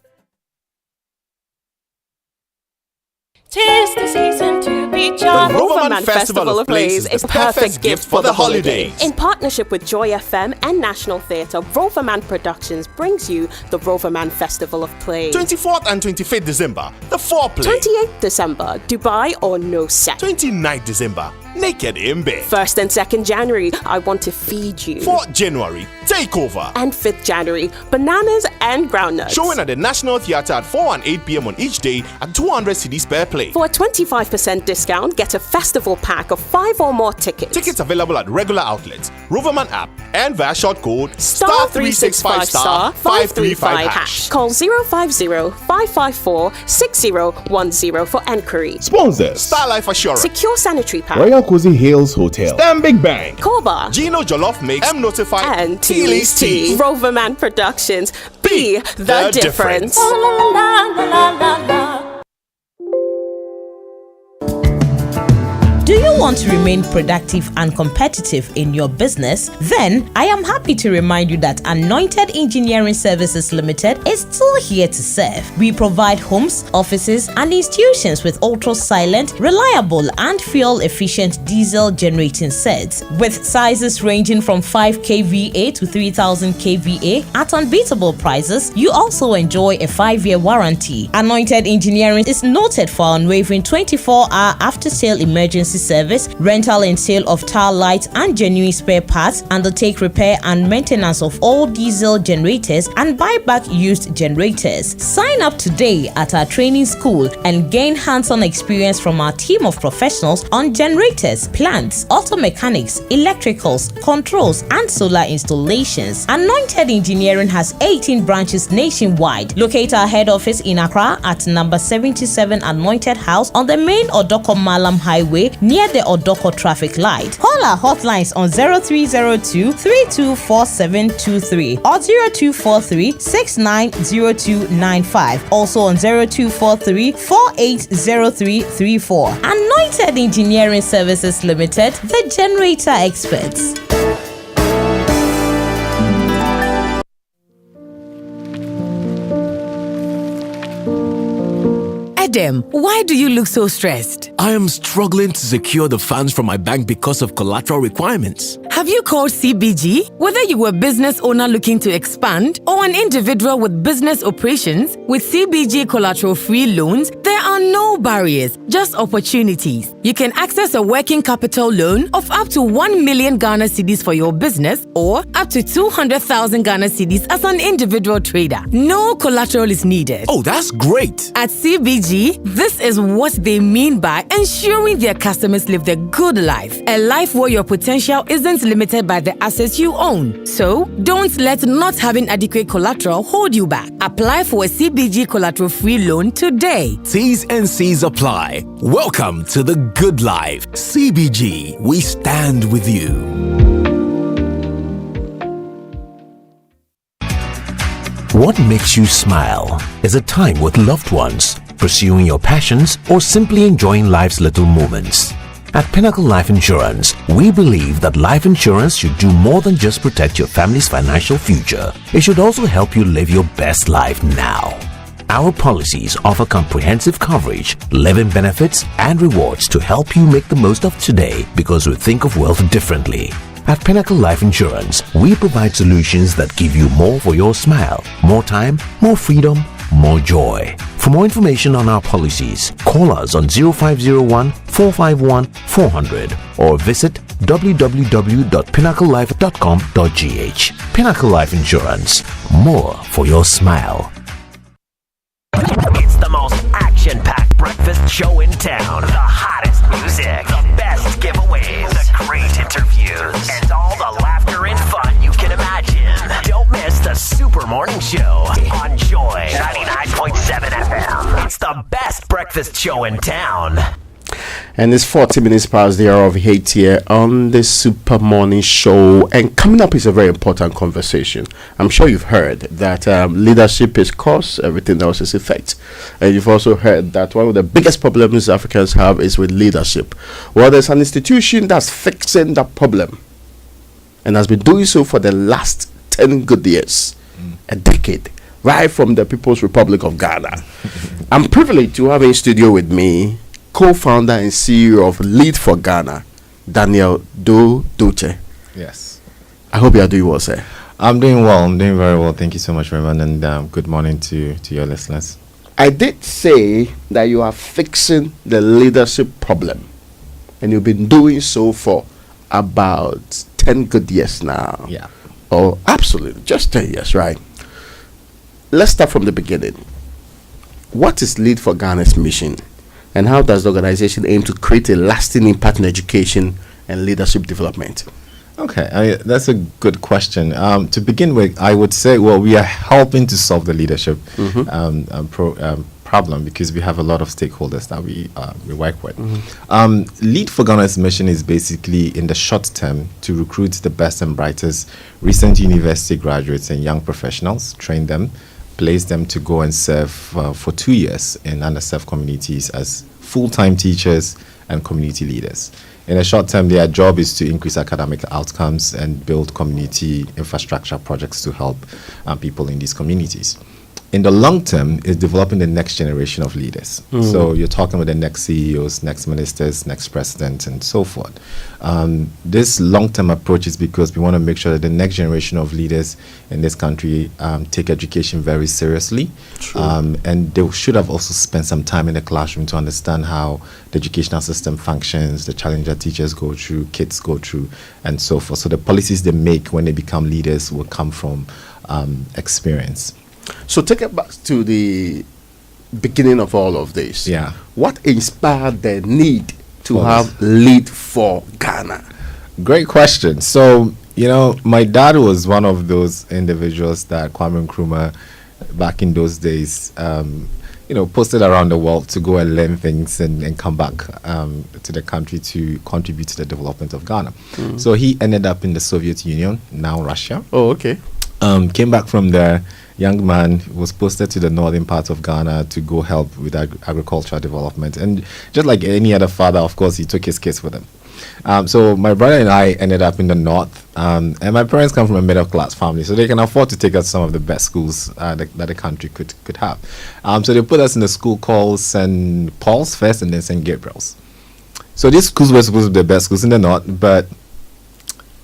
'Tis the season to be jolly. The Roverman Festival of Plays is the perfect gift for the holidays. In partnership with Joy FM and National Theatre, Roverman Productions brings you the Roverman Festival of Plays. 24th and 25th December, the foreplay. 28th December, Dubai or No Set. 29th December, Naked in Bed. 1st and 2nd January, I Want to Feed You. 4th January, Takeover. And 5th January, Bananas and Groundnuts. Showing at the National Theatre at 4 and 8 p.m. on each day at 200 cedis per play. For a 25% discount, get a festival pack of 5 or more tickets. Tickets available at regular outlets, Roverman app, and via short code *365*535#. Call 050-554-6010 for enquiry. Sponsors: Star Life Assurance, Secure Sanitary Pack, Royal Cozy Hills Hotel, Stanbic Bank, Koba, Gino Jollof Mix, M Notify, and Teely's Tea. Roverman Productions. Be the difference. Do you want to remain productive and competitive in your business? Then I am happy to remind you that Anointed Engineering Services Limited is still here to serve. We provide homes, offices, and institutions with ultra-silent, reliable, and fuel-efficient diesel generating sets with sizes ranging from 5 kVA to 3000 kVA at unbeatable prices. You also enjoy a 5-year warranty. Anointed Engineering is noted for unwavering 24-hour after-sale emergency service, rental and sale of tile lights and genuine spare parts, undertake repair and maintenance of all diesel generators, and buy back used generators. Sign up today at our training school and gain hands-on experience from our team of professionals on generators, plants, auto mechanics, electricals, controls, and solar installations. Anointed Engineering has 18 branches nationwide. Locate our head office in Accra at number 77 Anointed House on the main Odoko Malam Highway near the Odoko traffic light. Call our hotlines on 0302 324723 or 0243 690295. Also on 0243 480334. Anointed Engineering Services Limited, the generator experts. Adam, why do you look so stressed? I am struggling to secure the funds from my bank because of collateral requirements. Have you called CBG? Whether you were a business owner looking to expand or an individual with business operations, with CBG collateral-free loans, there are no barriers, just opportunities. You can access a working capital loan of up to 1 million Ghana cedis for your business or up to 200,000 Ghana cedis as an individual trader. No collateral is needed. Oh, that's great. At CBG, this is what they mean by ensuring their customers live their good life. A life where your potential isn't limited limited by the assets you own. So, don't let not having adequate collateral hold you back. Apply for a CBG collateral-free loan today. T's and C's apply. Welcome to the good life. CBG, we stand with you. What makes you smile? Is it time with loved ones, pursuing your passions, or simply enjoying life's little moments? At Pinnacle Life Insurance, we believe that life insurance should do more than just protect your family's financial future. It should also help you live your best life now. Our policies offer comprehensive coverage, living benefits, and rewards to help you make the most of today because we think of wealth differently. At Pinnacle Life Insurance, we provide solutions that give you more for your smile, more time, more freedom, more joy. For more information on our policies, call us on 0501 451 400 or visit www.pinnaclelife.com.gh. Pinnacle Life Insurance, more for your smile. It's the most action-packed breakfast show in town. The hottest music, the best giveaways, the great interviews, and all the laughter and fun you can imagine. Don't miss the Super Morning Show on Joy 99.7 FM. It's the best breakfast show in town. And it's 40 minutes past the hour of 8 here on the Super Morning Show. And coming up is a very important conversation. I'm sure you've heard that leadership is cause, everything else is effect. And you've also heard that one of the biggest problems Africans have is with leadership. Well, there's an institution that's fixing that problem and has been doing so for the last 10 good years, a decade, right from the People's Republic of Ghana. I'm privileged to have in studio with me co-founder and CEO of Lead for Ghana, Daniel Doche. Yes. I hope you are doing well, sir. I'm doing well. I'm doing very well. Thank you so much, Raymond, and good morning to your listeners. I did say that you are fixing the leadership problem, and you've been doing so for about 10 good years now. Yeah. Oh, absolutely. Just 10 years, right? Let's start from the beginning. What is Lead for Ghana's mission? And how does the organization aim to create a lasting impact in education and leadership development? Okay, that's a good question. To begin with, I would say, well, we are helping to solve the leadership problem because we have a lot of stakeholders that we work with. Lead for Ghana's mission is basically, in the short term, to recruit the best and brightest recent university graduates and young professionals, train them, place them to go and serve for 2 years in underserved communities as full-time teachers and community leaders. In the short term, their job is to increase academic outcomes and build community infrastructure projects to help people in these communities. In the long term, is developing the next generation of leaders. So you're talking about the next CEOs, next ministers, next presidents, and so forth. This long-term approach is because we want to make sure that the next generation of leaders in this country take education very seriously. And they should have also spent some time in the classroom to understand how the educational system functions, the challenge that teachers go through, kids go through, and so forth. So the policies they make when they become leaders will come from experience. So take it back to the beginning of all of this. Yeah. What inspired the need to have Lead for Ghana? Great question. So, my dad was one of those individuals that Kwame Nkrumah, back in those days, posted around the world to go and learn things and come back to the country to contribute to the development of Ghana. So he ended up in the Soviet Union, now Russia. Oh, okay. Came back from there. Young man was posted to the northern part of Ghana to go help with agricultural development. And just like any other father, of course, he took his kids with him. So my brother and I ended up in the north. And my parents come from a middle-class family, so they can afford to take us to some of the best schools that the country could have. So they put us in a school called St. Paul's first and then St. Gabriel's. So these schools were supposed to be the best schools in the north, but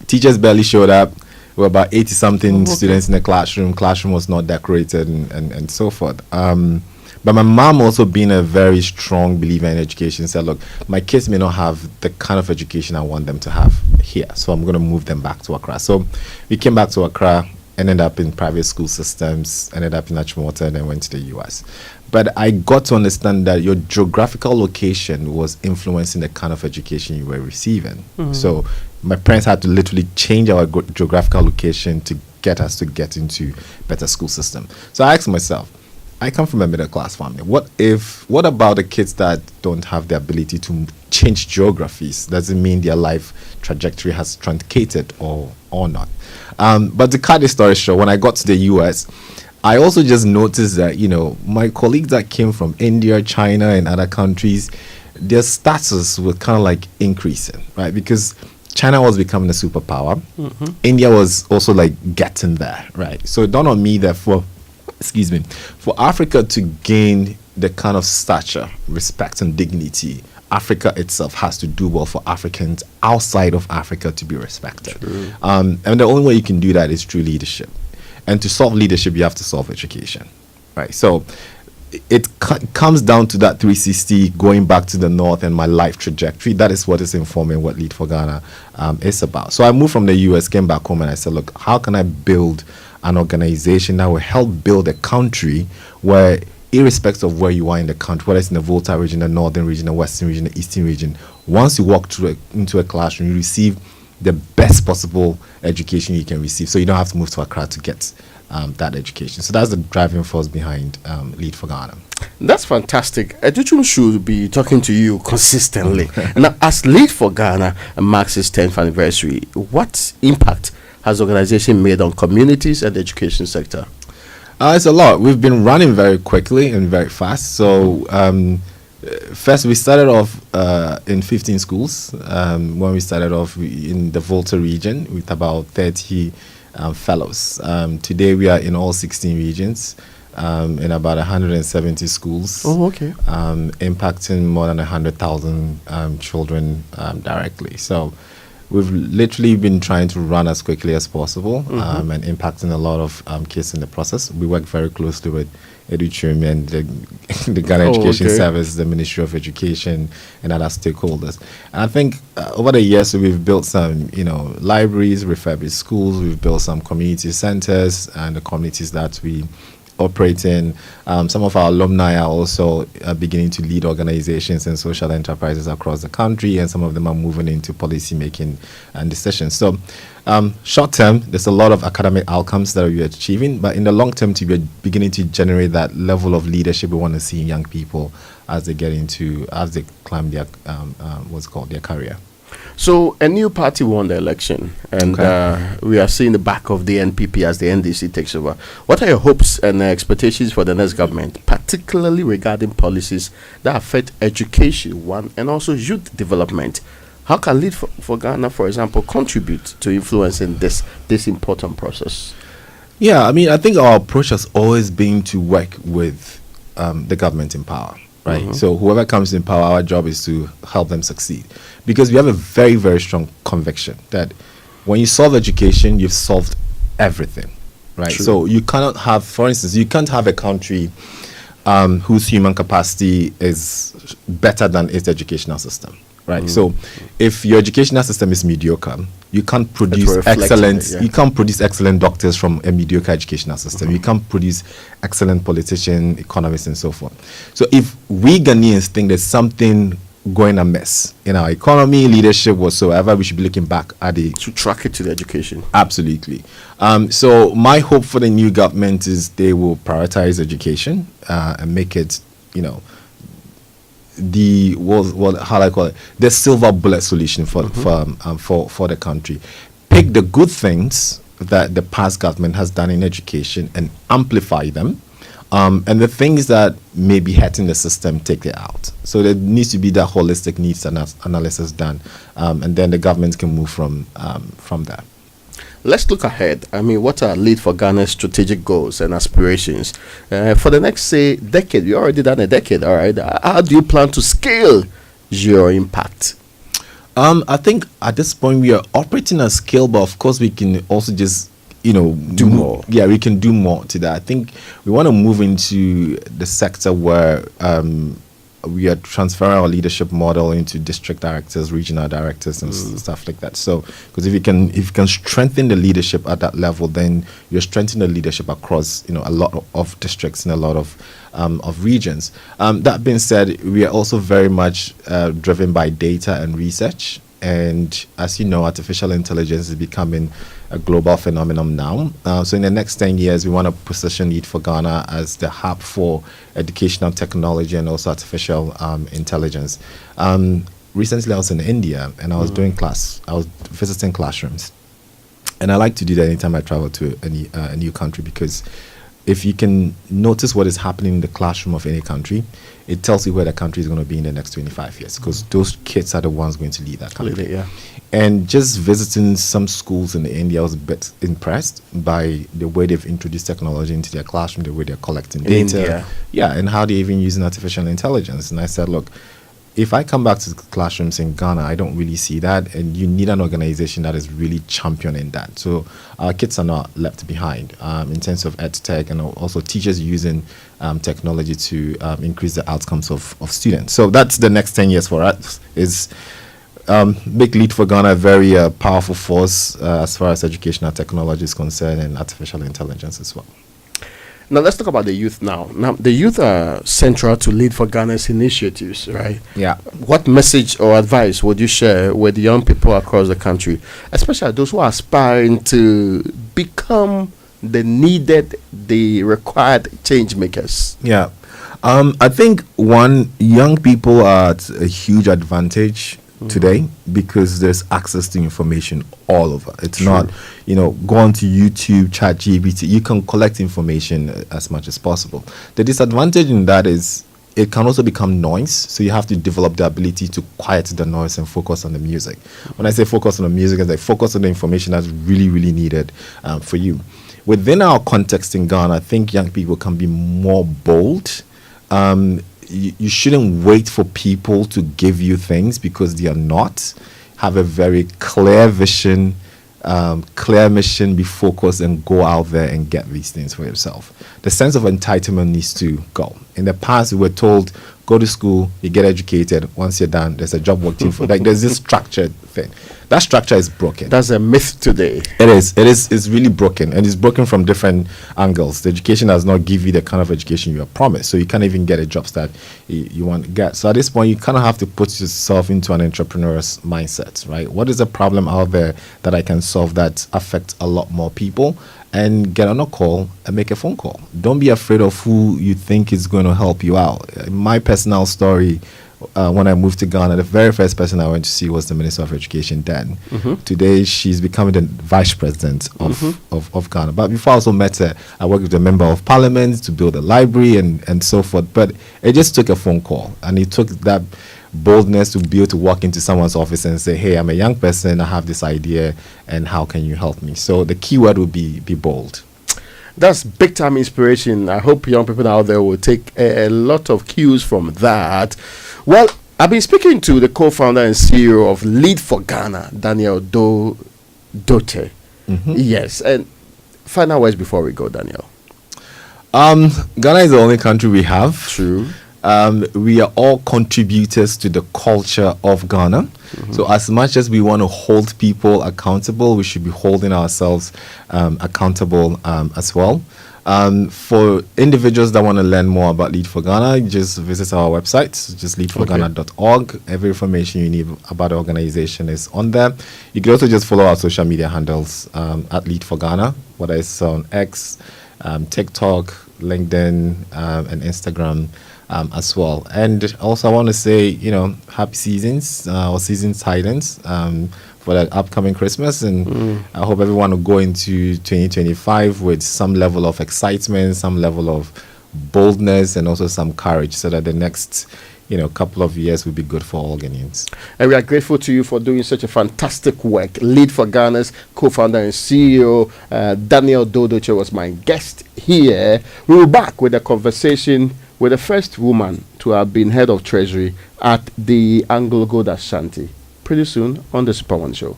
teachers barely showed up. We were about 80-something students in the classroom. Classroom was not decorated and so forth. But my mom, also being a very strong believer in education, said, look, my kids may not have the kind of education I want them to have here, so I'm going to move them back to Accra. So we came back to Accra, ended up in private school systems, ended up in Achimota, and then went to the US. But I got to understand that your geographical location was influencing the kind of education you were receiving. So my parents had to literally change our geographical location to get us to get into better school system. So I asked myself, I come from a middle class family. What about the kids that don't have the ability to change geographies? Does it mean their life trajectory has truncated or not? But to cut the story short, when I got to the US, I also just noticed that, my colleagues that came from India, China, and other countries, their status was kind of like increasing, right? Because China was becoming a superpower. India was also like getting there, right? So it dawned on me that for Africa to gain the kind of stature, respect, and dignity, Africa itself has to do well for Africans outside of Africa to be respected. And the only way you can do that is through leadership. And to solve leadership, you have to solve education, right? So it comes down to that 360, going back to the north and my life trajectory. That is what is informing what Lead for Ghana is about. So I moved from the US, came back home, and I said, look, how can I build an organization that will help build a country where, irrespective of where you are in the country, whether it's in the Volta region, the northern region, the western region, the eastern region, once you walk into a classroom, you receive the best possible education you can receive. So you don't have to move to Accra to get that education. So that's the driving force behind Lead for Ghana. That's fantastic. Educhum should be talking to you consistently. Now, as Lead for Ghana marks its 10th anniversary, what impact has the organization made on communities and the education sector? It's a lot. We've been running very quickly and very fast. So first, we started off in 15 schools. When we started off in the Volta region with about 30 fellows. Today, we are in all 16 regions in about 170 schools. Oh, okay. Impacting more than 100,000 children directly. So we've literally been trying to run as quickly as possible and impacting a lot of kids in the process. We work very closely with Educhum and the Ghana Education Service, the Ministry of Education, and other stakeholders. And I think over the years, we've built some, libraries, refurbished schools. We've built some community centers and the communities that we operate in. Some of our alumni are also beginning to lead organizations and social enterprises across the country, and some of them are moving into policy making and decisions. So short term, there's a lot of academic outcomes that we're achieving, but in the long term, we're beginning to generate that level of leadership we want to see in young people as they climb their their career. So a new party won the election, and we are seeing the back of the NPP as the NDC takes over. What are your hopes and expectations for the next government, particularly regarding policies that affect education, and also youth development? How can Lead for Ghana, for example, contribute to influencing this important process? Yeah, I think our approach has always been to work with the government in power. Right. So whoever comes in power, our job is to help them succeed, because we have a very, very strong conviction that when you solve education, you've solved everything. Right. True. So you cannot have, for instance, you can't have a country whose human capacity is better than its educational system. Right. So if your educational system is mediocre, you can't produce excellent. You can't produce excellent doctors from a mediocre educational system. You can't produce excellent politicians, economists, and so forth. So if we Ghanaians think there's something going amiss in our economy, leadership, whatsoever, we should be looking back at to track it to the education. Absolutely. So my hope for the new government is they will prioritize education and make it, the silver bullet solution for the country. Pick the good things that the past government has done in education and amplify them, and the things that may be hurting the system, take it out. So there needs to be that holistic needs analysis done, and then the government can move from there. Let's look ahead. What are Lead for Ghana's strategic goals and aspirations for the next, decade? You already done a decade, all right. How do you plan to scale your impact? I think at this point we are operating at scale, but of course we can also just, do more. Yeah, we can do more to that. I think we want to move into the sector where we are transferring our leadership model into district directors, regional directors, and stuff like that. So, because if you can strengthen the leadership at that level, then you're strengthening the leadership across, a lot of districts and a lot of regions. That being said, we are also very much driven by data and research. And as you know, artificial intelligence is becoming a global phenomenon now. So in the next 10 years, we want to position Lead for Ghana as the hub for educational technology and also artificial intelligence. Recently, I was in India and I was I was visiting classrooms. And I like to do that anytime I travel to a new country, because if you can notice what is happening in the classroom of any country, it tells you where the country is going to be in the next 25 years, because those kids are the ones going to lead that country. Yeah. And just visiting some schools in India, I was a bit impressed by the way they've introduced technology into their classroom, the way they're collecting data. India. Yeah, and how they're even using artificial intelligence. And I said, look, if I come back to the classrooms in Ghana, I don't really see that, and you need an organization that is really championing that. So our kids are not left behind in terms of ed tech, and also teachers using technology to increase the outcomes of students. So that's the next 10 years for us, is make Lead for Ghana a very powerful force as far as educational technology is concerned, and artificial intelligence as well. Now let's talk about the youth now. Now the youth are central to Lead for Ghana's initiatives, right? Yeah. What message or advice would you share with young people across the country, especially those who are aspiring to become the required change makers? Yeah. I think young people are at a huge advantage today, because there's access to information all over. It's not, go on to YouTube, ChatGPT. You can collect information as much as possible. The disadvantage in that is it can also become noise. So you have to develop the ability to quiet the noise and focus on the music. When I say focus on the music, it's like focus on the information that's really, really needed for you. Within our context in Ghana, I think young people can be more bold. You shouldn't wait for people to give you things, because they are not. Have a very clear vision, clear mission, be focused, and go out there and get these things for yourself. The sense of entitlement needs to go. In the past, we were told, go to school, you get educated. Once you're done, there's a job waiting for. There's this structured thing. That structure is broken. That's a myth today. It is. It's really broken, and it's broken from different angles. The education does not give you the kind of education you are promised, so you can't even get a job that you want to get. So at this point, you kind of have to put yourself into an entrepreneur's mindset, right? What is the problem out there that I can solve that affects a lot more people? And get on a call and make a phone call. Don't be afraid of who you think is going to help you out. My personal story, when I moved to Ghana, the very first person I went to see was the Minister of Education then. Today, she's becoming the Vice President of Ghana. But before I also met her, I worked with a Member of Parliament to build a library and so forth. But it just took a phone call, and it took that boldness to be able to walk into someone's office and say, hey, I'm a young person, I have this idea, and how can you help me? So the key word would be bold. That's big time inspiration. I hope young people out there will take a lot of cues from that. Well, I've been speaking to the co-founder and CEO of Lead for Ghana, Daniel Dote. Yes, and final words before we go, Daniel. Ghana is the only country we have. True. We are all contributors to the culture of Ghana. So as much as we want to hold people accountable, we should be holding ourselves accountable as well. For individuals that want to learn more about Lead for Ghana, just visit our website, just leadforghana.org. Every information you need about the organization is on there. You can also just follow our social media handles at Lead for Ghana, whether it's on X, TikTok, LinkedIn, and Instagram. As well. And also I want to say, happy seasons or season silence for the upcoming Christmas, and I hope everyone will go into 2025 with some level of excitement, some level of boldness, and also some courage, so that the next couple of years will be good for all Ghanaians. And we are grateful to you for doing such a fantastic work. Lead for Ghana's co-founder and CEO, Daniel Dodoche, was my guest here. We will be back with a conversation with the first woman to have been head of treasury at the Anglo Gold Ashanti pretty soon on the Superman Show.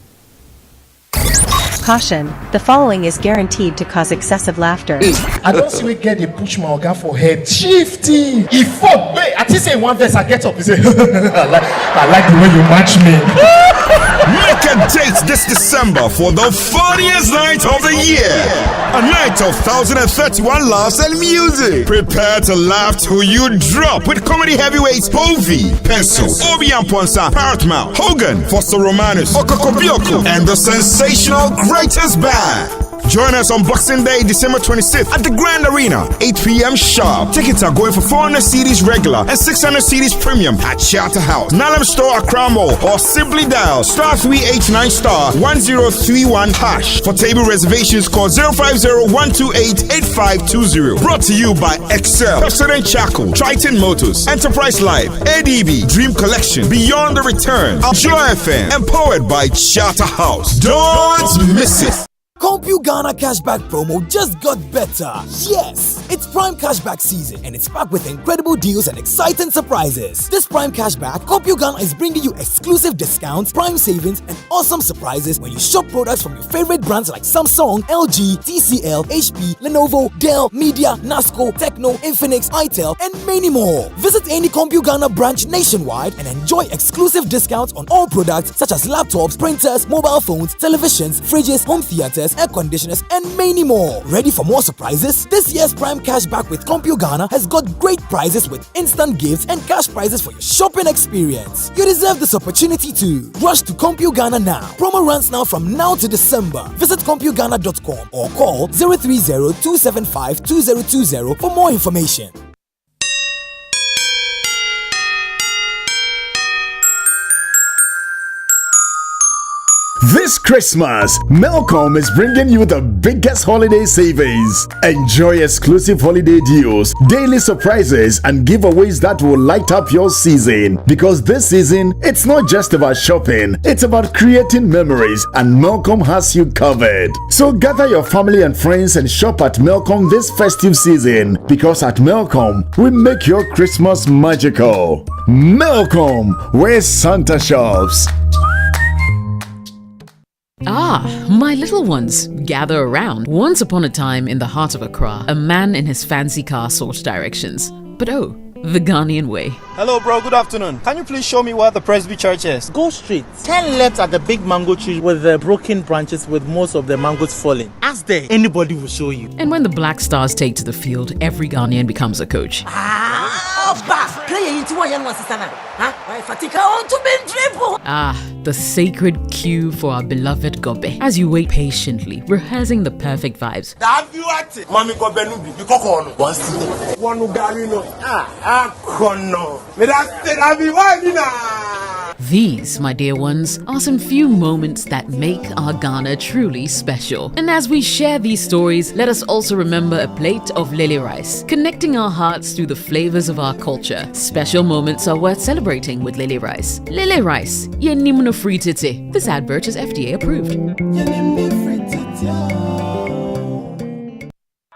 Caution, the following is guaranteed to cause excessive laughter. I don't see we get a push my organ for head. Shifty! If fuck, wait, I think say one verse I get up and say, I like the way you match me. Make a date this December for the funniest night of the year. A night of 1,031 laughs and music. Prepare to laugh till you drop with comedy heavyweights Povey, Pencil, Obi Amponsa, Parrot Mouth, Hogan, Foster Romanus, Okokobioko, and the sensational Greatest Band. Join us on Boxing Day, December 26th at the Grand Arena, 8 p.m. sharp. Tickets are going for 400 CDs regular and 600 CDs premium at Charterhouse, Nalem Store, Accra Mall, or simply dial *389*1031#. For table reservations, call 050-128-8520. Brought to you by Excel, President Chaco, Triton Motors, Enterprise Life, ADB, Dream Collection, Beyond the Return, Joy FM, and powered by Charterhouse. Don't miss it. CompuGhana cashback promo just got better. Yes, it's Prime Cashback season and it's packed with incredible deals and exciting surprises. This Prime Cashback, CompuGhana is bringing you exclusive discounts, prime savings, and awesome surprises when you shop products from your favorite brands like Samsung, LG, TCL, HP, Lenovo, Dell, Media, Nasco, Tecno, Infinix, itel, and many more. Visit any CompuGhana branch nationwide and enjoy exclusive discounts on all products such as laptops, printers, mobile phones, televisions, fridges, home theaters, air conditioners, and many more. Ready for more surprises? This year's Prime Cashback with CompuGhana has got great prizes with instant gifts and cash prizes for your shopping experience. You deserve this opportunity too. Rush to CompuGhana now. Promo runs now from now to December. Visit CompuGhana.com or call 030-275-2020 for more information. This Christmas, Melcom is bringing you the biggest holiday savings. Enjoy exclusive holiday deals, daily surprises, and giveaways that will light up your season. Because this season, it's not just about shopping, it's about creating memories, and Melcom has you covered. So gather your family and friends and shop at Melcom this festive season. Because at Melcom, we make your Christmas magical. Melcom, where Santa shops. Ah, my little ones, gather around. Once upon a time in the heart of Accra, a man in his fancy car sought directions. But oh, the Ghanaian way. Hello bro, good afternoon. Can you please show me where the Presby Church is? Go straight. Turn left at the big mango tree with the broken branches with most of the mangoes falling. Ask there, anybody will show you. And when the Black Stars take to the field, every Ghanaian becomes a coach. Ah, the sacred cue for our beloved Gobe. As you wait patiently, rehearsing the perfect vibes. These, my dear ones, are some few moments that make our Ghana truly special. And as we share these stories, let us also remember a plate of lily rice, connecting our hearts through the flavors of our culture. Special moments are worth celebrating with lily rice. Lily rice, yenimno fritite. This advert is FDA approved.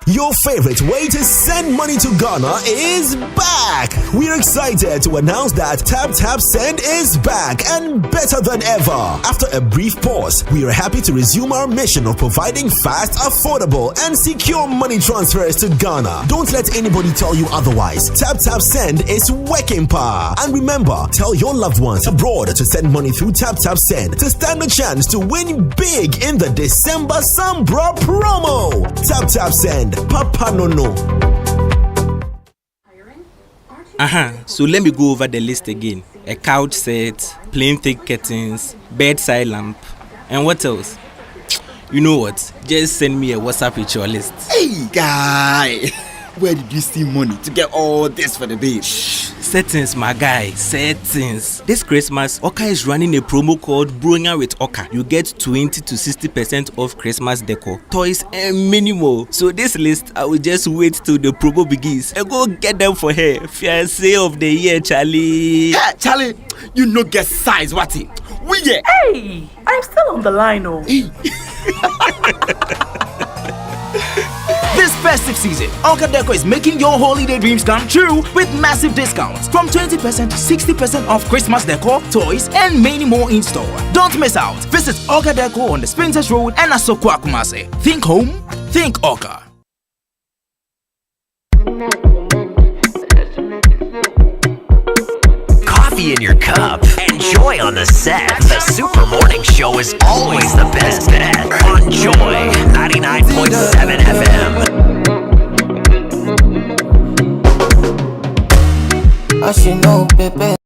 Your favorite way to send money to Ghana is back! We're excited to announce that Tap Send is back and better than ever. After a brief pause, we are happy to resume our mission of providing fast, affordable, and secure money transfers to Ghana. Don't let anybody tell you otherwise. Tap Send is working power. And remember, tell your loved ones abroad to send money through Tap Send to stand a chance to win big in the December Sambra promo. Tap Send. Papa no. So let me go over the list again. A couch set, plain thick curtains, bedside lamp, and what else? You know what? Just send me a WhatsApp with your list. Hey guy, where did you see money to get all this for the babe? Settings, my guy, settings. This Christmas, Oka is running a promo called Bronya with Oka. You get 20 to 60% off Christmas decor, toys, and many more. So this list, I will just wait till the promo begins and go get them for her. Fiancé of the year, Charlie. Yeah, Charlie, you no get size, what it? We get. Hey, I'm still on the line, oh. This festive season, Oka Deco is making your holiday dreams come true with massive discounts from 20% to 60% off Christmas decor, toys, and many more in store. Don't miss out. Visit Oka Deco on the Spintex Road and Asokwa Kumase. Think home, think Oka. Coffee in your cup. Enjoy on the set. The Super Morning Show is always the best bet. On Joy 99.7 FM. I should know, baby.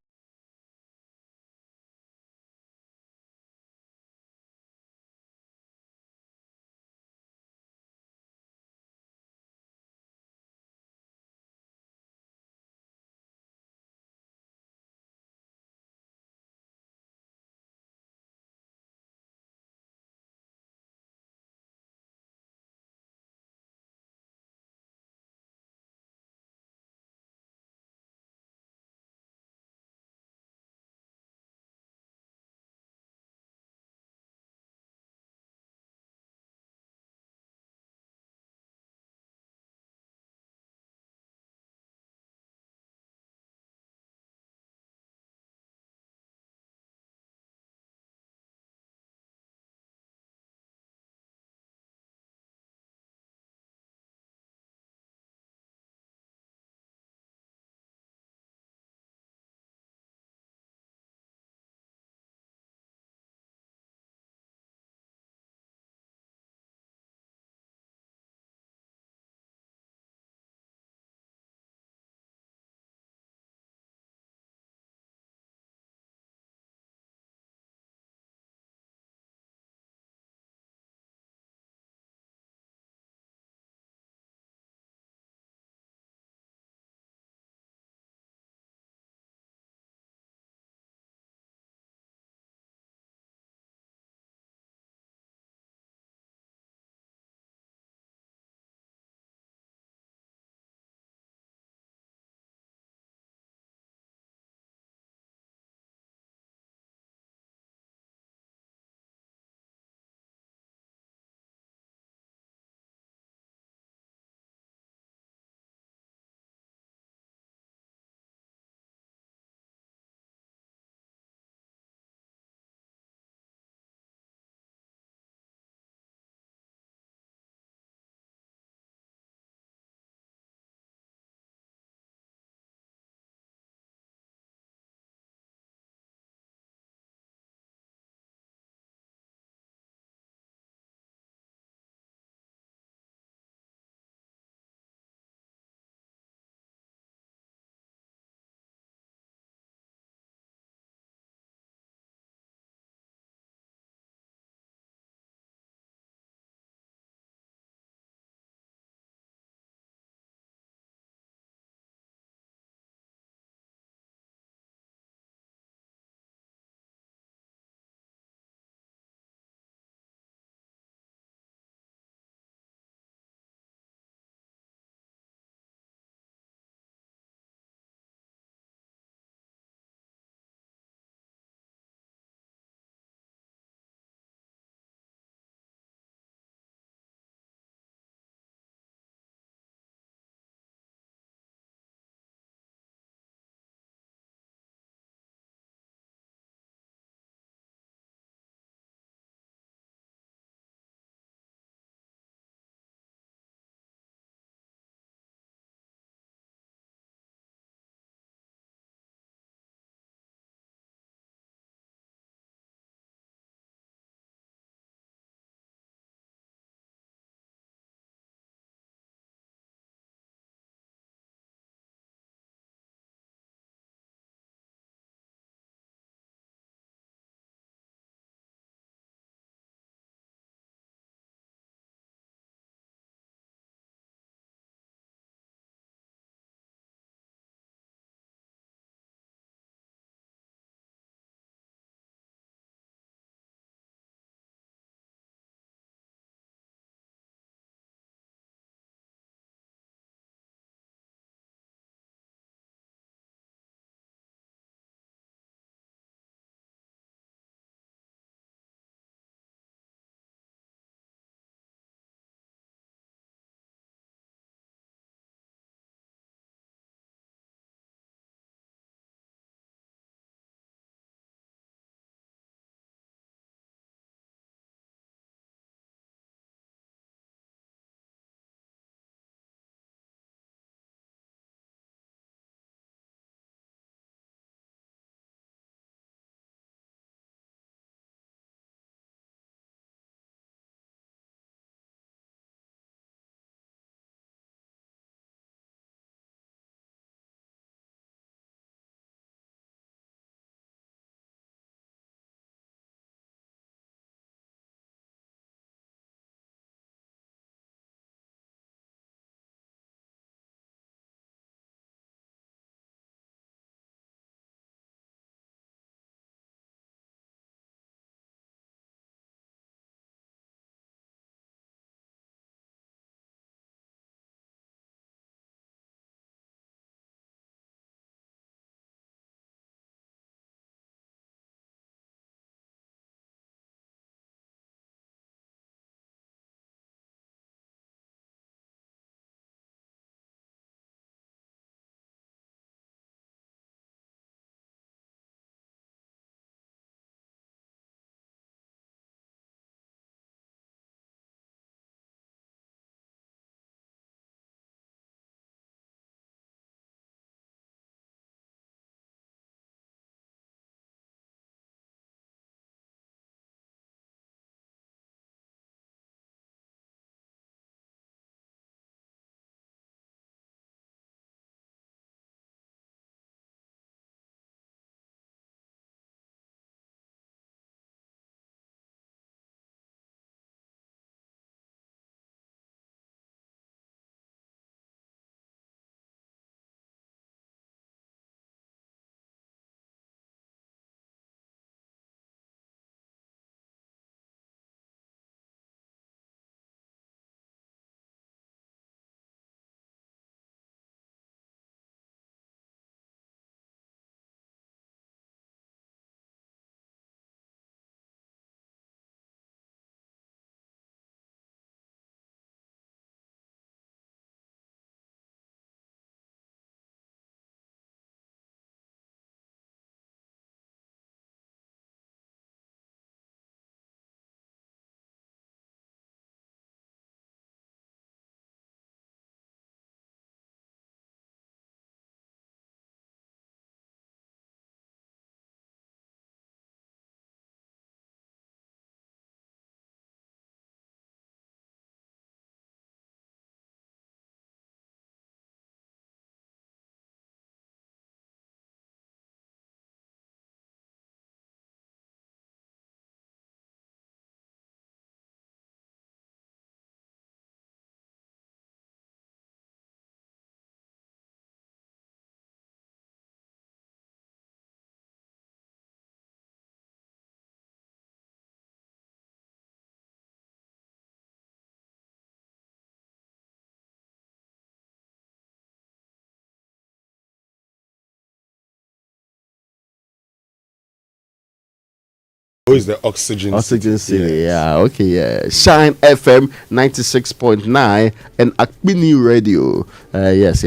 Who is the Oxygen City? Yeah, okay, yeah. Shine FM 96.9 and Akbini Radio. Yes.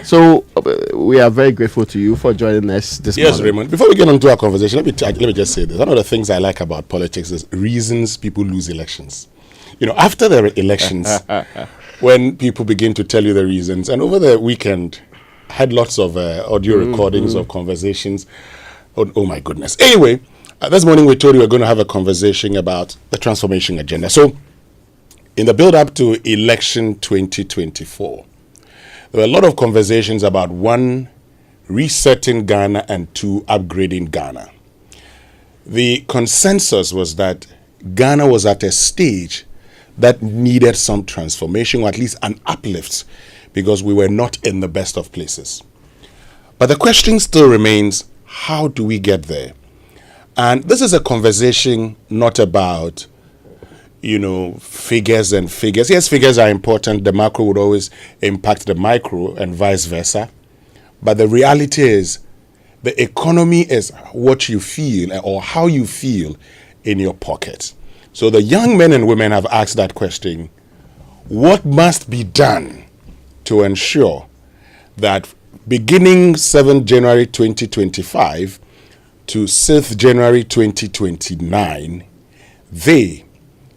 So we are very grateful to you for joining us this morning. Yes, Raymond. Before we get on to our conversation, let me just say this. One of the things I like about politics is reasons people lose elections. After the elections, when people begin to tell you the reasons, and over the weekend, I had lots of audio recordings of conversations. Oh my goodness. Anyway. This morning we told you we're going to have a conversation about the transformation agenda. So, in the build-up to election 2024, there were a lot of conversations about one, resetting Ghana, and two, upgrading Ghana. The consensus was that Ghana was at a stage that needed some transformation, or at least an uplift, because we were not in the best of places. But the question still remains, how do we get there? And this is a conversation not about, figures and figures. Yes, figures are important. The macro would always impact the micro and vice versa. But the reality is the economy is what you feel or how you feel in your pocket. So the young men and women have asked that question, what must be done to ensure that beginning 7th January 2025 to 6th January 2029, they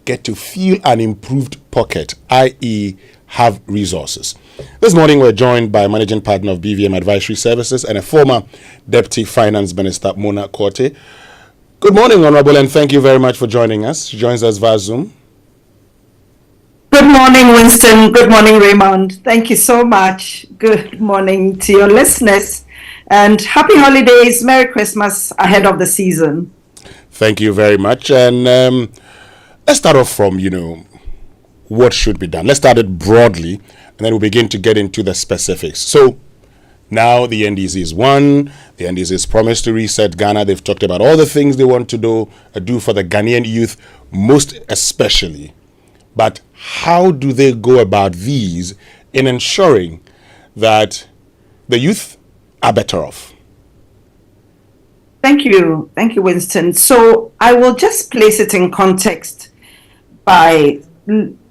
get to feel an improved pocket, i.e. have resources. This morning we're joined by Managing Partner of BVM Advisory Services and a former Deputy Finance Minister, Mona Quartey. Good morning, Honorable, and thank you very much for joining us. She joins us via Zoom. Good morning, Winston. Good morning, Raymond. Thank you so much. Good morning to your listeners. And happy holidays, Merry Christmas ahead of the season. Thank you very much. And let's start off from, what should be done. Let's start it broadly, and then we'll begin to get into the specifics. So now the NDC is one. The NDC has promised to reset Ghana. They've talked about all the things they want to do for the Ghanaian youth, most especially. But how do they go about these in ensuring that the youth are better off? Thank you, Winston. So I will just place it in context by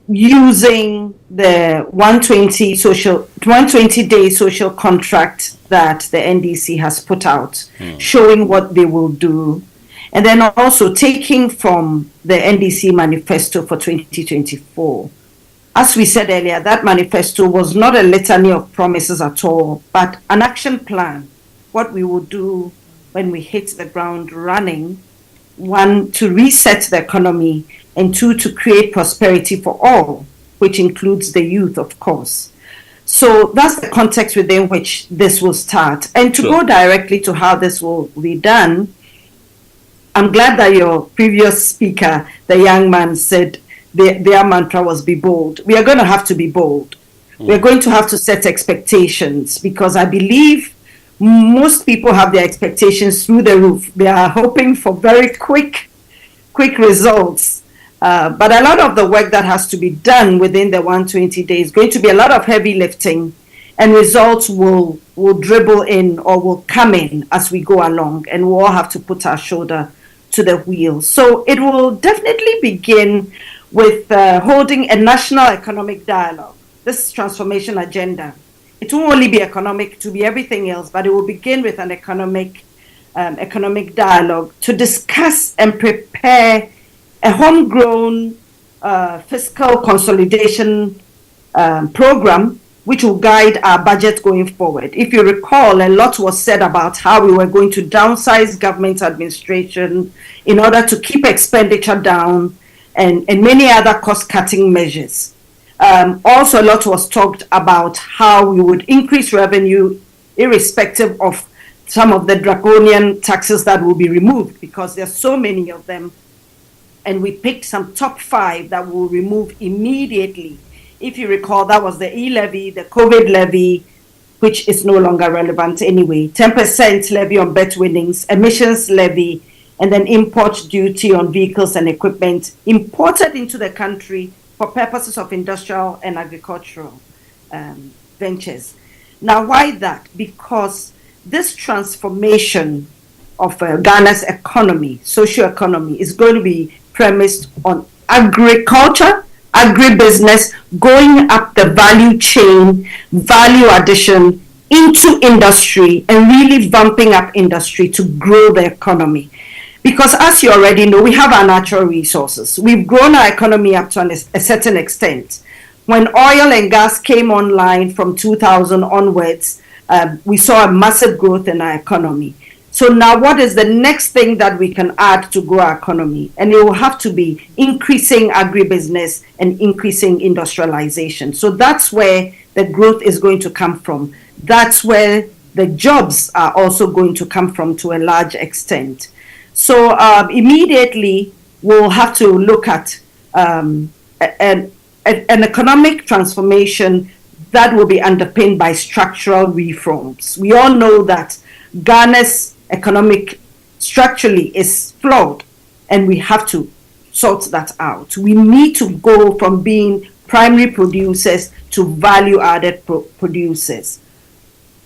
using the 120-day social contract that the NDC has put out, showing what they will do, and then also taking from the NDC manifesto for 2024. As we said earlier, that manifesto was not a litany of promises at all, but an action plan, what we will do when we hit the ground running, one, to reset the economy, and two, to create prosperity for all, which includes the youth, of course. So that's the context within which this will start. And to go directly to how this will be done, I'm glad that your previous speaker, the young man, said their mantra was be bold. We are going to have to be bold. We're going to have to set expectations, because I believe most people have their expectations through the roof. They are hoping for very quick results. But a lot of the work that has to be done within the 120 days is going to be a lot of heavy lifting, and results will dribble in or will come in as we go along, and we'll all have to put our shoulder to the wheel. So it will definitely begin with holding a national economic dialogue. This transformation agenda, it won't only be economic, to be everything else, but it will begin with an economic dialogue to discuss and prepare a homegrown fiscal consolidation program, which will guide our budget going forward. If you recall, a lot was said about how we were going to downsize government administration in order to keep expenditure down, and many other cost-cutting measures. Also, a lot was talked about how we would increase revenue irrespective of some of the draconian taxes that will be removed, because there's so many of them. And we picked some top 5 that we'll remove immediately. If you recall, that was the e-levy, the COVID levy, which is no longer relevant anyway, 10% levy on bet winnings, emissions levy, and then import duty on vehicles and equipment imported into the country for purposes of industrial and agricultural ventures. Now, why that? Because this transformation of Ghana's economy, socio-economy, is going to be premised on agriculture, agribusiness, going up the value chain, value addition into industry, and really vamping up industry to grow the economy. Because as you already know, we have our natural resources. We've grown our economy up to a certain extent. When oil and gas came online from 2000 onwards, we saw a massive growth in our economy. So now what is the next thing that we can add to grow our economy? And it will have to be increasing agribusiness and increasing industrialization. So that's where the growth is going to come from. That's where the jobs are also going to come from to a large extent. So immediately we'll have to look at an economic transformation that will be underpinned by structural reforms. We all know that Ghana's economic structurally is flawed, and we have to sort that out. We need to go from being primary producers to value-added producers.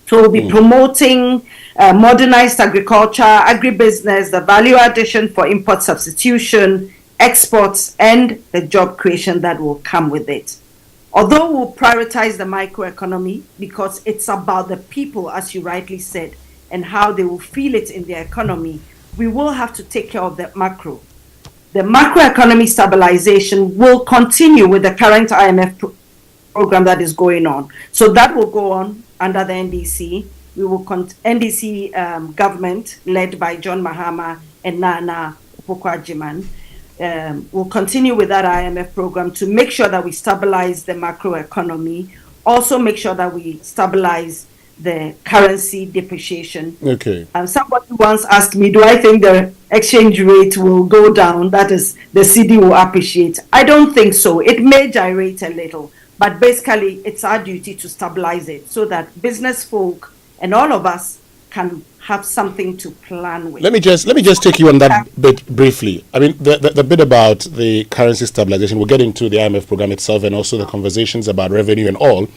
So we'll be promoting modernized agriculture, agribusiness, the value addition for import substitution, exports, and the job creation that will come with it. Although we'll prioritize the microeconomy because it's about the people, as you rightly said, and how they will feel it in their economy, we will have to take care of the macro. The macroeconomy stabilization will continue with the current IMF program that is going on. So that will go on under the NDC. We will NDC government led by John Mahama and Nana Akufo-Addo will continue with that IMF program to make sure that we stabilize the macroeconomy, also make sure that we stabilize the currency depreciation. Okay. Somebody once asked me, do I think the exchange rate will go down? That is, the CD will appreciate. I don't think so. It may gyrate a little, but basically it's our duty to stabilize it so that business folk and all of us can have something to plan with. Let me just take you on that bit briefly. I mean, the bit about the currency stabilization, we'll get into the IMF program itself and also the conversations about revenue and all,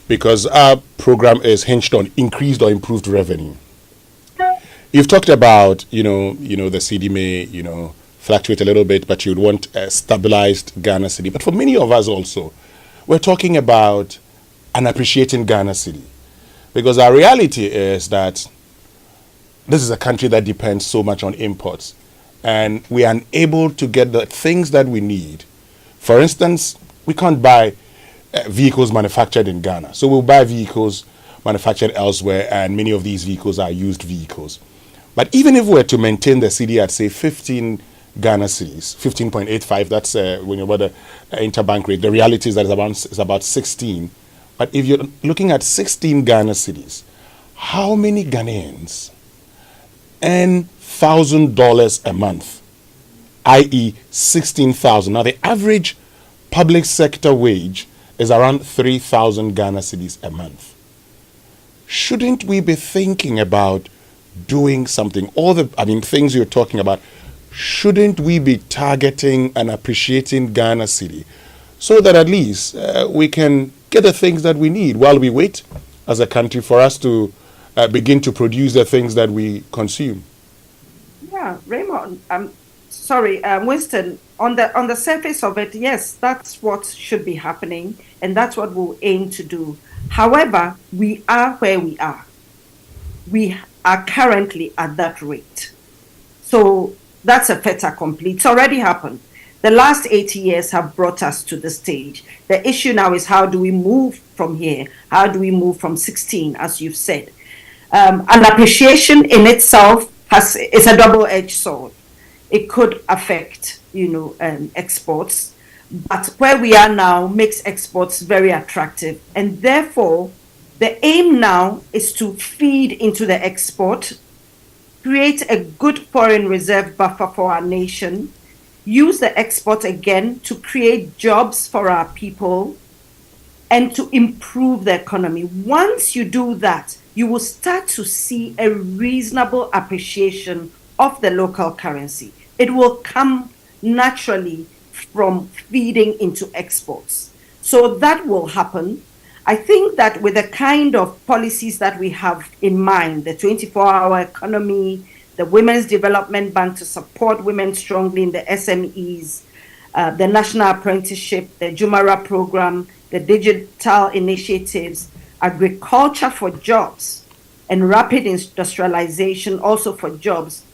because our program is hinged on increased or improved revenue. You've talked about, the CD may, fluctuate a little bit, but you'd want a stabilized Ghana cedi. But for many of us also, we're talking about an appreciating Ghana cedi. Because our reality is that this is a country that depends so much on imports. And we are unable to get the things that we need. For instance, we can't buy vehicles manufactured in Ghana. So we'll buy vehicles manufactured elsewhere, and many of these vehicles are used vehicles. But even if we were to maintain the cedi at, say, 15 Ghana cedis, 15.85, that's when you're about the interbank rate, the reality is that it's about 16. But if you're looking at 16 Ghana cedis, how many Ghanaians earn $1,000 a month, i.e. 16,000? Now, the average public sector wage is around 3,000 Ghana cedis a month. Shouldn't we be thinking about doing something? Things you're talking about, shouldn't we be targeting and appreciating Ghana cedi so that at least we can get the things that we need while we wait as a country for us to begin to produce the things that we consume? Yeah, Raymond, Winston, on the surface of it, yes, that's what should be happening, and that's what we'll aim to do. However, we are where we are. We are currently at that rate. So that's a fait accompli. It's already happened. The last 80 years have brought us to this stage. The issue now is, how do we move from here? How do we move from 16, as you've said? An appreciation in itself is a double-edged sword. It could affect, exports, but where we are now makes exports very attractive. And therefore, the aim now is to feed into the export, create a good foreign reserve buffer for our nation, use the export again to create jobs for our people, and to improve the economy. Once you do that, you will start to see a reasonable appreciation of the local currency. It will come naturally from feeding into exports. So that will happen. I think that with the kind of policies that we have in mind, the 24-hour economy, the Women's Development Bank to support women strongly in the SMEs, the National Apprenticeship, the Jumara program, the digital initiatives, agriculture for jobs, and rapid industrialization also for jobs,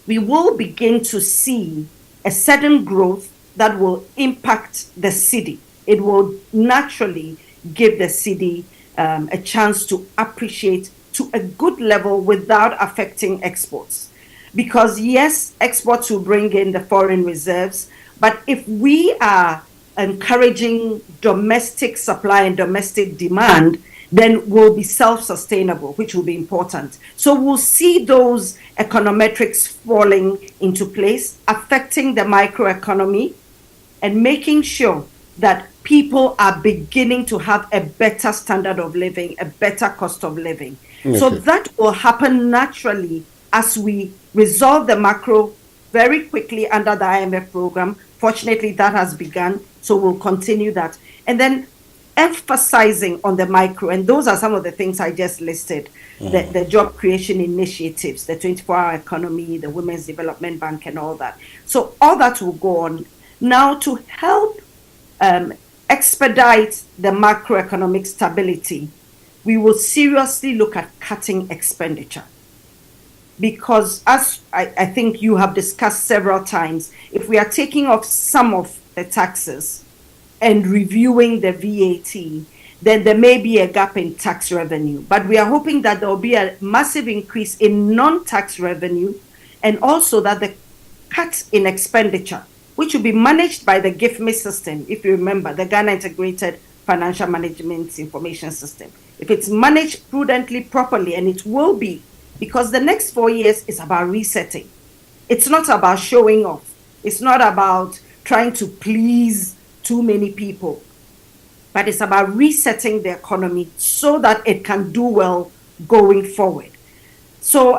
we will begin to see a sudden growth that will impact the city. It will naturally give the city a chance to appreciate to a good level without affecting exports. Because yes, exports will bring in the foreign reserves, but if we are encouraging domestic supply and domestic demand, then we'll be self-sustainable, which will be important. So we'll see those econometrics falling into place, affecting the microeconomy and making sure that people are beginning to have a better standard of living, a better cost of living. Okay. So that will happen naturally as we resolve the macro very quickly under the IMF program. Fortunately, that has begun, so we'll continue that. And then emphasizing on the micro, and those are some of the things I just listed, the job creation initiatives, the 24-hour economy, the Women's Development Bank, and all that. So all that will go on. Now, to help expedite the macroeconomic stability, we will seriously look at cutting expenditure. Because as I think you have discussed several times, if we are taking off some of the taxes and reviewing the VAT, then there may be a gap in tax revenue. But we are hoping that there will be a massive increase in non-tax revenue, and also that the cut in expenditure, which will be managed by the GIFMI system, if you remember, the Ghana Integrated Financial Management Information System. If it's managed prudently, properly, and it will be, because the next 4 years is about resetting. It's not about showing off. It's not about trying to please too many people, but it's about resetting the economy so that it can do well going forward. So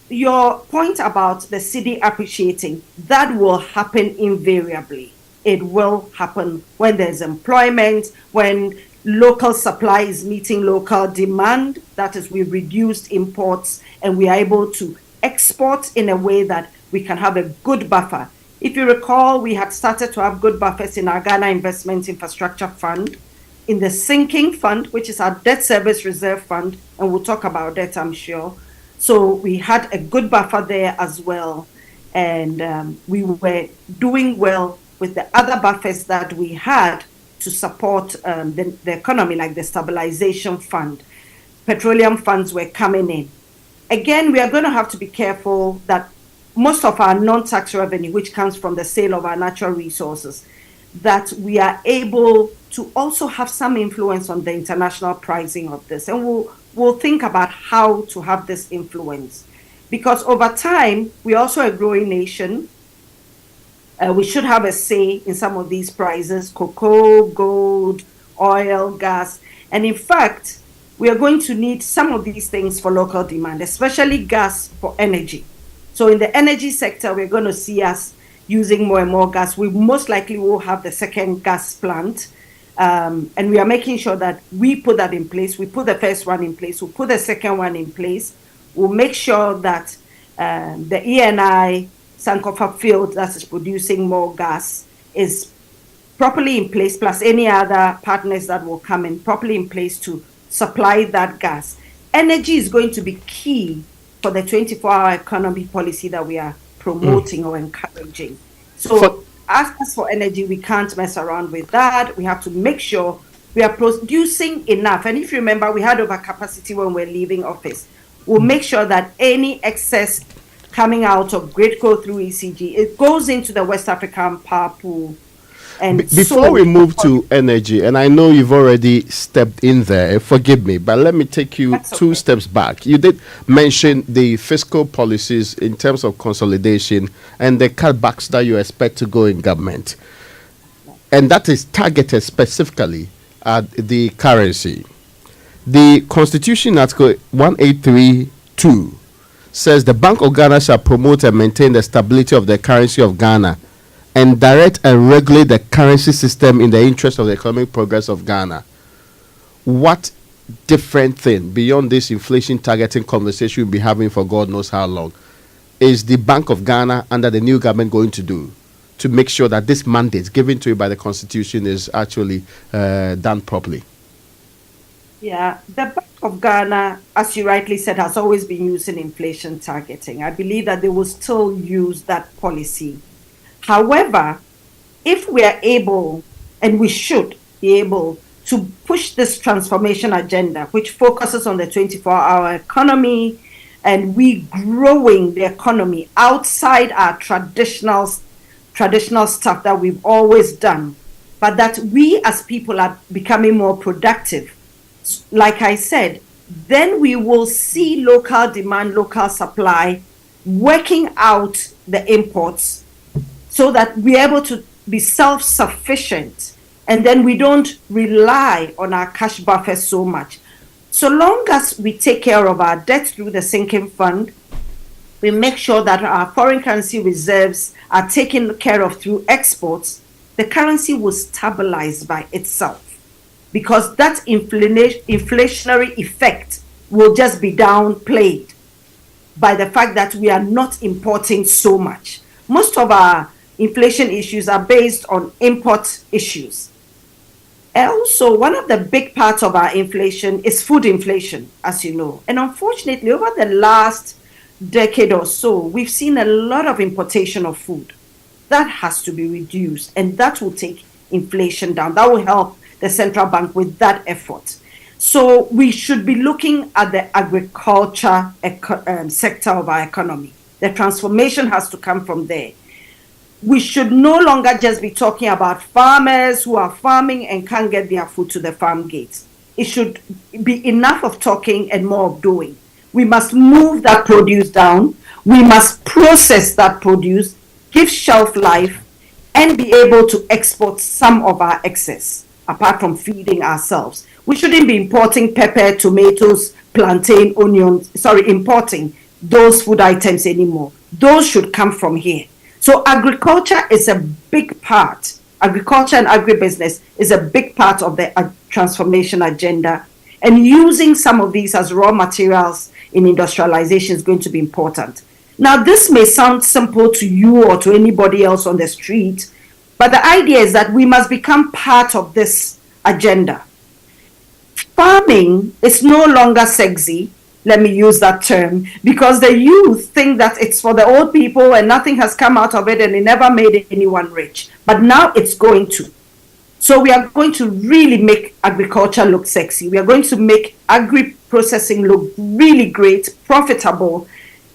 your point about the city appreciating, that will happen invariably. It will happen when there's employment, when local supply is meeting local demand, that is, we reduced imports and we are able to export in a way that we can have a good buffer. If you recall, we had started to have good buffers in our Ghana Investment Infrastructure Fund, in the Sinking Fund, which is our debt service reserve fund, and we'll talk about that, I'm sure. So we had a good buffer there as well, and we were doing well with the other buffers that we had to support the economy, like the stabilization fund. Petroleum funds were coming in. Again, we are going to have to be careful that most of our non-tax revenue, which comes from the sale of our natural resources, that we are able to also have some influence on the international pricing of this. And we'll think about how to have this influence. Because over time, we're also a growing nation. We should have a say in some of these prices: cocoa, gold, oil, gas. And in fact, we are going to need some of these things for local demand, especially gas for energy. So in the energy sector, we're going to see us using more and more gas. We most likely will have the second gas plant. And we are making sure that we put that in place. We put the first one in place. We'll put the second one in place. We'll make sure that the ENI Sankofa field that is producing more gas is properly in place, plus any other partners that will come in, properly in place to supply that gas. Energy is going to be key for the 24-hour economy policy that we are promoting or encouraging. So as for energy, we can't mess around with that. We have to make sure we are producing enough. And if you remember, we had overcapacity when we're leaving office. We'll make sure that any excess coming out of GridCo through ECG, it goes into the West African power pool. And before we move to energy, and I know you've already stepped in there, forgive me, but let me take you two steps back. You did mention the fiscal policies in terms of consolidation and the cutbacks that you expect to go in government. And that is targeted specifically at the currency. The Constitution Article 1832 says the Bank of Ghana shall promote and maintain the stability of the currency of Ghana and direct and regulate the currency system in the interest of the economic progress of Ghana. What different thing beyond this inflation targeting conversation we'll be having for God knows how long is the Bank of Ghana under the new government going to do to make sure that this mandate given to it by the Constitution is actually done properly? Yeah, the Bank of Ghana, as you rightly said, has always been using inflation targeting. I believe that they will still use that policy. However, if we are able, and we should be able, to push this transformation agenda, which focuses on the 24-hour economy, and we growing the economy outside our traditional stuff that we've always done, but that we as people are becoming more productive, like I said, then we will see local demand, local supply, working out the imports so that we're able to be self-sufficient, and then we don't rely on our cash buffer so much. So long as we take care of our debt through the sinking fund, we make sure that our foreign currency reserves are taken care of through exports, the currency will stabilize by itself, because that inflationary effect will just be downplayed by the fact that we are not importing so much. Most of our inflation issues are based on import issues. Also, one of the big parts of our inflation is food inflation, as you know. And unfortunately, over the last decade or so, we've seen a lot of importation of food. That has to be reduced, and that will take inflation down. That will help the central bank with that effort. So we should be looking at the agriculture sector of our economy. The transformation has to come from there. We should no longer just be talking about farmers who are farming and can't get their food to the farm gates. It should be enough of talking and more of doing. We must move that produce down. We must process that produce, give shelf life, and be able to export some of our excess, apart from feeding ourselves. We shouldn't be importing pepper, tomatoes, plantain, onions, importing those food items anymore. Those should come from here. So agriculture is a big part. Agriculture and agribusiness is a big part of the transformation agenda. And using some of these as raw materials in industrialization is going to be important. Now, this may sound simple to you or to anybody else on the street, but the idea is that we must become part of this agenda. Farming is no longer sexy, let me use that term, because the youth think that it's for the old people and nothing has come out of it and it never made anyone rich. But now it's going to. So we are going to really make agriculture look sexy. We are going to make agri-processing look really great, profitable.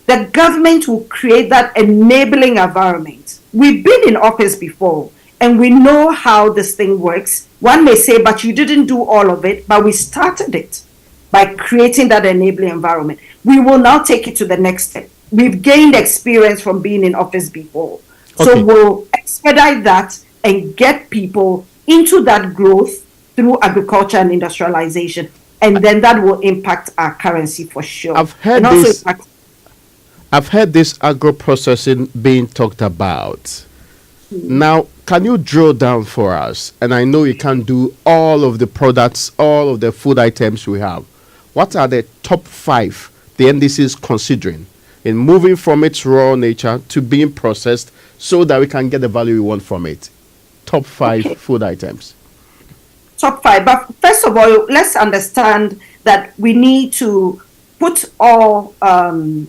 The government will create that enabling environment. We've been in office before and we know how this thing works. One may say, but you didn't do all of it, but we started it by creating that enabling environment. We will now take it to the next step. We've gained experience from being in office before. Okay. So we'll expedite that and get people into that growth through agriculture and industrialization. And then that will impact our currency for sure. I've heard this agro-processing being talked about. Now, can you drill down for us? And I know you can't do all of the products, all of the food items we have. What are the top 5 the NDC is considering in moving from its raw nature to being processed so that we can get the value we want from it? Top 5 food items. Top 5. But first of all, let's understand that we need to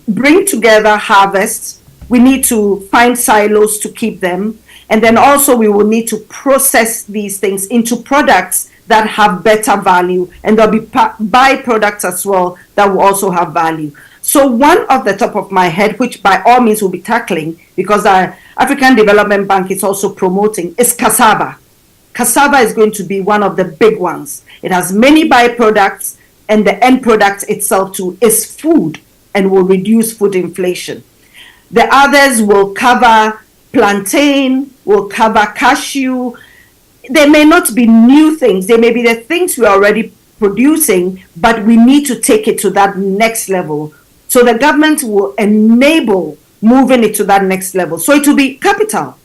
bring together harvests. We need to find silos to keep them. And then also we will need to process these things into products that have better value. And there'll be byproducts as well that will also have value. So one of the top of my head, which by all means we'll be tackling, because our African Development Bank is also promoting, is cassava. Cassava is going to be one of the big ones. It has many byproducts, and the end product itself too is food and will reduce food inflation. The others will cover plantain, will cover cashew. They may not be new things. They may be the things we're already producing, but we need to take it to that next level. So the government will enable moving it to that next level. So it will be capital,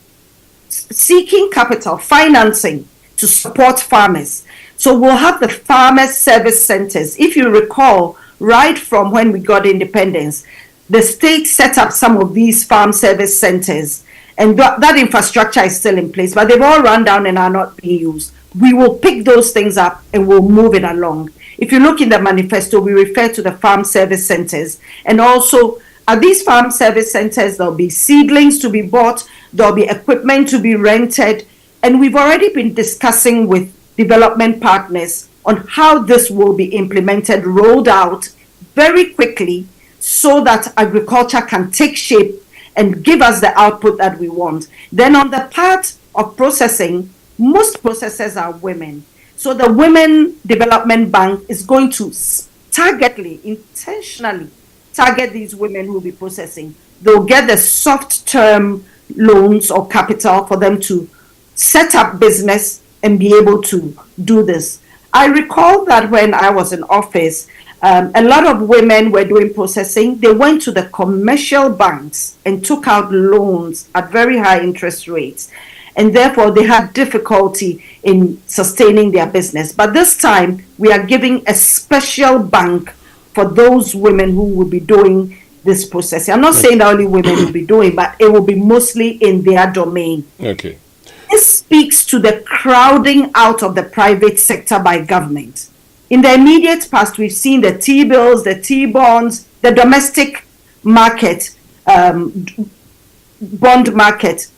seeking capital, financing to support farmers. So we'll have the farmers service centers. If you recall, right from when we got independence, the state set up some of these farm service centers, and that infrastructure is still in place, but they've all run down and are not being used. We will pick those things up and we'll move it along. If you look in the manifesto, we refer to the farm service centers. And also, at these farm service centers, there'll be seedlings to be bought, there'll be equipment to be rented, and we've already been discussing with development partners on how this will be implemented, rolled out very quickly, so that agriculture can take shape and give us the output that we want. Then on the part of processing, most processors are women. So the Women Development Bank is going to targetedly, intentionally target these women who will be processing. They'll get the soft term loans or capital for them to set up business and be able to do this. I recall that when I was in office, a lot of women were doing processing. They went to the commercial banks and took out loans at very high interest rates. And therefore, they had difficulty in sustaining their business. But this time, we are giving a special bank for those women who will be doing this processing. I'm not saying that only women will be doing, but it will be mostly in their domain. Okay. This speaks to the crowding out of the private sector by government. In the immediate past, we've seen the T-bills, the T-bonds, the domestic market, bond market,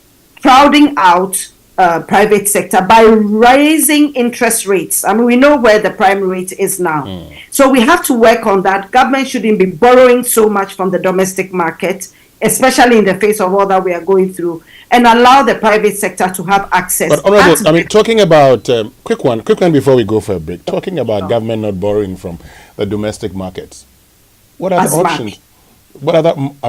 crowding out private sector by raising interest rates. I mean, we know where the prime rate is now. So we have to work on that. Government shouldn't be borrowing so much from the domestic market, especially in the face of all that we are going through, and allow the private sector to have access. But Honorable, I mean, talking about, quick one before we go for a break, talking about government not borrowing from the domestic markets, what are the options? What are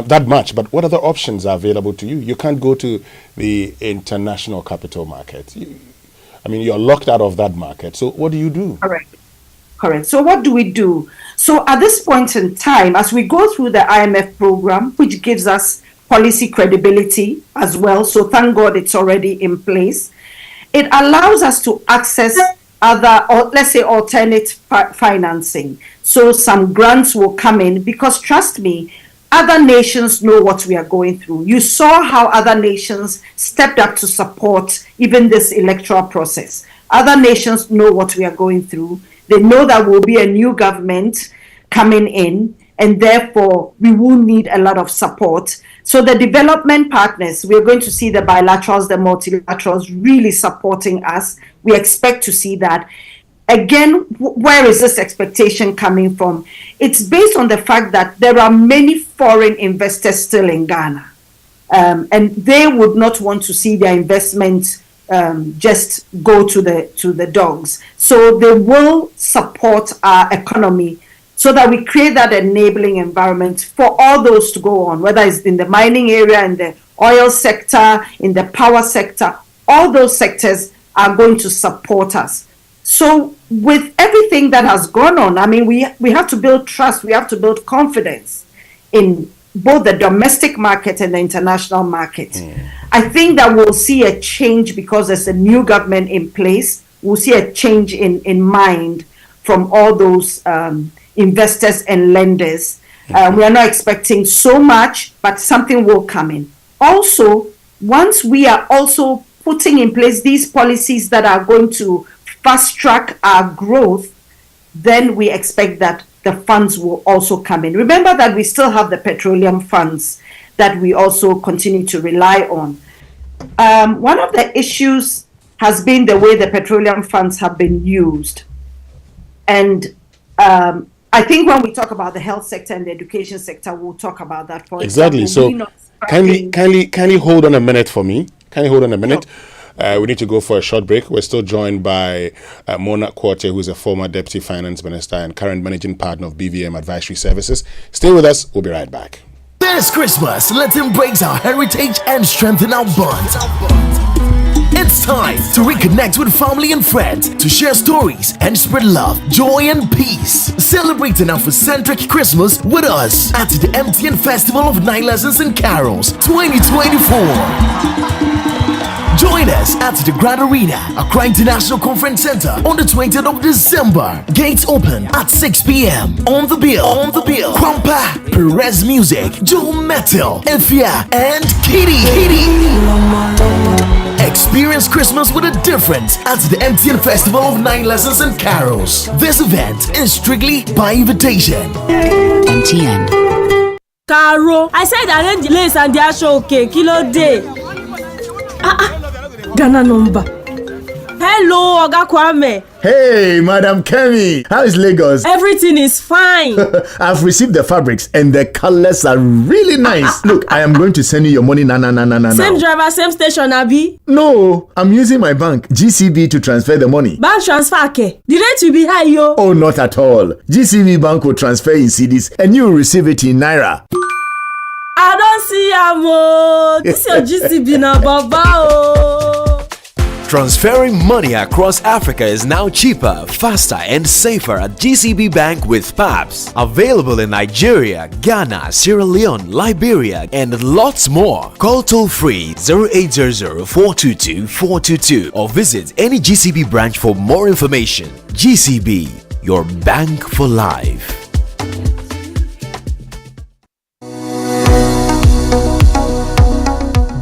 that much, but what other options are available to you? You can't go to the international capital market. You're locked out of that market. So what do you do? Correct. So what do we do? So at this point in time, as we go through the IMF program, which gives us policy credibility as well, so thank God it's already in place, it allows us to access other, or let's say, alternate financing. So some grants will come in, because trust me, other nations know what we are going through. You saw how other nations stepped up to support even this electoral process. Other nations know what we are going through. They know that will be a new government coming in, and therefore we will need a lot of support. So the development partners, we're going to see the bilaterals, the multilaterals really supporting us. We expect to see that. Again, where is this expectation coming from? It's based on the fact that there are many foreign investors still in Ghana, and they would not want to see their investment just go to the dogs. So they will support our economy so that we create that enabling environment for all those to go on, whether it's in the mining area, in the oil sector, in the power sector. All those sectors are going to support us. So with everything that has gone on, I mean, we have to build trust, we have to build confidence in both the domestic market and the international market. I think that we'll see a change because there's a new government in place. We'll see a change in mind from all those investors and lenders. We are not expecting so much, but something will come in. Also, once we are also putting in place these policies that are going to fast track our growth, then we expect that the funds will also come in. Remember that we still have the petroleum funds that we also continue to rely on. One of the issues has been the way the petroleum funds have been used. And I think when we talk about the health sector and the education sector, we'll talk about that. For exactly. Example, so kindly hold on a minute for me. Can you hold on a minute? Sure. We need to go for a short break. We're still joined by Mona Quartey, who is a former Deputy Finance Minister and current Managing Partner of BVM Advisory Services. Stay with us. We'll be right back. This Christmas, let's embrace our heritage and strengthen our bonds. It's time to reconnect with family and friends, to share stories and spread love, joy and peace. Celebrate an Afrocentric Christmas with us at the MTN Festival of Night Lessons and Carols 2024. Join us at the Grand Arena, Accra International Conference Center on the 20th of December. Gates open at 6 p.m. On the bill, Kwampa, Perez Music, Joe Metal, Efia, and Kitty. Experience Christmas with a difference at the MTN Festival of 9 Lessons and Carols. This event is strictly by invitation. MTN. Caro, I said arrange the lace and the actual cake. Kilo day. Ghana number. Hello, Oga Kwame. Hey, Madam Kemi. How is Lagos? Everything is fine. I've received the fabrics and the colors are really nice. Look, I am going to send you your money now. Same driver, same station, Abi? No, I'm using my bank, GCB, to transfer the money. Bank transfer, okay. The rate will be high, yo. Oh, not at all. GCB Bank will transfer in cedis and you will receive it in Naira. I don't see Amo. This is your GCB now, Baba. Transferring money across Africa is now cheaper, faster, and safer at GCB Bank with PAPS. Available in Nigeria, Ghana, Sierra Leone, Liberia, and lots more. Call toll-free 0800-422-422 or visit any GCB branch for more information. GCB, your bank for life.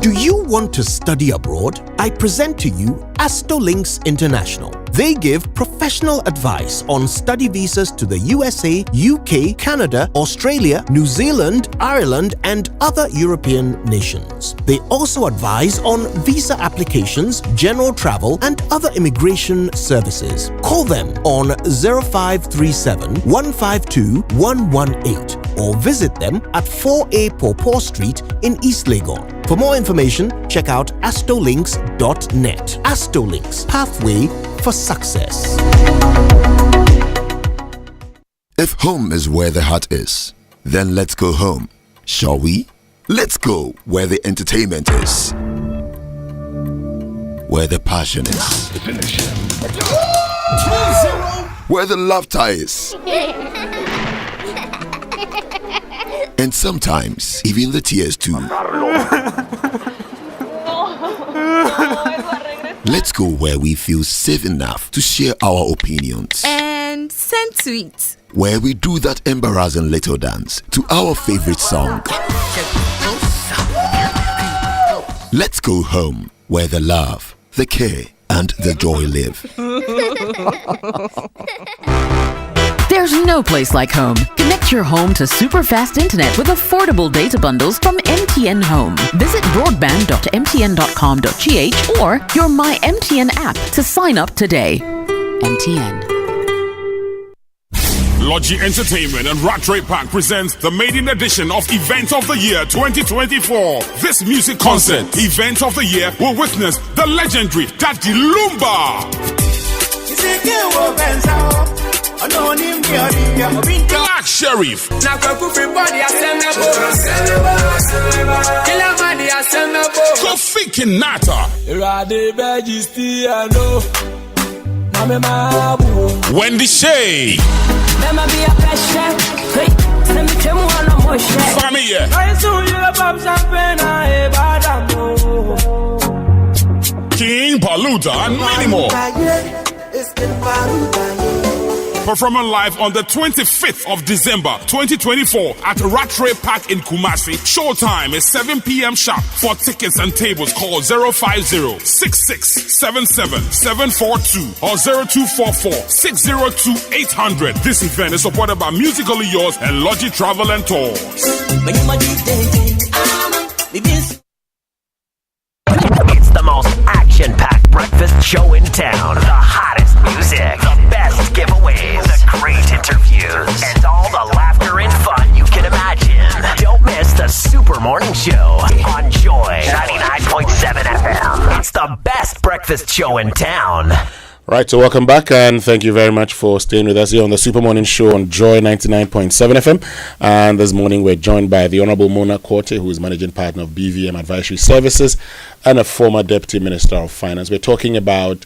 Do you want to study abroad? I present to you Astolinks International. They give professional advice on study visas to the USA, UK, Canada, Australia, New Zealand, Ireland, and other European nations. They also advise on visa applications, general travel, and other immigration services. Call them on 0537 152 118 or visit them at 4A Pawpaw Street in East Legon. For more information, check out astolinks.net. Astolinks, pathway for success. If home is where the heart is, then let's go home, shall we? Let's go where the entertainment is, where the passion is, where the laughter is, and sometimes even the tears too. Let's go where we feel safe enough to share our opinions and send tweets, where we do that embarrassing little dance to our favorite song. Let's go home where the love, the care, and the joy live. There's no place like home. Connect your home to super fast internet with affordable data bundles from MTN Home. Visit broadband.mtn.com.gh or your My MTN app to sign up today. MTN. Logi Entertainment and Rattray Park presents the maiden edition of Event of the Year 2024. This music concert, Event of the Year, will witness the legendary Daddy Lumba, Black Sheriff, Kofi Kinata, Wendy Shay, Famille, King Paluta, and many more. Performing live on the 25th of December 2024 at Rattray Park in Kumasi. Showtime is 7 p.m. sharp. For tickets and tables, call 050-6677-742 or 0244-602-800. This event is supported by Musically Yours and Logi Travel and Tours. It's the most action-packed breakfast show in town. The hottest music, the best giveaways, the great interviews, and all the laughter and fun you can imagine. Don't miss the Super Morning Show on Joy 99.7 FM. It's the best breakfast show in town. Right, so welcome back and thank you very much for staying with us here on the Super Morning Show on Joy 99.7 FM. And this morning we're joined by the Honorable Mona Quartey, who is Managing Partner of BVM Advisory Services and a former Deputy Minister of Finance. We're talking about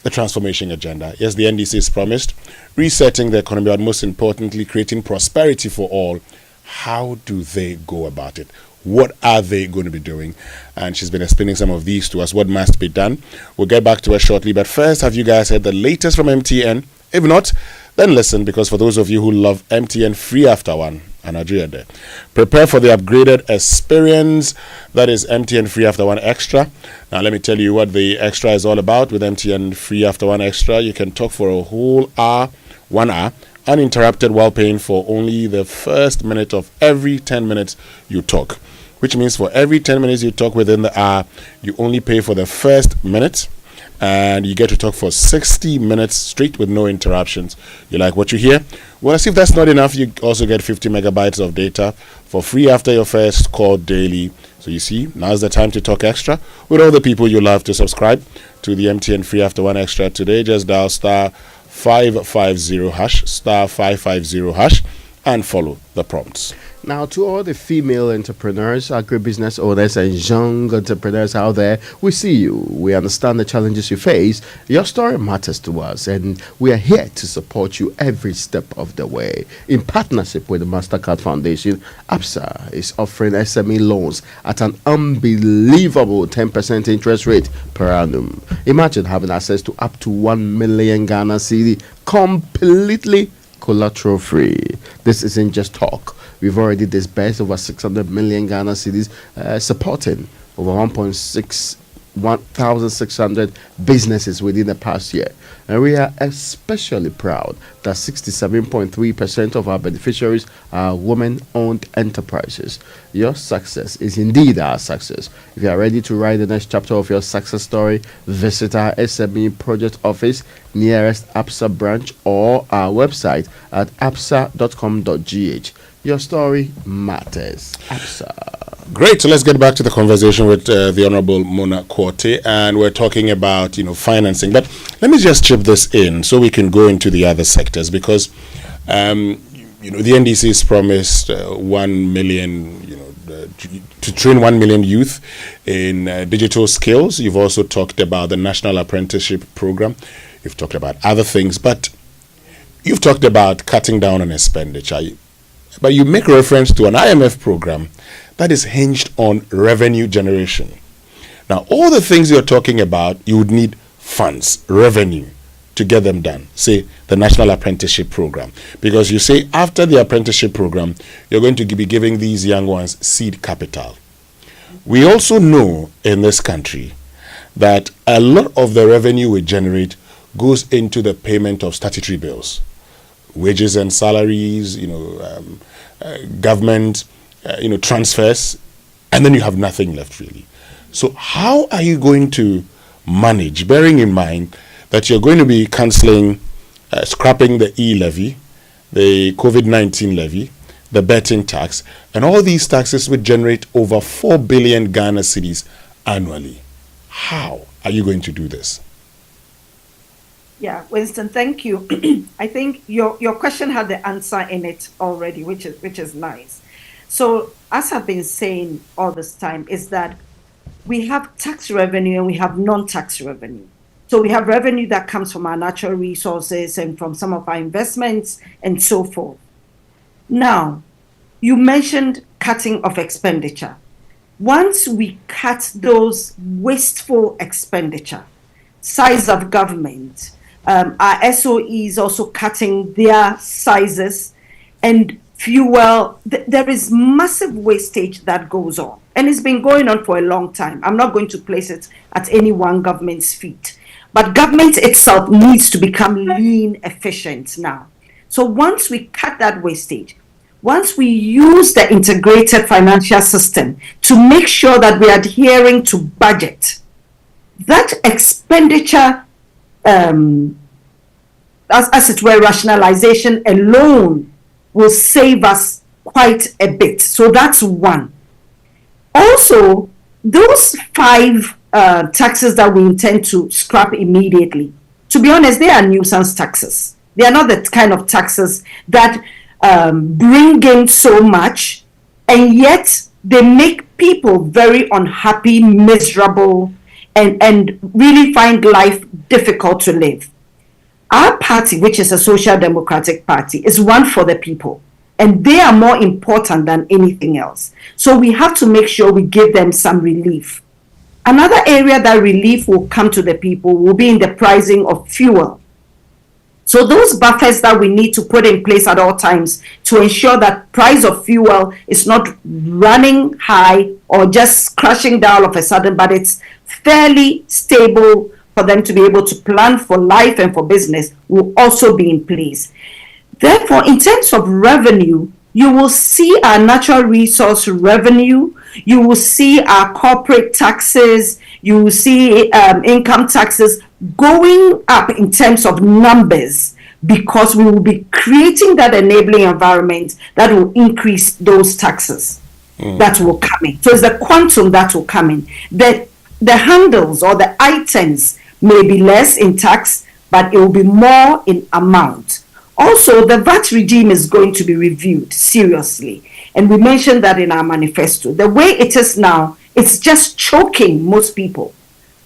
the transformation agenda. Yes, the NDC has promised resetting the economy, but most importantly, creating prosperity for all. How do they go about it? What are they going to be doing? And she's been explaining some of these to us, what must be done. We'll get back to her shortly. But first, have you guys heard the latest from MTN? If not, then listen, because for those of you who love MTN free after one, and Nigeria there, prepare for the upgraded experience that is MTN free after one extra. Now, let me tell you what the extra is all about. With MTN free after one extra, you can talk for a whole hour, 1 hour, uninterrupted while paying for only the first minute of every 10 minutes you talk. Which means for every 10 minutes you talk within the hour, you only pay for the first minute, and you get to talk for 60 minutes straight with no interruptions. You like what you hear? Well, as if that's not enough, you also get 50 megabytes of data for free after your first call daily. So you see, now's the time to talk extra with all the people you love. To subscribe to the MTN free after one extra today, just dial star 550 hash, star 550 hash, and follow the prompts. Now, to all the female entrepreneurs, agribusiness owners, and young entrepreneurs out there, we see you. We understand the challenges you face. Your story matters to us, and we are here to support you every step of the way. In partnership with the MasterCard Foundation, APSA is offering SME loans at an unbelievable 10% interest rate per annum. Imagine having access to up to 1 million Ghana cedi completely collateral free. This isn't just talk. We've already disbursed over 600 million Ghana cedis, supporting over 1,600 businesses within the past year. And we are especially proud that 67.3% of our beneficiaries are women-owned enterprises. Your success is indeed our success. If you are ready to write the next chapter of your success story, visit our SME project office, nearest APSA branch, or our website at apsa.com.gh. Your story matters. APSA. Great. So let's get back to the conversation with the Honorable Mona Quartey, and we're talking about financing. But let me just chip this in so we can go into the other sectors, because the NDC has promised 1 million, to train 1 million youth in digital skills. You've also talked about the National Apprenticeship Program. You've talked about other things, but you've talked about cutting down on expenditure. But you make reference to an IMF program that is hinged on revenue generation. Now, all the things you're talking about, you would need funds, revenue, to get them done. Say, the National Apprenticeship Program. Because you say after the apprenticeship program, you're going to be giving these young ones seed capital. We also know in this country that a lot of the revenue we generate goes into the payment of statutory bills. Wages and salaries, government, transfers, and then you have nothing left really. So how are you going to manage, bearing in mind that you're going to be cancelling, scrapping the e-levy, the COVID-19 levy, the betting tax, and all these taxes would generate over 4 billion Ghana cedis annually. How are you going to do this? Yeah, Winston, thank you. I think your question had the answer in it already, which is nice. So, as I've been saying all this time, is that we have tax revenue and we have non-tax revenue. So we have revenue that comes from our natural resources and from some of our investments and so forth. Now, you mentioned cutting of expenditure. Once we cut those wasteful expenditure, size of government, our SOEs also cutting their sizes, and fuel, there is massive wastage that goes on. And it's been going on for a long time. I'm not going to place it at any one government's feet. But government itself needs to become lean, efficient now. So once we cut that wastage, once we use the integrated financial system to make sure that we are adhering to budget, that expenditure, as it were, rationalization alone will save us quite a bit. So that's one. Also, those 5 taxes that we intend to scrap immediately, to be honest, they are nuisance taxes. They are not the kind of taxes that bring in so much, and yet they make people very unhappy, miserable, and really find life difficult to live. Our party, which is a social democratic party, is one for the people. and they are more important than anything else. So we have to make sure we give them some relief. Another area that relief will come to the people will be in the pricing of fuel. So those buffers that we need to put in place at all times to ensure that price of fuel is not running high or just crashing down all of a sudden, but it's fairly stable for them to be able to plan for life and for business, will also be in place. Therefore, in terms of revenue, you will see our natural resource revenue, you will see our corporate taxes, you will see income taxes going up in terms of numbers, because we will be creating that enabling environment that will increase those taxes that will come in. So it's the quantum that will come in. The handles or the items may be less in tax, but it will be more in amount. Also, the VAT regime is going to be reviewed seriously. And we mentioned that in our manifesto. The way it is now, it's just choking most people.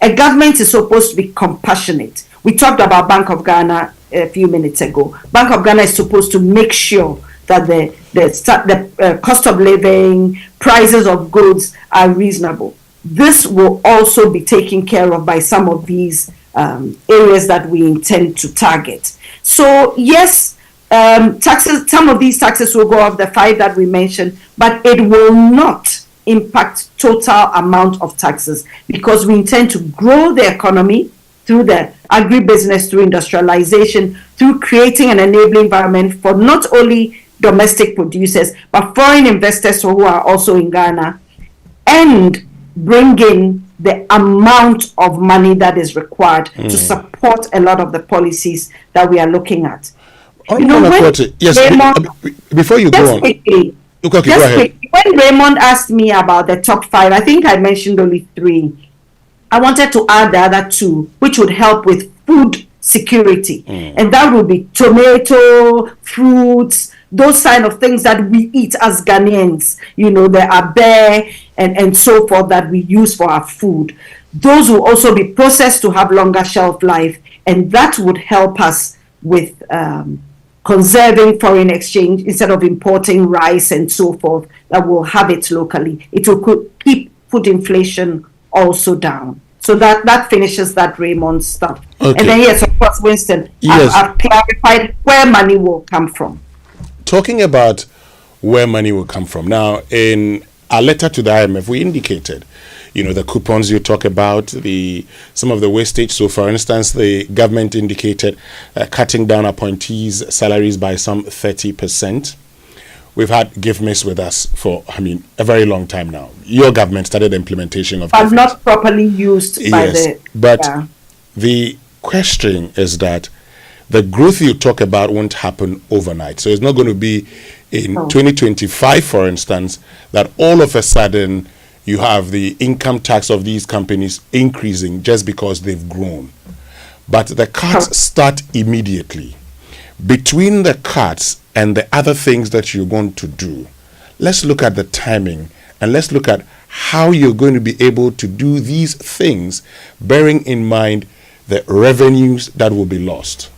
A government is supposed to be compassionate. We talked about Bank of Ghana a few minutes ago. Bank of Ghana is supposed to make sure that the cost of living, prices of goods are reasonable. This will also be taken care of by some of these areas that we intend to target. So yes, taxes. Some of these taxes will go off, the 5 that we mentioned, but it will not impact total amount of taxes, because we intend to grow the economy through the agribusiness, through industrialization, through creating an enabling environment for not only domestic producers but foreign investors who are also in Ghana, and bring in the amount of money that is required to support a lot of the policies that we are looking at. Before you go on. Quickly, when Raymond asked me about the top 5, I think I mentioned only 3. I wanted to add the other 2, which would help with food security. And that would be tomato, fruits, those kind of things that we eat as Ghanaians. You know, there are bear and so forth that we use for our food. Those will also be processed to have longer shelf life, and that would help us with conserving foreign exchange instead of importing rice and so forth, that will have it locally. It will keep food inflation also down. So that finishes that Raymond stuff. Okay. And then yes, of course, Winston, I've clarified where money will come from. Talking about where money will come from. Now, in our letter to the IMF, we indicated, the coupons you talk about, some of the wastage. So, for instance, the government indicated cutting down appointees' salaries by some 30%. We've had GIFMIS with us for, a very long time now. Your government started the implementation of GIFMIS. But not properly used by the... But the question is that the growth you talk about won't happen overnight. So it's not going to be in 2025, for instance, that all of a sudden you have the income tax of these companies increasing just because they've grown. But the cuts start immediately. Between the cuts and the other things that you're going to do, let's look at the timing and let's look at how you're going to be able to do these things, bearing in mind the revenues that will be lost.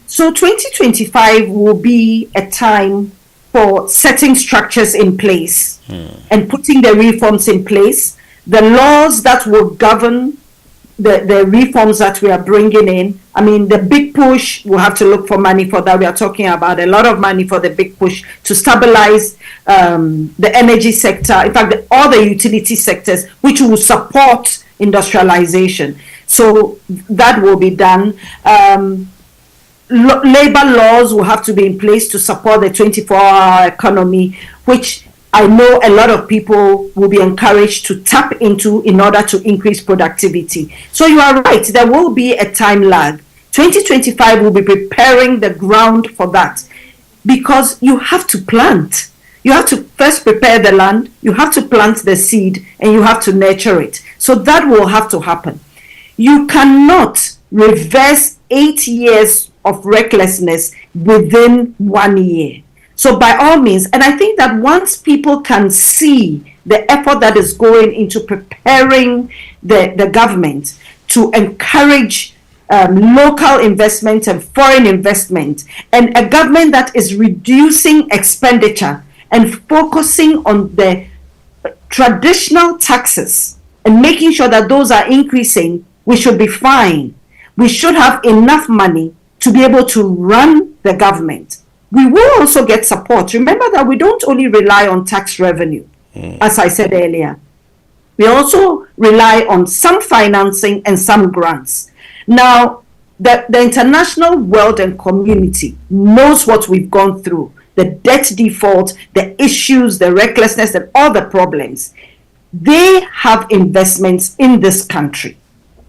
So 2025 will be a time for setting structures in place and putting the reforms in place. The laws that will govern the reforms that we are bringing in. The big push, we'll have to look for money for that. We are talking about a lot of money for the big push to stabilize the energy sector. In fact, all the utility sectors, which will support industrialization. So that will be done. Labor laws will have to be in place to support the 24-hour economy, which I know a lot of people will be encouraged to tap into in order to increase productivity. So you are right, there will be a time lag. 2025 will be preparing the ground for that, because you have to plant. You have to first prepare the land, you have to plant the seed, and you have to nurture it. So that will have to happen. You cannot reverse 8 years of recklessness within 1 year. So by all means, and I think that once people can see the effort that is going into preparing the government to encourage local investment and foreign investment, and a government that is reducing expenditure and focusing on the traditional taxes and making sure that those are increasing, we should be fine. We should have enough money to be able to run the government. We will also get support. Remember that we don't only rely on tax revenue, as I said earlier. We also rely on some financing and some grants. Now, the international world and community knows what we've gone through, the debt default, the issues, the recklessness, and all the problems. They have investments in this country.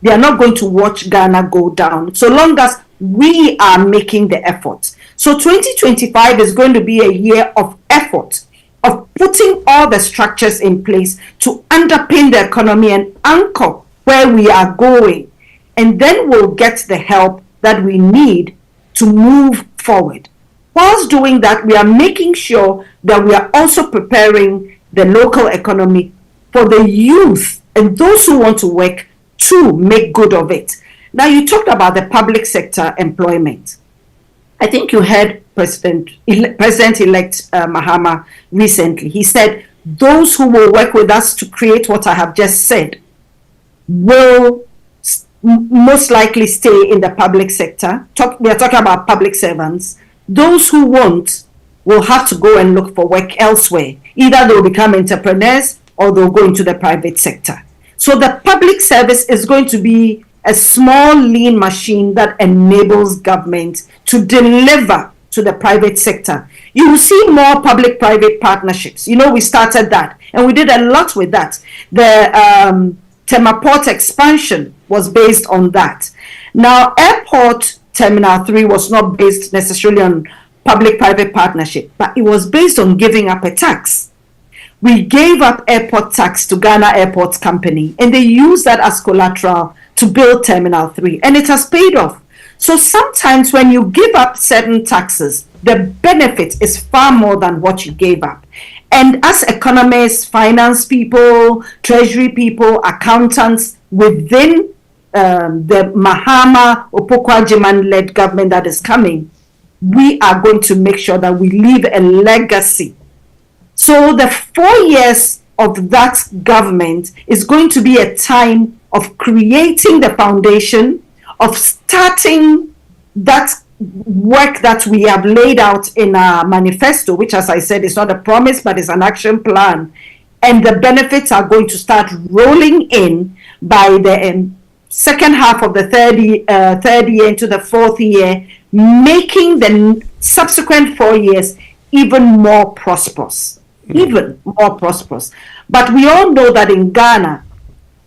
They are not going to watch Ghana go down so long as we are making the effort. So 2025 is going to be a year of effort, of putting all the structures in place to underpin the economy and anchor where we are going. And then we'll get the help that we need to move forward. Whilst doing that, we are making sure that we are also preparing the local economy for the youth and those who want to work to make good of it. Now, you talked about the public sector employment. I think you heard President-elect Mahama recently. He said, those who will work with us to create what I have just said will most likely stay in the public sector. We are talking about public servants. Those who won't will have to go and look for work elsewhere. Either they'll become entrepreneurs or they'll go into the private sector. So the public service is going to be a small, lean machine that enables government to deliver to the private sector. You will see more public-private partnerships. You know, we started that, and we did a lot with that. The Tema Port expansion was based on that. Now, Airport Terminal 3 was not based necessarily on public-private partnership, but it was based on giving up a tax. We gave up airport tax to Ghana Airports Company, and they used that as collateral to build Terminal 3, and it has paid off. So sometimes when you give up certain taxes, the benefit is far more than what you gave up. And as economists, finance people, treasury people, accountants within the Mahama Opoku-Agyeman-led government that is coming, we are going to make sure that we leave a legacy. So the 4 years of that government is going to be a time of creating the foundation, of starting that work that we have laid out in our manifesto, which, as I said, is not a promise, but is an action plan. And the benefits are going to start rolling in by the second half of the third year into the fourth year, making the subsequent 4 years even more prosperous. Even more prosperous. But we all know that in Ghana,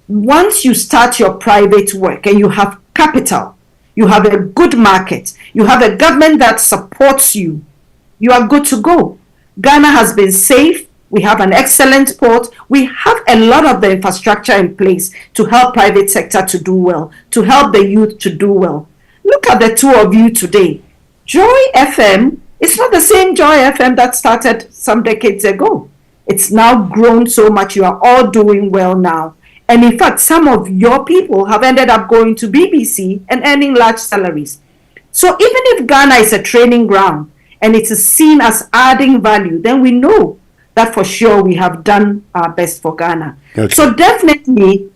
once you start your private work and you have capital, you have a good market, you have a government that supports you, you are good to go. Ghana has been safe. We have an excellent port. We have a lot of the infrastructure in place to help private sector to do well, to help the youth to do well. Look at the two of you today. Joy FM, it's not the same Joy FM that started some decades ago. It's now grown so much. You are all doing well now. And in fact, some of your people have ended up going to BBC and earning large salaries. So even if Ghana is a training ground and it is seen as adding value, then we know that for sure we have done our best for Ghana. Okay. So definitely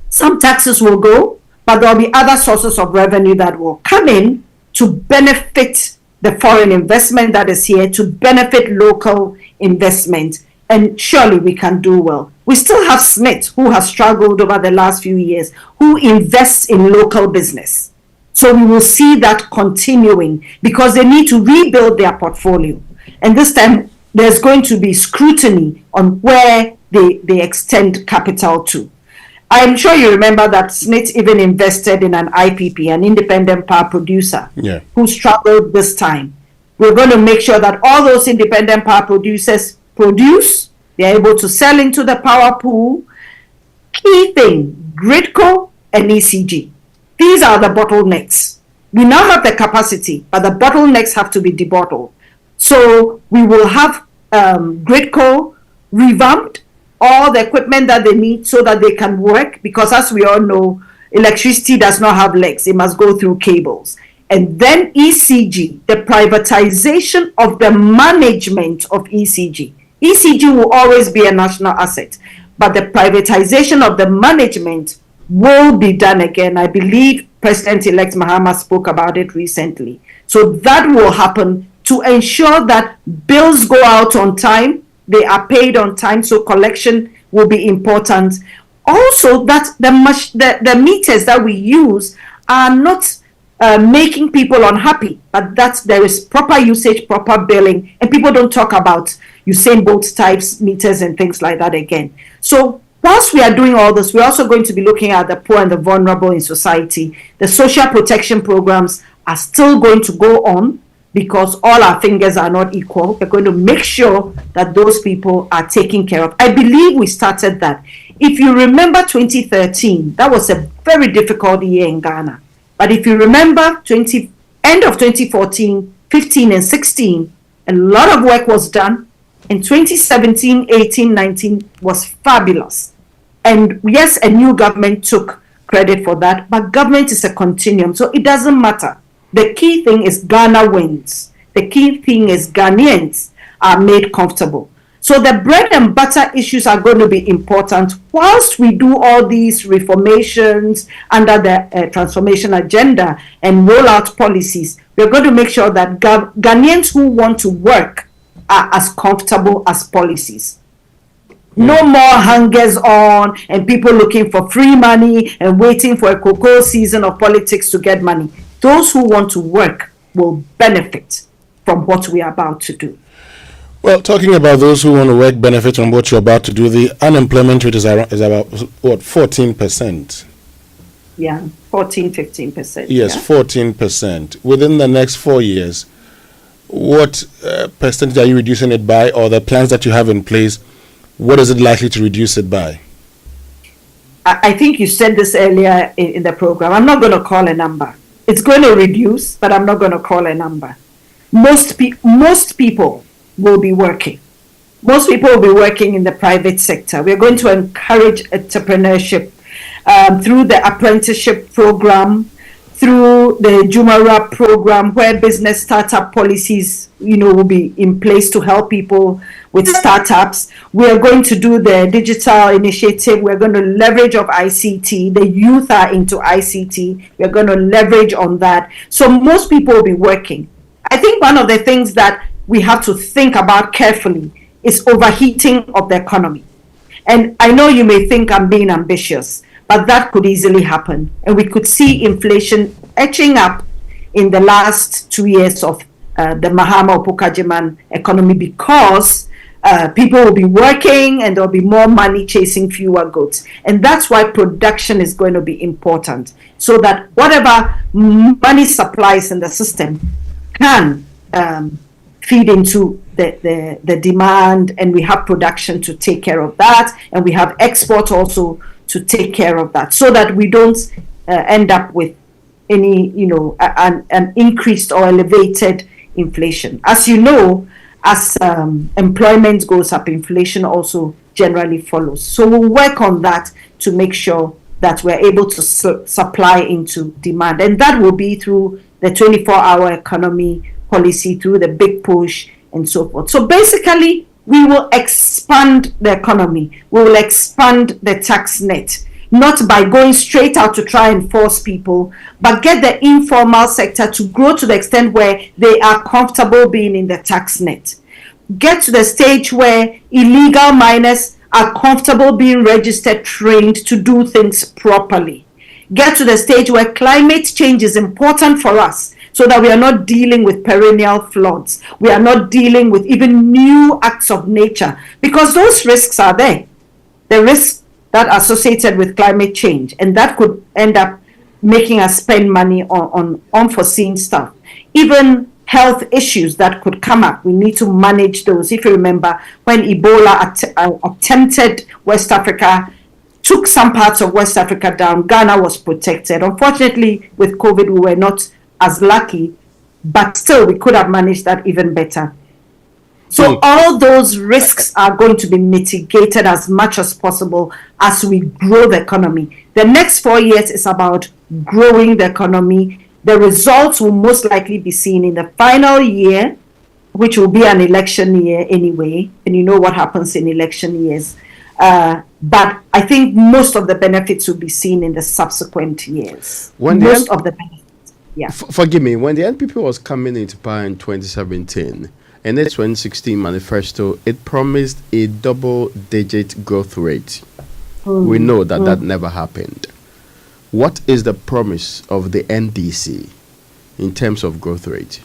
some taxes will go, but there will be other sources of revenue that will come in to benefit the foreign investment that is here, to benefit local investment. And surely we can do well. We still have SNIT, who has struggled over the last few years, who invests in local business. So we will see that continuing because they need to rebuild their portfolio. And this time, there's going to be scrutiny on where they extend capital to. I'm sure you remember that SNIT even invested in an IPP, an independent power producer, who struggled this time. We're going to make sure that all those independent power producers produce, they're able to sell into the power pool. Key thing, Gridco and ECG. These are the bottlenecks. We now have the capacity, but the bottlenecks have to be debottled. So we will have Gridco revamped, all the equipment that they need so that they can work, because as we all know, electricity does not have legs, it must go through cables. And then ECG, the privatization of the management of ECG. ECG will always be a national asset, but the privatization of the management will be done again. I believe President-elect Mahama spoke about it recently. So that will happen to ensure that bills go out on time, they are paid on time, so collection will be important. Also, that the meters that we use are not making people unhappy, but that there is proper usage, proper billing, and people don't talk about Usain Bolt types meters and things like that again. So whilst we are doing all this, we're also going to be looking at the poor and the vulnerable in society. The social protection programs are still going to go on because all our fingers are not equal. We're going to make sure that those people are taken care of. I believe we started that. If you remember 2013, that was a very difficult year in Ghana. But if you remember end of 2014, 15 and 16, a lot of work was done. In 2017, 18, 19 was fabulous. And yes, a new government took credit for that, but government is a continuum, so it doesn't matter. The key thing is Ghana wins. The key thing is Ghanaians are made comfortable. So the bread and butter issues are going to be important. Whilst we do all these reformations under the transformation agenda and roll out policies, we're going to make sure that Ghanaians who want to work are as comfortable as policies. No more hangers on and people looking for free money and waiting for a cocoa season of politics to get money. Those who want to work will benefit from what we are about to do. Well, talking about those who want to work benefit from what you're about to do, the unemployment rate is about what, 14%? Yeah, 15%. Yes, yeah. 14%. Within the next 4 years, what percentage are you reducing it by, or the plans that you have in place, what is it likely to reduce it by? I think you said this earlier in the program. I'm not going to call a number. It's going to reduce, but I'm not going to call a number. Most people will be working. Most people will be working in the private sector. We're going to encourage entrepreneurship through the apprenticeship program, through the Jumara program, where business startup policies, will be in place to help people with startups. We are going to do the digital initiative. We're going to leverage of ICT. The youth are into ICT. We're going to leverage on that. So most people will be working. I think one of the things that we have to think about carefully is overheating of the economy. And I know you may think I'm being ambitious, but that could easily happen. And we could see inflation etching up in the last 2 years of the Mahama Opokajiman economy, because people will be working and there'll be more money chasing fewer goods. And that's why production is going to be important, so that whatever money supplies in the system can feed into the demand, and we have production to take care of that, and we have export also to take care of that, so that we don't end up with any, an increased or elevated inflation. As you know, as employment goes up, inflation also generally follows. So we'll work on that to make sure that we're able to supply into demand, and that will be through the 24-hour economy policy, through the big push and so forth. So basically, we will expand the economy. We will expand the tax net, not by going straight out to try and force people, but get the informal sector to grow to the extent where they are comfortable being in the tax net. Get to the stage where illegal miners are comfortable being registered, trained to do things properly. Get to the stage where climate change is important for us, so that we are not dealing with perennial floods. We are not dealing with even new acts of nature, because those risks are there. The risks that are associated with climate change, and that could end up making us spend money on unforeseen stuff. Even health issues that could come up, we need to manage those. If you remember, when Ebola attempted West Africa, took some parts of West Africa down, Ghana was protected. Unfortunately, with COVID, we were not as lucky, but still we could have managed that even better. So all those risks are going to be mitigated as much as possible as we grow the economy. The next 4 years is about growing the economy. The results will most likely be seen in the final year, which will be an election year anyway, and you know what happens in election years. But I think most of the benefits will be seen in the subsequent years. Most of the benefits, yeah. Forgive me, when the NPP was coming into power in 2017, in its 2016 manifesto, it promised a double-digit growth rate. We know that that never happened. What is the promise of the NDC in terms of growth rate?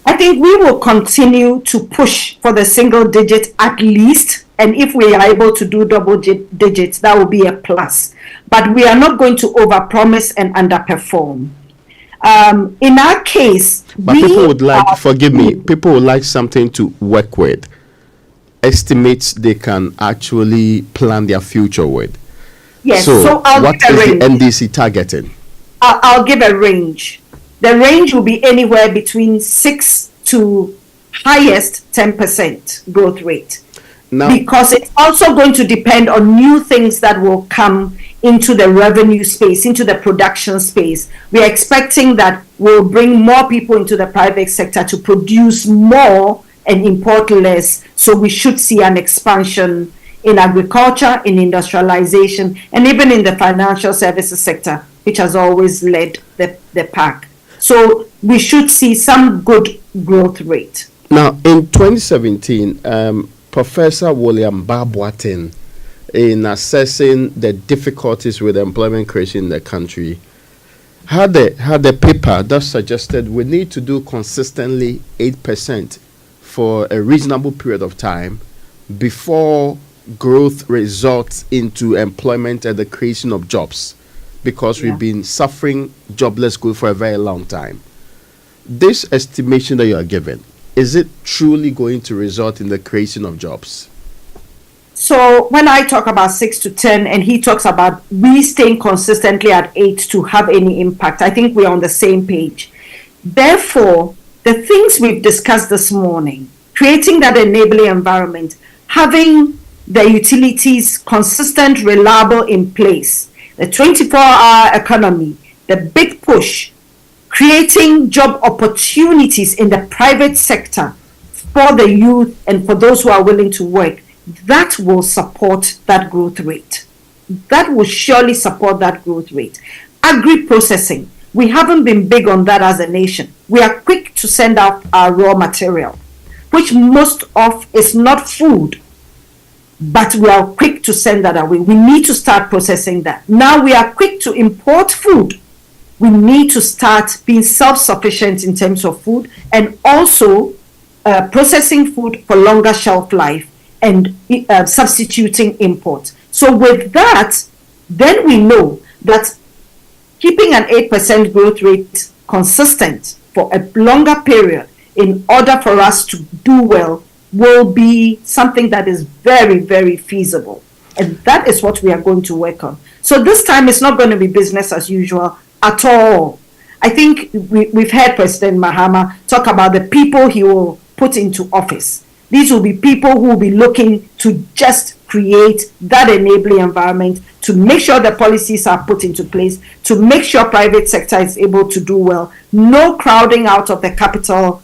I think we will continue to push for the single digit at least, and if we are able to do double digits, that will be a plus. But we are not going to overpromise and underperform. In our case, but people would like, forgive me, people would like something to work with, estimates they can actually plan their future with. Yes, so I'll what give a is range. the NDC targeting? I'll give a range. The range will be anywhere between 6 to highest 10% growth rate. Now, because it's also going to depend on new things that will come into the revenue space, into the production space. We are expecting that we'll bring more people into the private sector to produce more and import less. So we should see an expansion in agriculture, in industrialization, and even in the financial services sector, which has always led the pack. So we should see some good growth rate. Now, in 2017, Professor William Babwatin, in assessing the difficulties with employment creation in the country, had a paper that suggested we need to do consistently 8% for a reasonable period of time before growth results into employment and the creation of jobs, because we've been suffering jobless growth for a very long time. This estimation that you are given, is it truly going to result in the creation of jobs? So when I talk about 6 to 10 and he talks about we staying consistently at 8 to have any impact, I think we're on the same page. Therefore, the things we've discussed this morning, creating that enabling environment, having the utilities consistent, reliable in place, the 24-hour economy, the big push, creating job opportunities in the private sector for the youth and for those who are willing to work, that will support that growth rate. That will surely support that growth rate. Agri-processing, we haven't been big on that as a nation. We are quick to send out our raw material, which most of is not food, but we are quick to send that away. We need to start processing that. Now we are quick to import food. We need to start being self-sufficient in terms of food and also processing food for longer shelf life and substituting imports. So with that, then we know that keeping an 8% growth rate consistent for a longer period in order for us to do well will be something that is very, very feasible. And that is what we are going to work on. So this time it's not going to be business as usual at all. I think we've heard President Mahama talk about the people he will put into office. These will be people who will be looking to just create that enabling environment, to make sure the policies are put into place, to make sure private sector is able to do well. No crowding out of the capital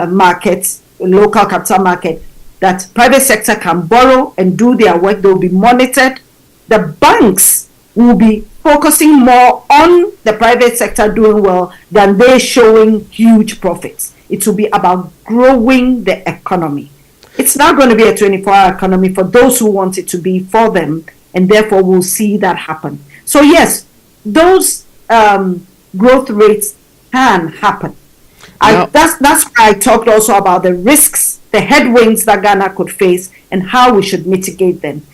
markets, local capital market, that private sector can borrow and do their work. They will be monitored. The banks will be focusing more on the private sector doing well than they showing huge profits. It will be about growing the economy. It's not going to be a 24-hour economy for those who want it to be for them, and therefore we'll see that happen. So yes, those growth rates can happen. That's why I talked also about the risks, the headwinds that Ghana could face and how we should mitigate them.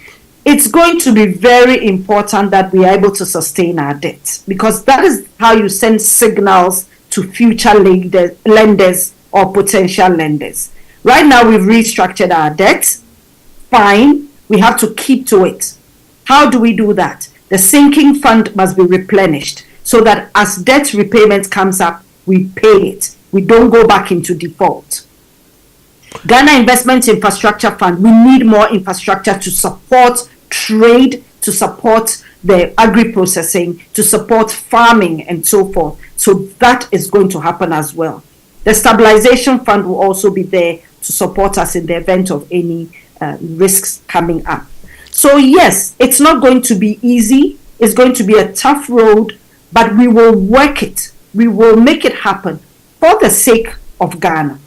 It's going to be very important that we are able to sustain our debt, because that is how you send signals to future lenders or potential lenders. Right now, we've restructured our debt. Fine, we have to keep to it. How do we do that? The sinking fund must be replenished so that as debt repayment comes up, we pay it. We don't go back into default. Ghana Investment Infrastructure Fund, we need more infrastructure to support trade, to support the agri-processing, to support farming and so forth. So that is going to happen as well. The Stabilization Fund will also be there to support us in the event of any risks coming up. So yes, it's not going to be easy. It's going to be a tough road, but we will work it. We will make it happen for the sake of Ghana.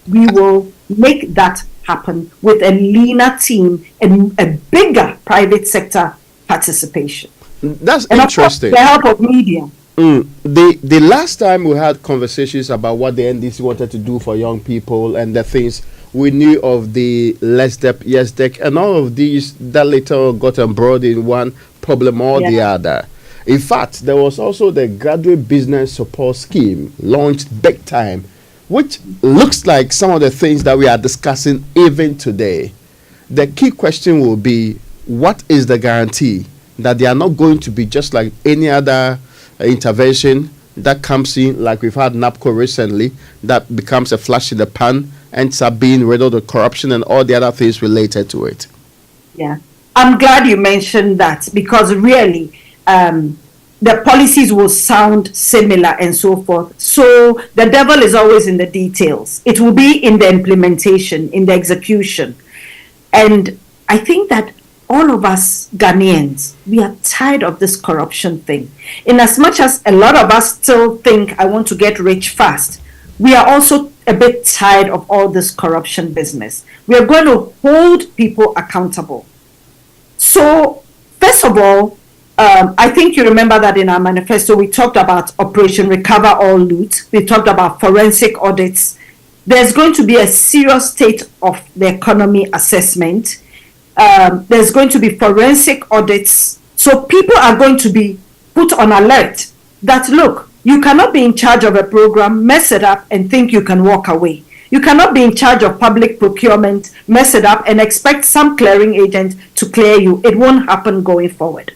We will make that happen with a leaner team and a bigger private sector participation. That's and interesting. Of course, the help of media. The last time we had conversations about what the NDC wanted to do for young people and the things, we knew of the Less Debt, Yes Debt, and all of these that later got embroiled in one problem or the other. In fact, there was also the Graduate Business Support Scheme launched big time, which looks like some of the things that we are discussing even today. The key question will be, what is the guarantee that they are not going to be just like any other intervention that comes in, like we've had NAPCO recently, that becomes a flash in the pan, ends up being riddled with corruption and all the other things related to it? Yeah, I'm glad you mentioned that, because really the policies will sound similar and so forth. So the devil is always in the details. It will be in the implementation, in the execution. And I think that all of us Ghanaians, we are tired of this corruption thing. In as much as a lot of us still think I want to get rich fast, we are also a bit tired of all this corruption business. We are going to hold people accountable. So, first of all, I think you remember that in our manifesto, we talked about Operation Recover All Loot. We talked about forensic audits. There's going to be a serious state of the economy assessment. There's going to be forensic audits. So people are going to be put on alert that, look, you cannot be in charge of a program, mess it up, and think you can walk away. You cannot be in charge of public procurement, mess it up, and expect some clearing agent to clear you. It won't happen going forward.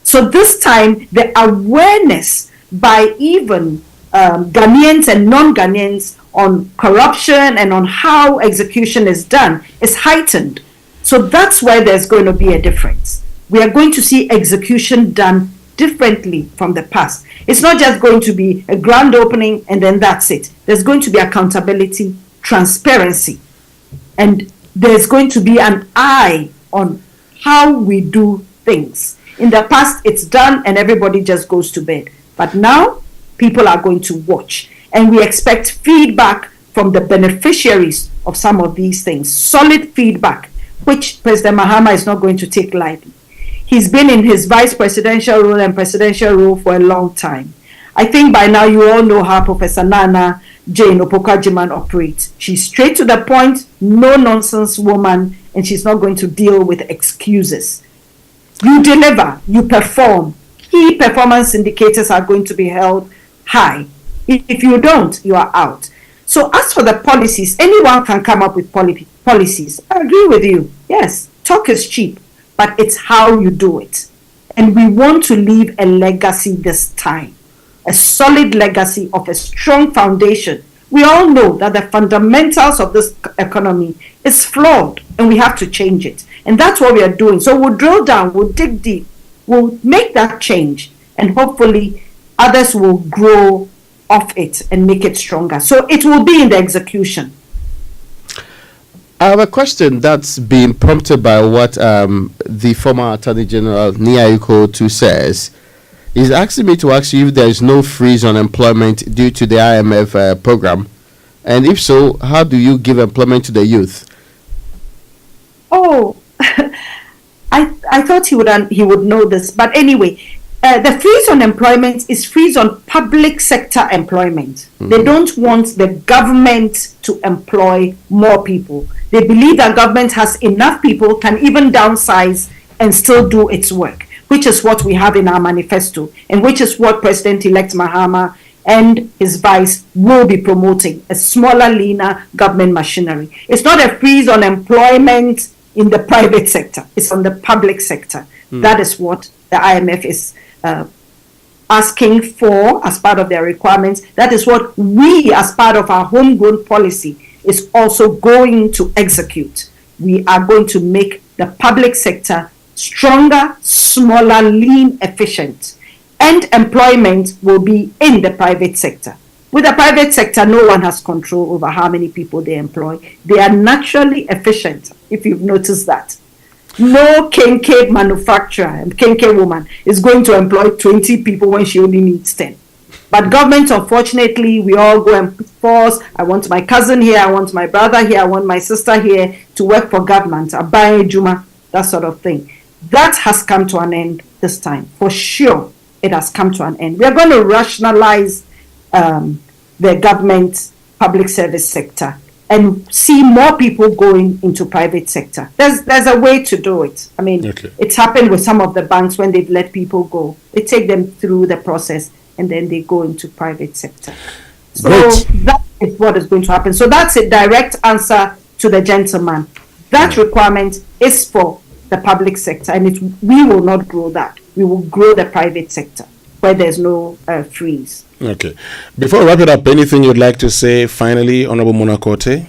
So this time, the awareness by even Ghanaians and non-Ghanaians on corruption and on how execution is done is heightened. So that's where there's going to be a difference. We are going to see execution done differently from the past. It's not just going to be a grand opening and then that's it. There's going to be accountability, transparency, and there's going to be an eye on how we do things. In the past, it's done and everybody just goes to bed. But now, people are going to watch. And we expect feedback from the beneficiaries of some of these things. Solid feedback, which President Mahama is not going to take lightly. He's been in his vice presidential role and presidential role for a long time. I think by now you all know how Professor Nana Jane Opoku-Agyeman operates. She's straight to the point, no nonsense woman, and she's not going to deal with excuses. You deliver, you perform. Key performance indicators are going to be held high. If you don't, you are out. So as for the policies, anyone can come up with policies. I agree with you. Yes, talk is cheap, but it's how you do it. And we want to leave a legacy this time, a solid legacy of a strong foundation. We all know that the fundamentals of this economy is flawed and we have to change it. And that's what we are doing. So we'll drill down, we'll dig deep, we'll make that change, and hopefully others will grow off it and make it stronger. So it will be in the execution. I have a question that's being prompted by what the former Attorney General Nia Iko says. He's asking me to ask you if there is no freeze on employment due to the IMF program, and if so, how do you give employment to the youth? Oh, I thought he would know this, but anyway, the freeze on employment is freeze on public sector employment. Mm-hmm. They don't want the government to employ more people. They believe that government has enough people, can even downsize and still do its work, which is what we have in our manifesto, and which is what President-elect Mahama and his vice will be promoting, a smaller, leaner government machinery. It's not a freeze on employment in the private sector. It's on the public sector. That is what the IMF is asking for as part of their requirements. That is what we, as part of our homegrown policy, is also going to execute. We are going to make the public sector stronger, smaller, lean, efficient. And employment will be in the private sector. With the private sector, no one has control over how many people they employ. They are naturally efficient, if you've noticed that. No kenke manufacturer and kenke woman is going to employ 20 people when she only needs 10. But government, unfortunately, we all go and force, I want my cousin here, I want my brother here, I want my sister here to work for government, Abaye Juma, that sort of thing. That has come to an end this time. For sure, it has come to an end. We are going to rationalize the government public service sector and see more people going into private sector. There's a way to do it. I mean, It's happened with some of the banks when they've let people go. They take them through the process and then they go into private sector. So that is what is going to happen. So that's a direct answer to the gentleman. That requirement is for the public sector, and we will not grow that. We will grow the private sector where there's no freeze. Okay. Before we wrap it up, anything you'd like to say finally, Honorable Mona Quartey?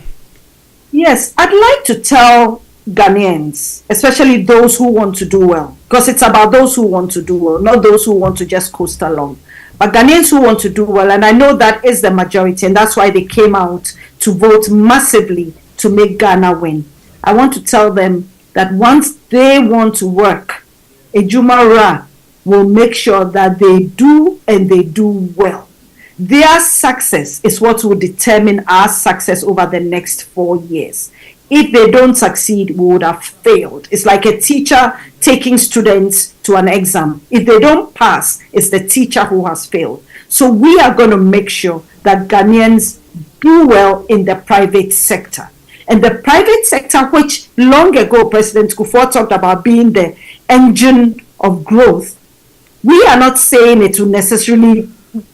Yes, I'd like to tell Ghanaians, especially those who want to do well, because it's about those who want to do well, not those who want to just coast along. But Ghanaians who want to do well, and I know that is the majority, and that's why they came out to vote massively to make Ghana win. I want to tell them that once they want to work, Ejumara will make sure that they do and they do well. Their success is what will determine our success over the next 4 years. If they don't succeed, we would have failed. It's like a teacher taking students to an exam. If they don't pass, it's the teacher who has failed. So we are going to make sure that Ghanaians do well in the private sector. And the private sector, which long ago President Kufuor talked about being the engine of growth, we are not saying it will necessarily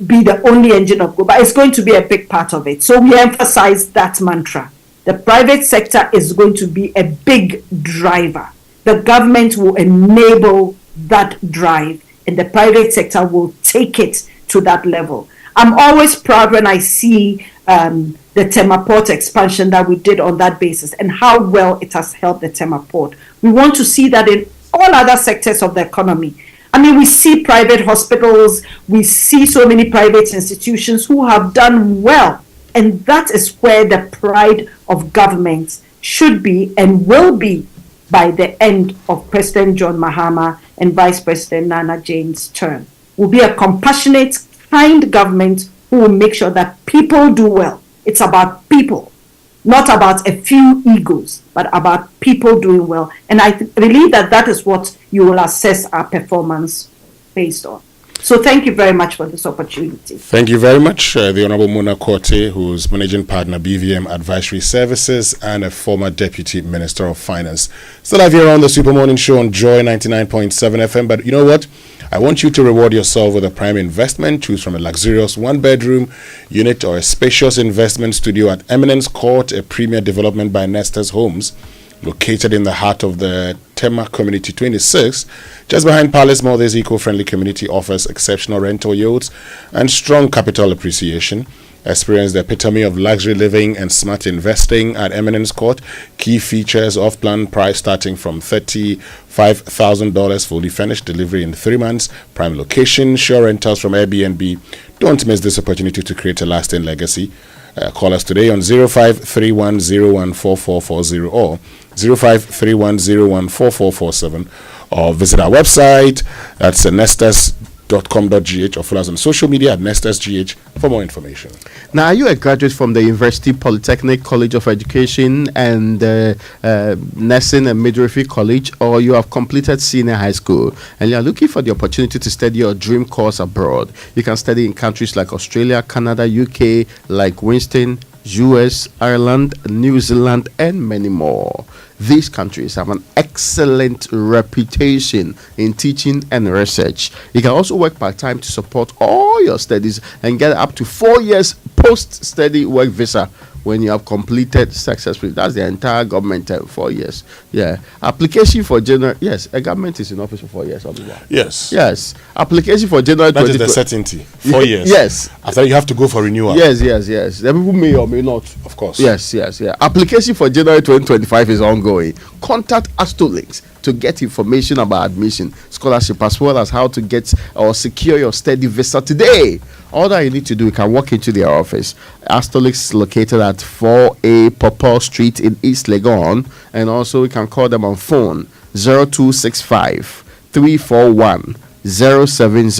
be the only engine of growth, but it's going to be a big part of it. So we emphasize that mantra. The private sector is going to be a big driver. The government will enable that drive, and the private sector will take it to that level. I'm always proud when I see the Tema Port expansion that we did on that basis and how well it has helped the Tema Port. We want to see that in all other sectors of the economy. I mean, we see private hospitals, we see so many private institutions who have done well. And that is where the pride of government should be and will be by the end of President John Mahama and Vice President Nana Jane's term. Will be a compassionate, kind government who will make sure that people do well. It's about people, not about a few egos, but about people doing well. And I believe that that is what you will assess our performance based on. So thank you very much for this opportunity. Thank you very much. The Honorable Mona Quartey, who's Managing Partner, BVM Advisory Services, and a former Deputy Minister of Finance. Still have you on the Super Morning Show on Joy 99.7 FM. But you know what? I want you to reward yourself with a prime investment. Choose from a luxurious one-bedroom unit or a spacious investment studio at Eminence Court, a premier development by Nestor's Homes, located in the heart of the Tema Community 26, just behind Palace Mall. This eco-friendly community offers exceptional rental yields and strong capital appreciation. Experience the epitome of luxury living and smart investing at Eminence Court. Key features: off-plan price starting from $35,000, fully furnished, delivery in 3 months, prime location, sure rentals from Airbnb. Don't miss this opportunity to create a lasting legacy. Call us today on 0531014440 or 0531014447, or visit our website. That's nestus.com.gh, or follow us on social media at nestusgh for more information. Now, are you a graduate from the University Polytechnic College of Education and Nursing and Midwifery College, or you have completed senior high school and you are looking for the opportunity to study your dream course abroad? You can study in countries like Australia, Canada, UK, like Winston, US, Ireland, New Zealand, and many more. These countries have an excellent reputation in teaching and research. You can also work part-time to support all your studies and get up to 4 years post-study work visa when you have completed successfully. That's the entire government term, 4 years. Yeah. Application for general. Yes, a government is in office for 4 years. Yes. Yes. Application for general. That is the certainty. 4 years. Yes. After you have to go for renewal. Yes. The people may or may not. Of course. Yes. Application for January 2025 is ongoing. Contact Astolinks to get information about admission, scholarship, as well as how to get or secure your study visa today. All that you need to do, you can walk into their office. Astolinks is located at 4A Popple Street in East Legon, and also you can call them on phone 0265 341 070.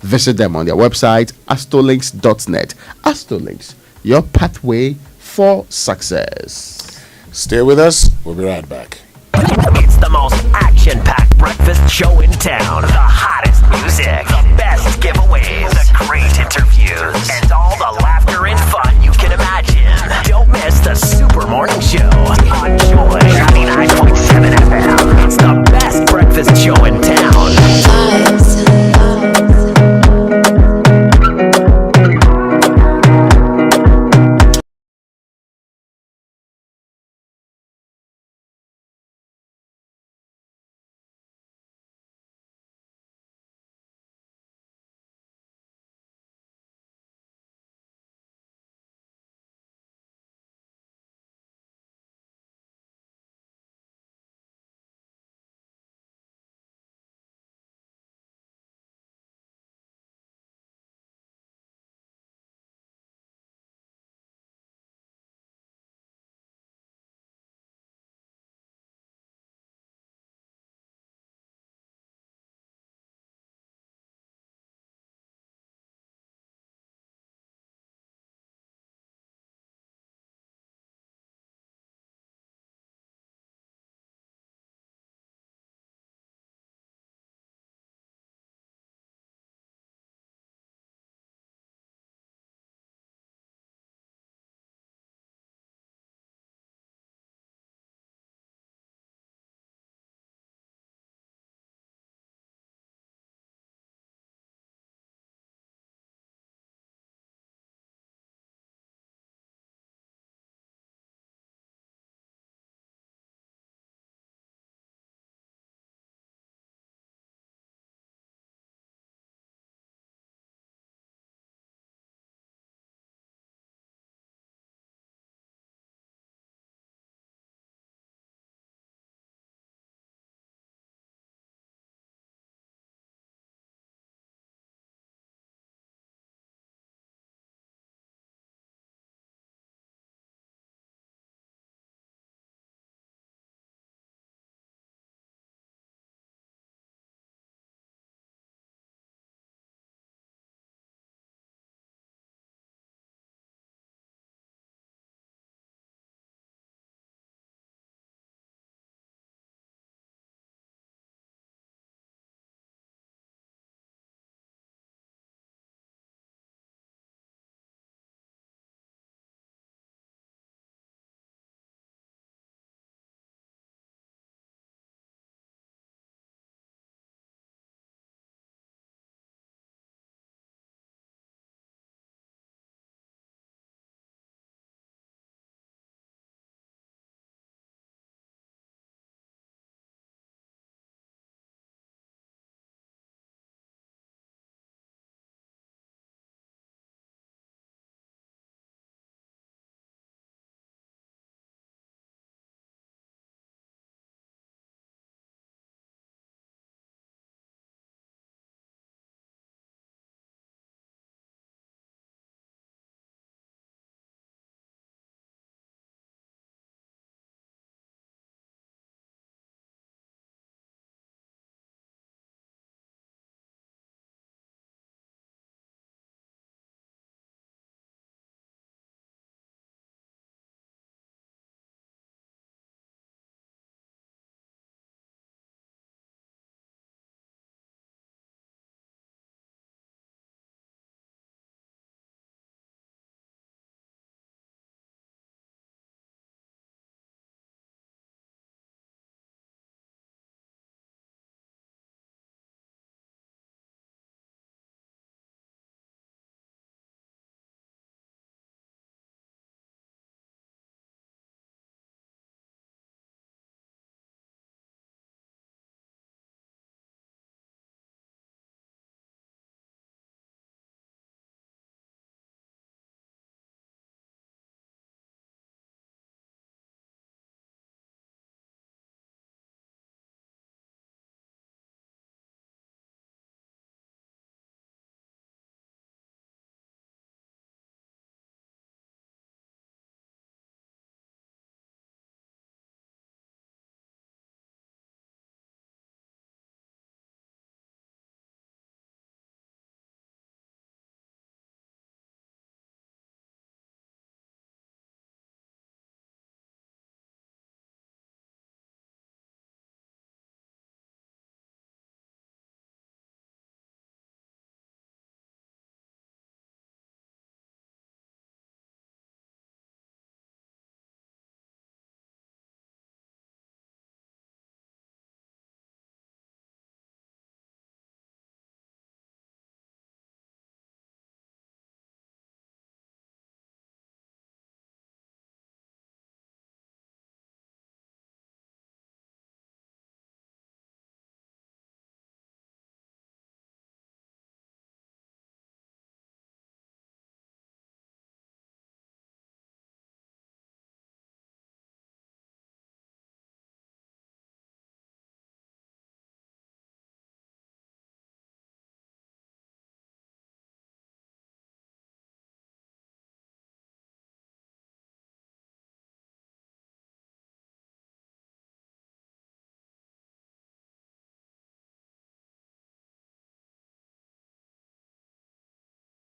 Visit them on their website astolinks.net. Astolinks, your pathway for success. Stay with us. We'll be right back. It's the most action-packed breakfast show in town. The hottest music, the best giveaways, the great interviews, and all the laughter and fun you can imagine. Don't miss the Super Morning Show on Joy 99.7 FM. It's the best breakfast show in town.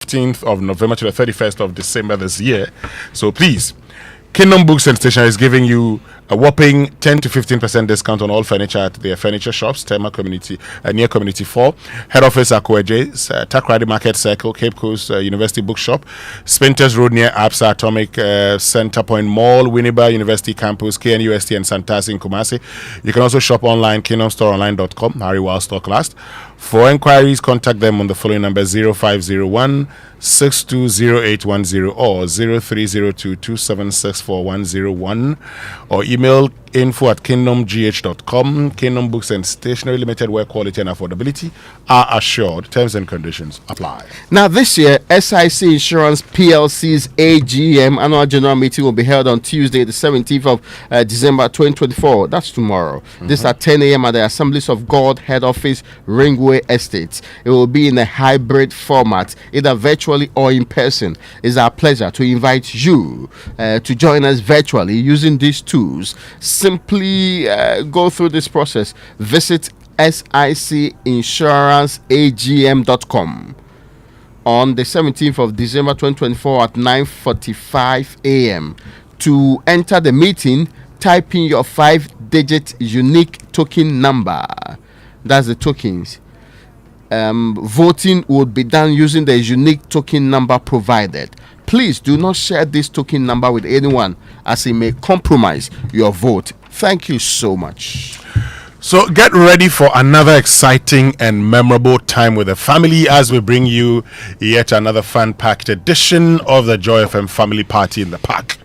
15th of November to the 31st of December this year. So please, Kingdom Books and Stationery is giving you a whopping 10 to 15% discount on all furniture at their furniture shops, Tema Community, near Community 4, Head Office Akweje's, Takrady Market Circle, Cape Coast University Bookshop, Spinters Road near APSA Atomic Center Point Mall, Winneba University Campus, KNUST and Santasi in Kumasi. You can also shop online, kingdomstoreonline.com, hurry while stock lasts. For inquiries, contact them on the following number: 0501 620810 or 0302 2764101, or email info@kingdomgh.com. Kingdom Books and Stationery Limited, where quality and affordability are assured. Terms and conditions apply. Now, this year, SIC Insurance PLC's AGM annual general meeting will be held on Tuesday, the 17th of December 2024. That's tomorrow. This at 10 a.m. at the Assemblies of God head office, Ringway Estates. It will be in a hybrid format, either virtually or in person. It's our pleasure to invite you to join us virtually using these tools. Simply go through this process. Visit sicinsuranceagm.com on the 17th of December 2024 at 9:45 a.m. To enter the meeting, type in your 5-digit unique token number. That's the tokens. Voting would be done using the unique token number provided. Please do not share this token number with anyone, as it may compromise your vote. Thank you so much. So get ready for another exciting and memorable time with the family as we bring you yet another fun-packed edition of the Joy FM Family Party in the Park.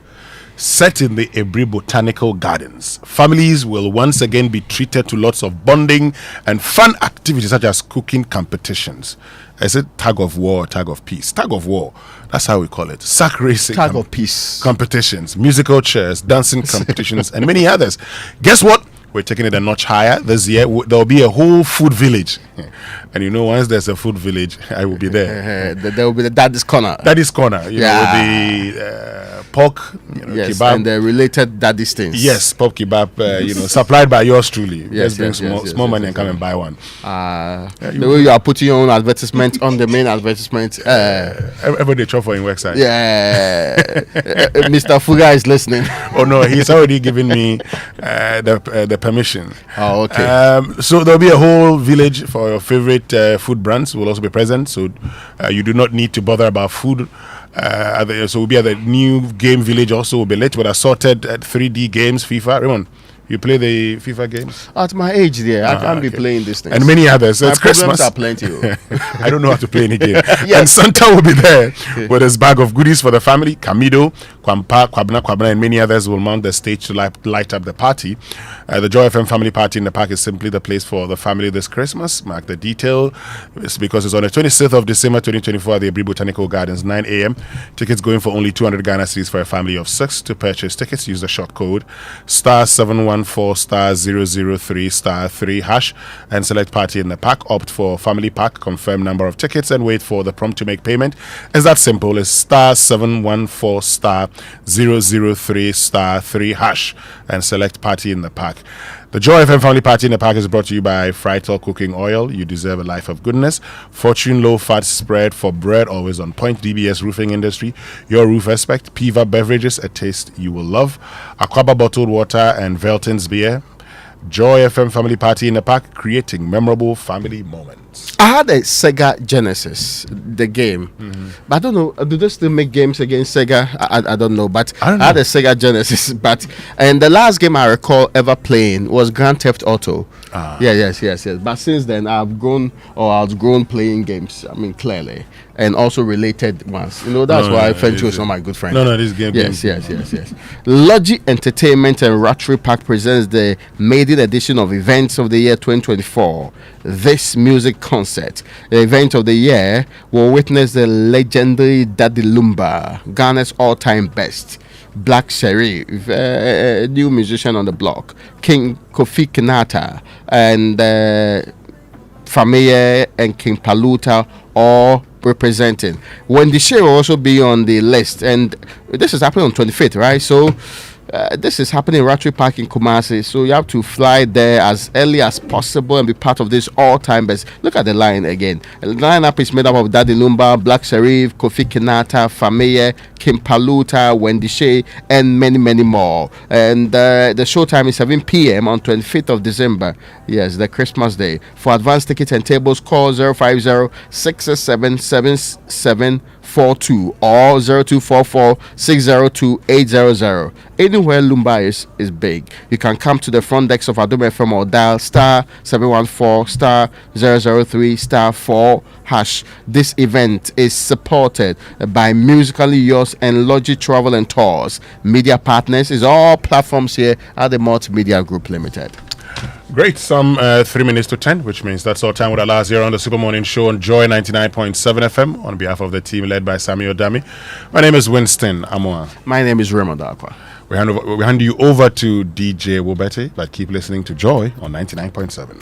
Set in the Ebri Botanical Gardens, families will once again be treated to lots of bonding and fun activities such as cooking competitions. Is it tug of war, tug of peace? Tug of war, that's how we call it. Sack racing, tug of peace competitions, musical chairs, dancing competitions, and many others. Guess what? We're taking it a notch higher this year. There'll be a whole food village, and you know, once there's a food village, I will be there. There will be the Daddy's Corner. Daddy's Corner, you know, the pork, yes, kebab, and the related daddy's things. Yes, pork kebab, supplied by yours truly. Yes, Just bring small money and come and buy one. The way you are putting your own advertisement on the main advertisement. Everybody chop for your website. Yeah, Mr. Fuga is listening. Oh no, he's already given me the permission. Oh, okay. So there'll be a whole village for your favorite food brands will also be present. So you do not need to bother about food. So we'll be at the new game village also. Will be lit with assorted 3D games, FIFA. Raymond, you play the FIFA games? At my age, there, I can't be playing these things. And many others. So my it's Christmas. Are plenty. I don't know how to play any game. Yes. And Santa will be there with his bag of goodies for the family. Camido, Kwampa, Kwabna, and many others will mount the stage to light up the party. The Joy FM Family Party in the Park is simply the place for the family this Christmas. Mark the detail. It's because it's on the 26th of December 2024 at the Ebri Botanical Gardens, 9 a.m. Tickets going for only 200 Ghana cedis for a family of 6. To purchase tickets, use the short code *714*003*3# and select party in the park. Opt for family pack, confirm number of tickets, and wait for the prompt to make payment. It's that simple. It's *714*003*3# and select party in the park. The Joy FM Family Party in the Park is brought to you by Frital Cooking Oil. You deserve a life of goodness. Fortune Low Fat Spread for bread, always on point. DBS Roofing Industry, your roof expect. Piva Beverages, a taste you will love. Aquaba Bottled Water and Velton's Beer. Joy FM Family Party in the Park, creating memorable family moments. I had a Sega Genesis, the game, but I don't know. Do they still make games against Sega? I don't know, but I had a Sega Genesis. And the last game I recall ever playing was Grand Theft Auto. Yes. But since then, I've outgrown playing games. I mean, clearly, and also related ones. You know, that's why I felt you was not my good friend. No, this game. Yes. Logi Entertainment and Rotary Park presents the maiden edition of Events of the Year 2024. This music concert, the event of the year, will witness the legendary Daddy Lumba, Ghana's all-time best. Black Sherif, a new musician on the block, King Kofi Kinata, and Fameye and King Paluta, all representing. Wendy Shea will also be on the list, and this is happening on 25th, right? So This is happening in Ratri Park in Kumasi, so you have to fly there as early as possible and be part of this all-time best. Look at the line again. The lineup is made up of Daddy Lumba, Black Sharif, Kofi Kinata, Fameye, Kim Paluta, Wendy Shea, and many, many more. And the show time is 7 p.m. on 25th of December. Yes, the Christmas day. For advance tickets and tables, call 050-667-7742 or 0244-602-800. Anywhere Lumba is big. You can come to the front desk of Adome FM or dial star 714 star 003 star 4 hash. This event is supported by Musically Yours and Logi Travel and Tours. Media partners is all platforms here at the Multimedia Group Limited. Great. Some 3 minutes to 10, which means that's all time with Alas here on the Super Morning Show on Joy 99.7 FM on behalf of the team led by Sammy Odami. My name is Winston Amoa. My name is Raymond Aqua. We hand you over to DJ Wobete, but keep listening to Joy on 99.7.